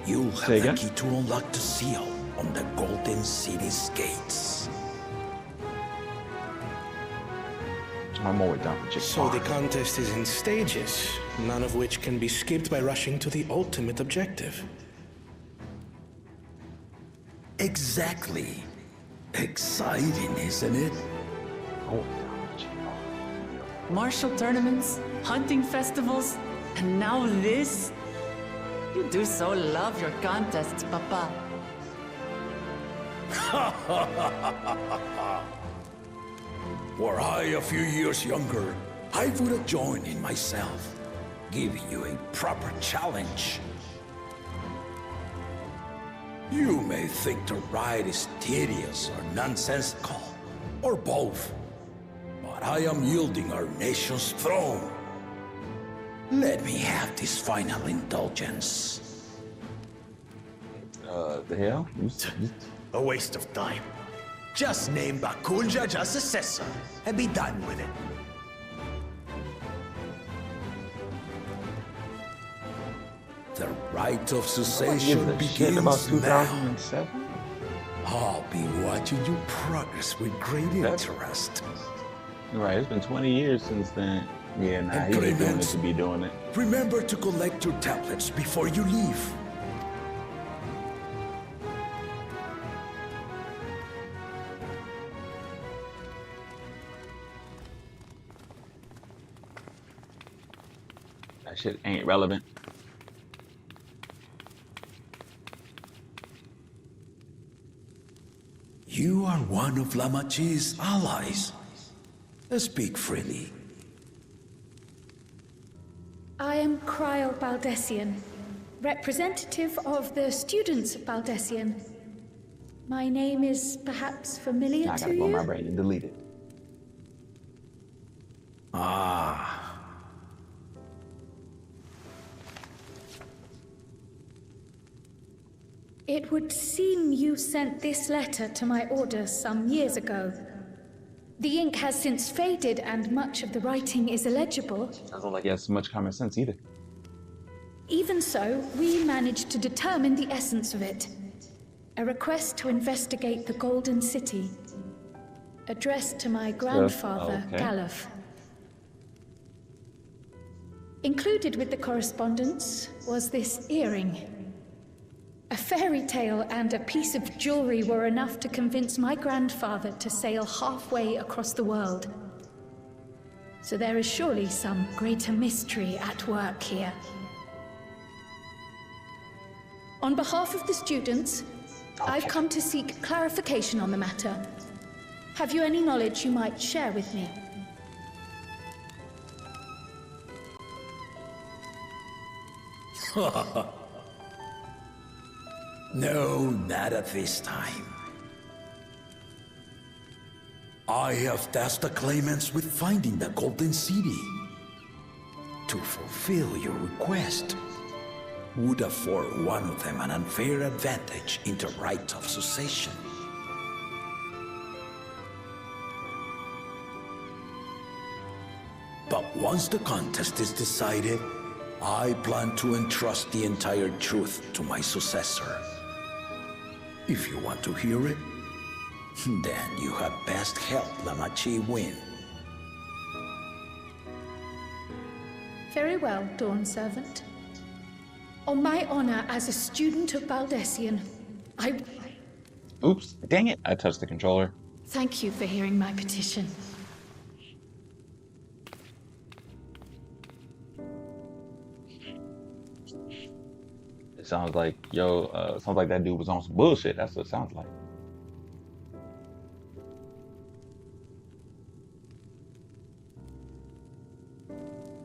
you'll have the key to unlock the seal on the Golden City's gates. I'm always down for So the contest is in stages, none of which can be skipped by rushing to the ultimate objective. Exactly. Exciting, isn't it? Martial tournaments, hunting festivals, and now this? You do so love your contests, Papa. Were I a few years younger, I would have joined in myself, giving you a proper challenge. You may think the ride is tedious or nonsensical, or both. But I am yielding our nation's throne. Let me have this final indulgence. The hell? A waste of time. Just name Bakul Jaja's successor and be done with it. The rite of succession begins now. I'll be watching your progress with great interest. Right, it's been 20 years since then. Yeah, nah, he's been doing it to be doing it. Remember to collect your tablets before you leave. That shit ain't relevant. You are one of Lamachi's allies. Speak freely. I am Kryl Baldessian, representative of the students of Baldessian. My name is perhaps familiar I to gotta go you? my brain and delete it. Ah. It would seem you sent this letter to my order some years ago. The ink has since faded and much of the writing is illegible. Doesn't like he has much common sense either. Even so, we managed to determine the essence of it. A request to investigate the Golden City. Addressed to my grandfather, Galuf. Included with the correspondence was this earring. A fairy tale and a piece of jewelry were enough to convince my grandfather to sail halfway across the world. So there is surely some greater mystery at work here. On behalf of the students, I've come to seek clarification on the matter. Have you any knowledge you might share with me? No, not at this time. I have tasked the claimants with finding the Golden City. To fulfill your request would afford one of them an unfair advantage in the right of succession. But once the contest is decided, I plan to entrust the entire truth to my successor. If you want to hear it, then you had best help Lamachi win. Very well, Dawn Servant. On my honor as a student of Baldessian, I... Oops, dang it, I touched the controller. Thank you for hearing my petition. It sounds like, sounds like that dude was on some bullshit. That's what it sounds like.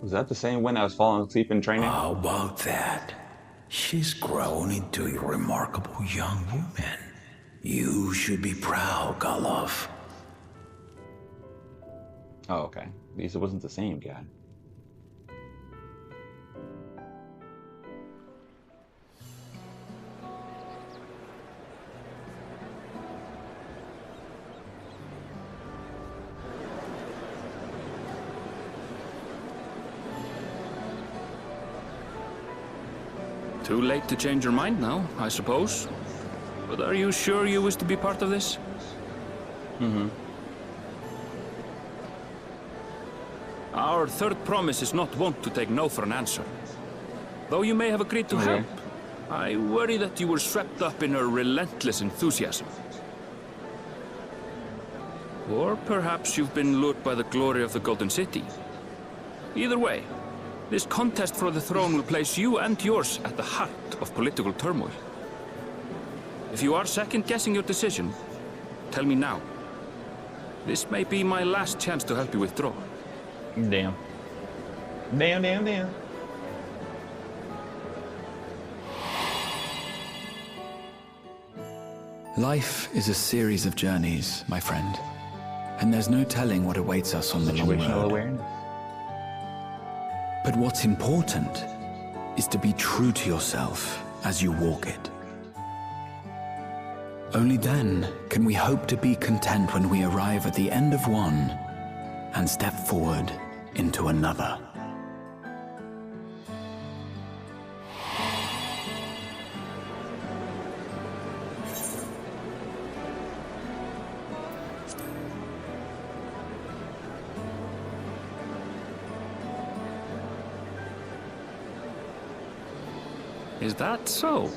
Was that the same one that was falling asleep in training? How about that? She's grown into a remarkable young woman. You should be proud, Galuf. Oh, okay. At least it wasn't the same guy. Too late to change your mind now, I suppose. But are you sure you wish to be part of this? Mm-hmm. Our third promise is not wont to take no for an answer. Though you may have agreed to help, I worry that you were swept up in her relentless enthusiasm. Or perhaps you've been lured by the glory of the Golden City. Either way, this contest for the throne will place you and yours at the heart of political turmoil. If you are second-guessing your decision, tell me now. This may be my last chance to help you withdraw. Damn. Damn. Life is a series of journeys, my friend. And there's no telling what awaits us on the long road. But what's important is to be true to yourself as you walk it. Only then can we hope to be content when we arrive at the end of one and step forward into another. Is that so?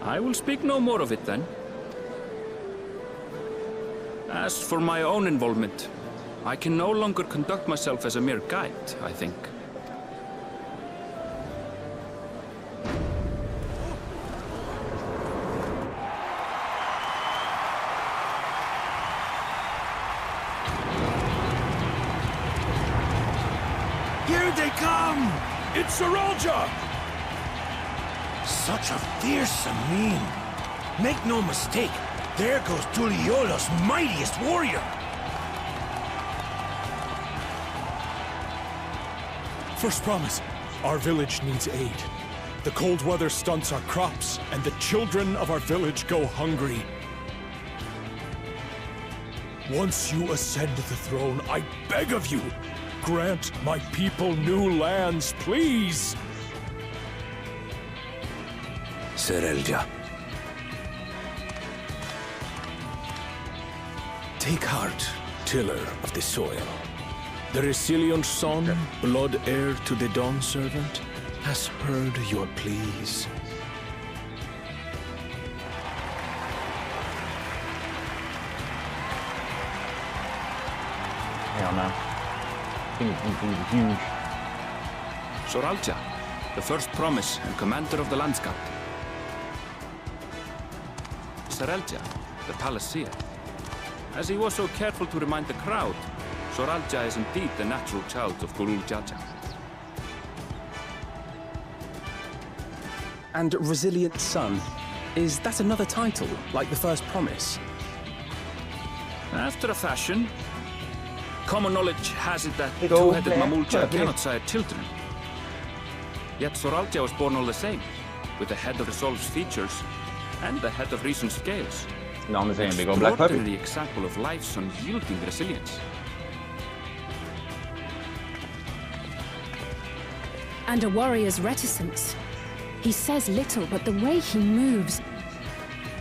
I will speak no more of it then. As for my own involvement, I can no longer conduct myself as a mere guide, I think. Here they come! It's Saralja! Such a fearsome mien. Make no mistake, there goes Tuliola's mightiest warrior. First promise, our village needs aid. The cold weather stunts our crops, and the children of our village go hungry. Once you ascend the throne, I beg of you, grant my people new lands, please! Saralja. Take heart, tiller of the soil. The Resilion son, blood heir to the Dawn Servant, has heard your pleas. Hell no. He's huge. Saralja, the first promise and commander of the Landscape. Saralja, the Palaceer. As he was so careful to remind the crowd, Saralja is indeed the natural child of Gulul Jaja. And Resilient Son, is that another title, like the first promise? After a fashion, common knowledge has it that two-headed Mamulja cannot sire children. Yet Saralja was born all the same, with the head of Resolve's features and the head of Reason's scales. No, I'm saying big old black puppy. Extraordinary example of life's unyielding resilience. And a warrior's reticence. He says little, but the way he moves...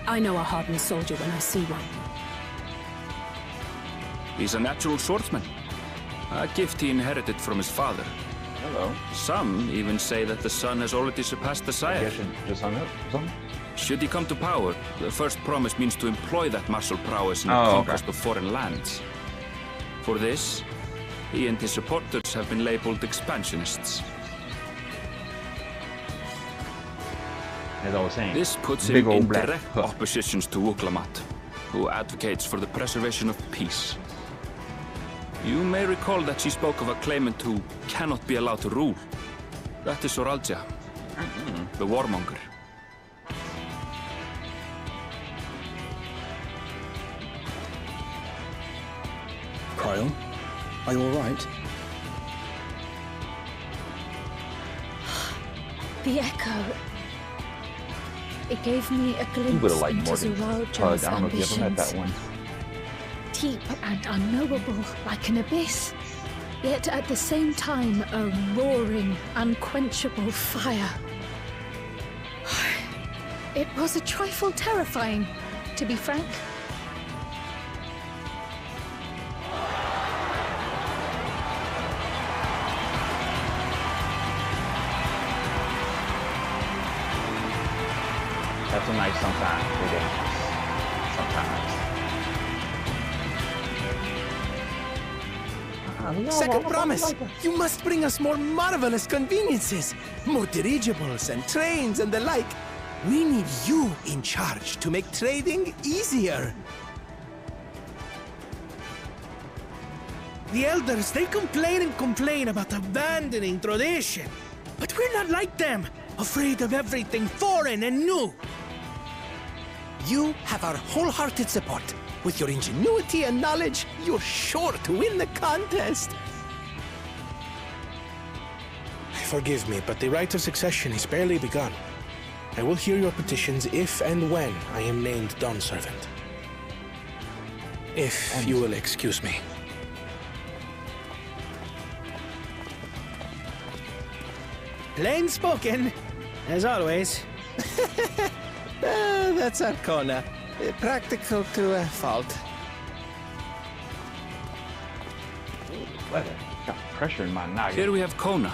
I know a hardened soldier when I see one. He's a natural swordsman. A gift he inherited from his father. Hello. Some even say that the son has already surpassed the sire. Just hung up or something? Should he come to power, the first promise means to employ that martial prowess in the conquest of foreign lands. For this, he and his supporters have been labeled expansionists. As I was saying, this puts him in direct opposition to Uklamat, who advocates for the preservation of peace. You may recall that she spoke of a claimant who cannot be allowed to rule. That is Saralja, the warmonger. Cryon, are you all right? The echo. It gave me a glimpse into Saralja's I don't know if you ever met that one. Deep and unknowable, like an abyss. Yet at the same time, a roaring, unquenchable fire. It was a trifle terrifying, to be frank. That's a nice sometimes. They're dangerous. Sometimes. Second promise! You must bring us more marvelous conveniences! More dirigibles and trains and the like. We need you in charge to make trading easier. The elders, they complain and complain about abandoning tradition. But we're not like them. afraid of everything foreign and new. You have our wholehearted support. With your ingenuity and knowledge, you're sure to win the contest. Forgive me, but the right of succession is barely begun. I will hear your petitions if and when I am named Dawn Servant. If you will excuse me. Plain spoken, as always. That's Arcona. Practical to a fault. Got pressure in my noggin. Here we have Kona,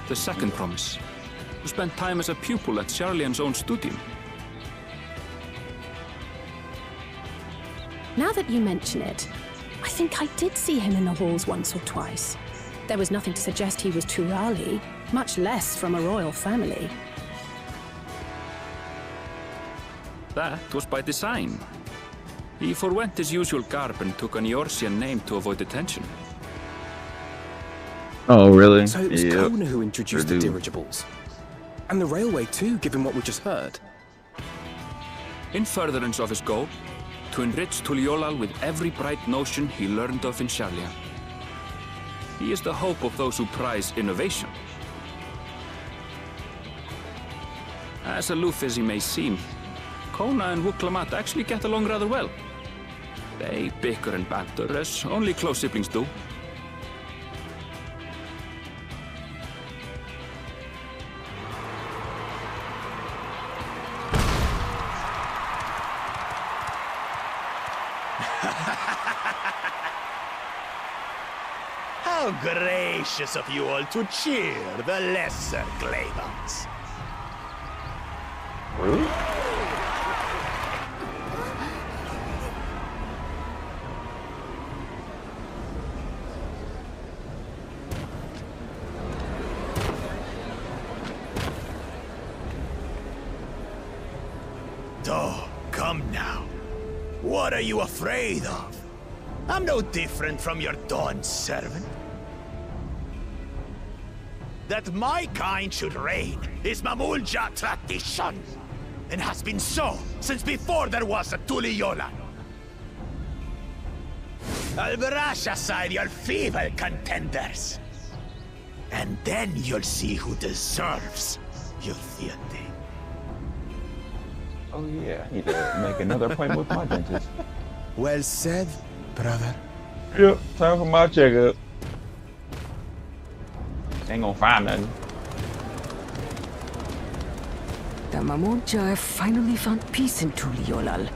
the second promise, who spent time as a pupil at Sharlayan's own studium. Now that you mention it, I think I did see him in the halls once or twice. There was nothing to suggest he was Turali, much less from a royal family. That was by design. He forwent his usual garb and took an Eorzean name to avoid attention. Oh, really? So it was Kona who introduced the dirigibles. And the railway too, given what we just heard. In furtherance of his goal, to enrich Tuliyollal with every bright notion he learned of in Sharlayan. He is the hope of those who prize innovation. As aloof as he may seem, Kona and Wuk-Lamat actually get along rather well. They bicker and banter as only close siblings do. How gracious of you all to cheer the lesser Glabons. Really? Oh, come now. What are you afraid of? I'm no different from your Dawn servant. That my kind should reign is Mamulja tradition, and has been so since before there was a Tuliyollal. I'll brush aside your feeble contenders, and then you'll see who deserves your deity. Oh yeah, I need to make another appointment with my dentist. Well said, brother. Yep, time for my checkup. Ain't gonna find nothing. The Mamulja have finally found peace in Tuliyollal.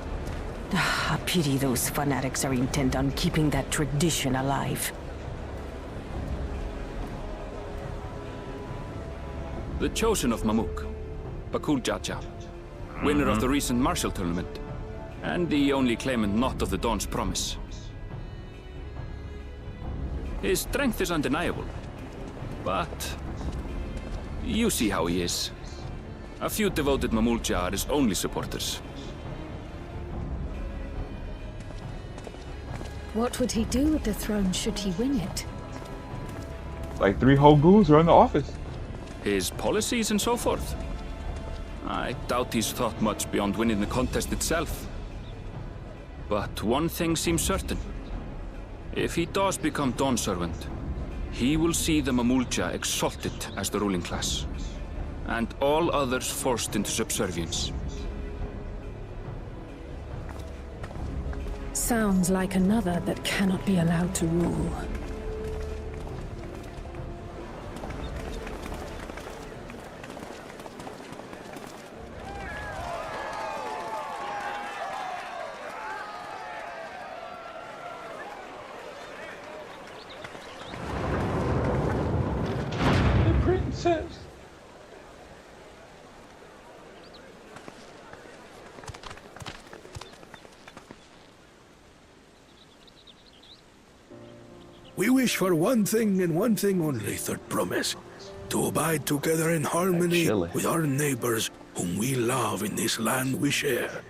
I pity those fanatics are intent on keeping that tradition alive. The chosen of Mamuk, Bakul Jaja, winner of the recent martial tournament, and the only claimant not of the Dawn's promise. His strength is undeniable, but you see how he is. A few devoted Mamulja are his only supporters. What would he do with the throne should he win it? Like 3 whole goons are in the office. His policies and so forth? I doubt he's thought much beyond winning the contest itself. But one thing seems certain. If he does become Dawn Servant, he will see the Mamulja exalted as the ruling class, and all others forced into subservience. Sounds like another that cannot be allowed to rule. Princess. We wish for one thing and one thing only, Third Promise. To abide together in harmony with our neighbors whom we love in this land we share.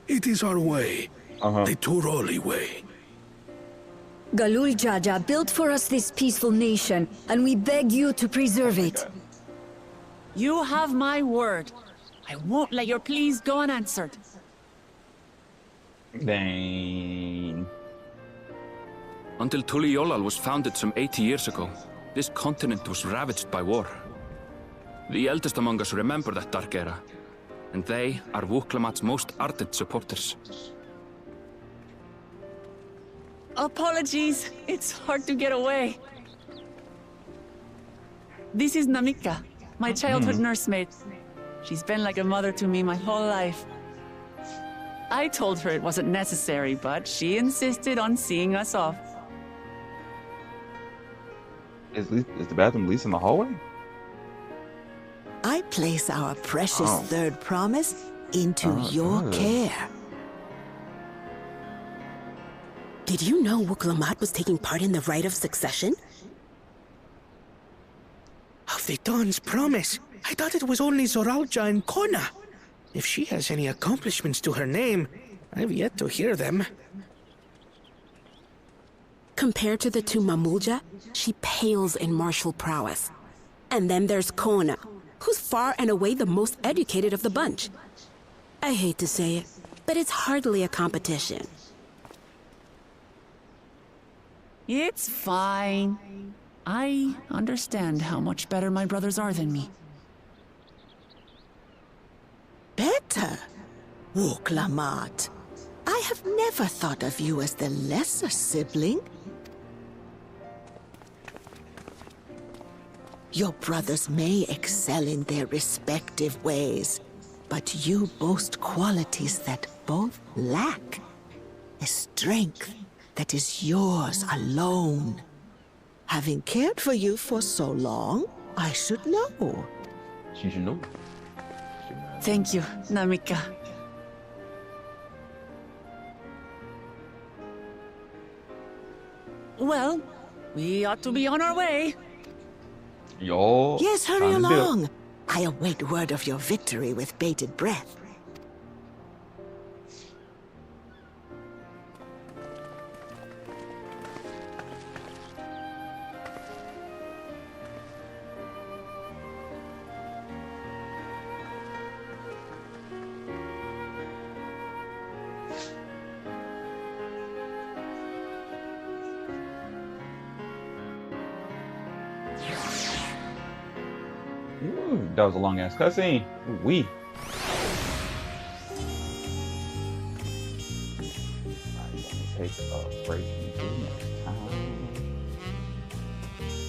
It is our way, the Turali way. Galul Jaja built for us this peaceful nation, and we beg you to preserve it. You have my word. I won't let your pleas go unanswered. Dang. Until Tuliyollal was founded some 80 years ago, this continent was ravaged by war. The eldest among us remember that dark era, and they are Wuk-Lamat's most ardent supporters. Apologies, it's hard to get away. This is Namika, my childhood nursemaid. She's been like a mother to me my whole life. I told her it wasn't necessary, but she insisted on seeing us off. Is the bathroom least in the hallway? I place our precious third promise into your care. Did you know Wuk-Lamat was taking part in the rite of succession? Of the Dawn's promise? I thought it was only Zoralja and Kona. If she has any accomplishments to her name, I've yet to hear them. Compared to the two Mamuja, she pales in martial prowess. And then there's Kona, who's far and away the most educated of the bunch. I hate to say it, but it's hardly a competition. It's fine. I understand how much better my brothers are than me. Better? Wuk-Lamat, I have never thought of you as the lesser sibling. Your brothers may excel in their respective ways, but you boast qualities that both lack. A strength that is yours alone. Having cared for you for so long, I should know. She should know. Thank you, Namika. Well, we ought to be on our way. Yo. Yes, hurry along. I await word of your victory with bated breath. Ooh, that was a long ass cutscene. We. Take a break until next time.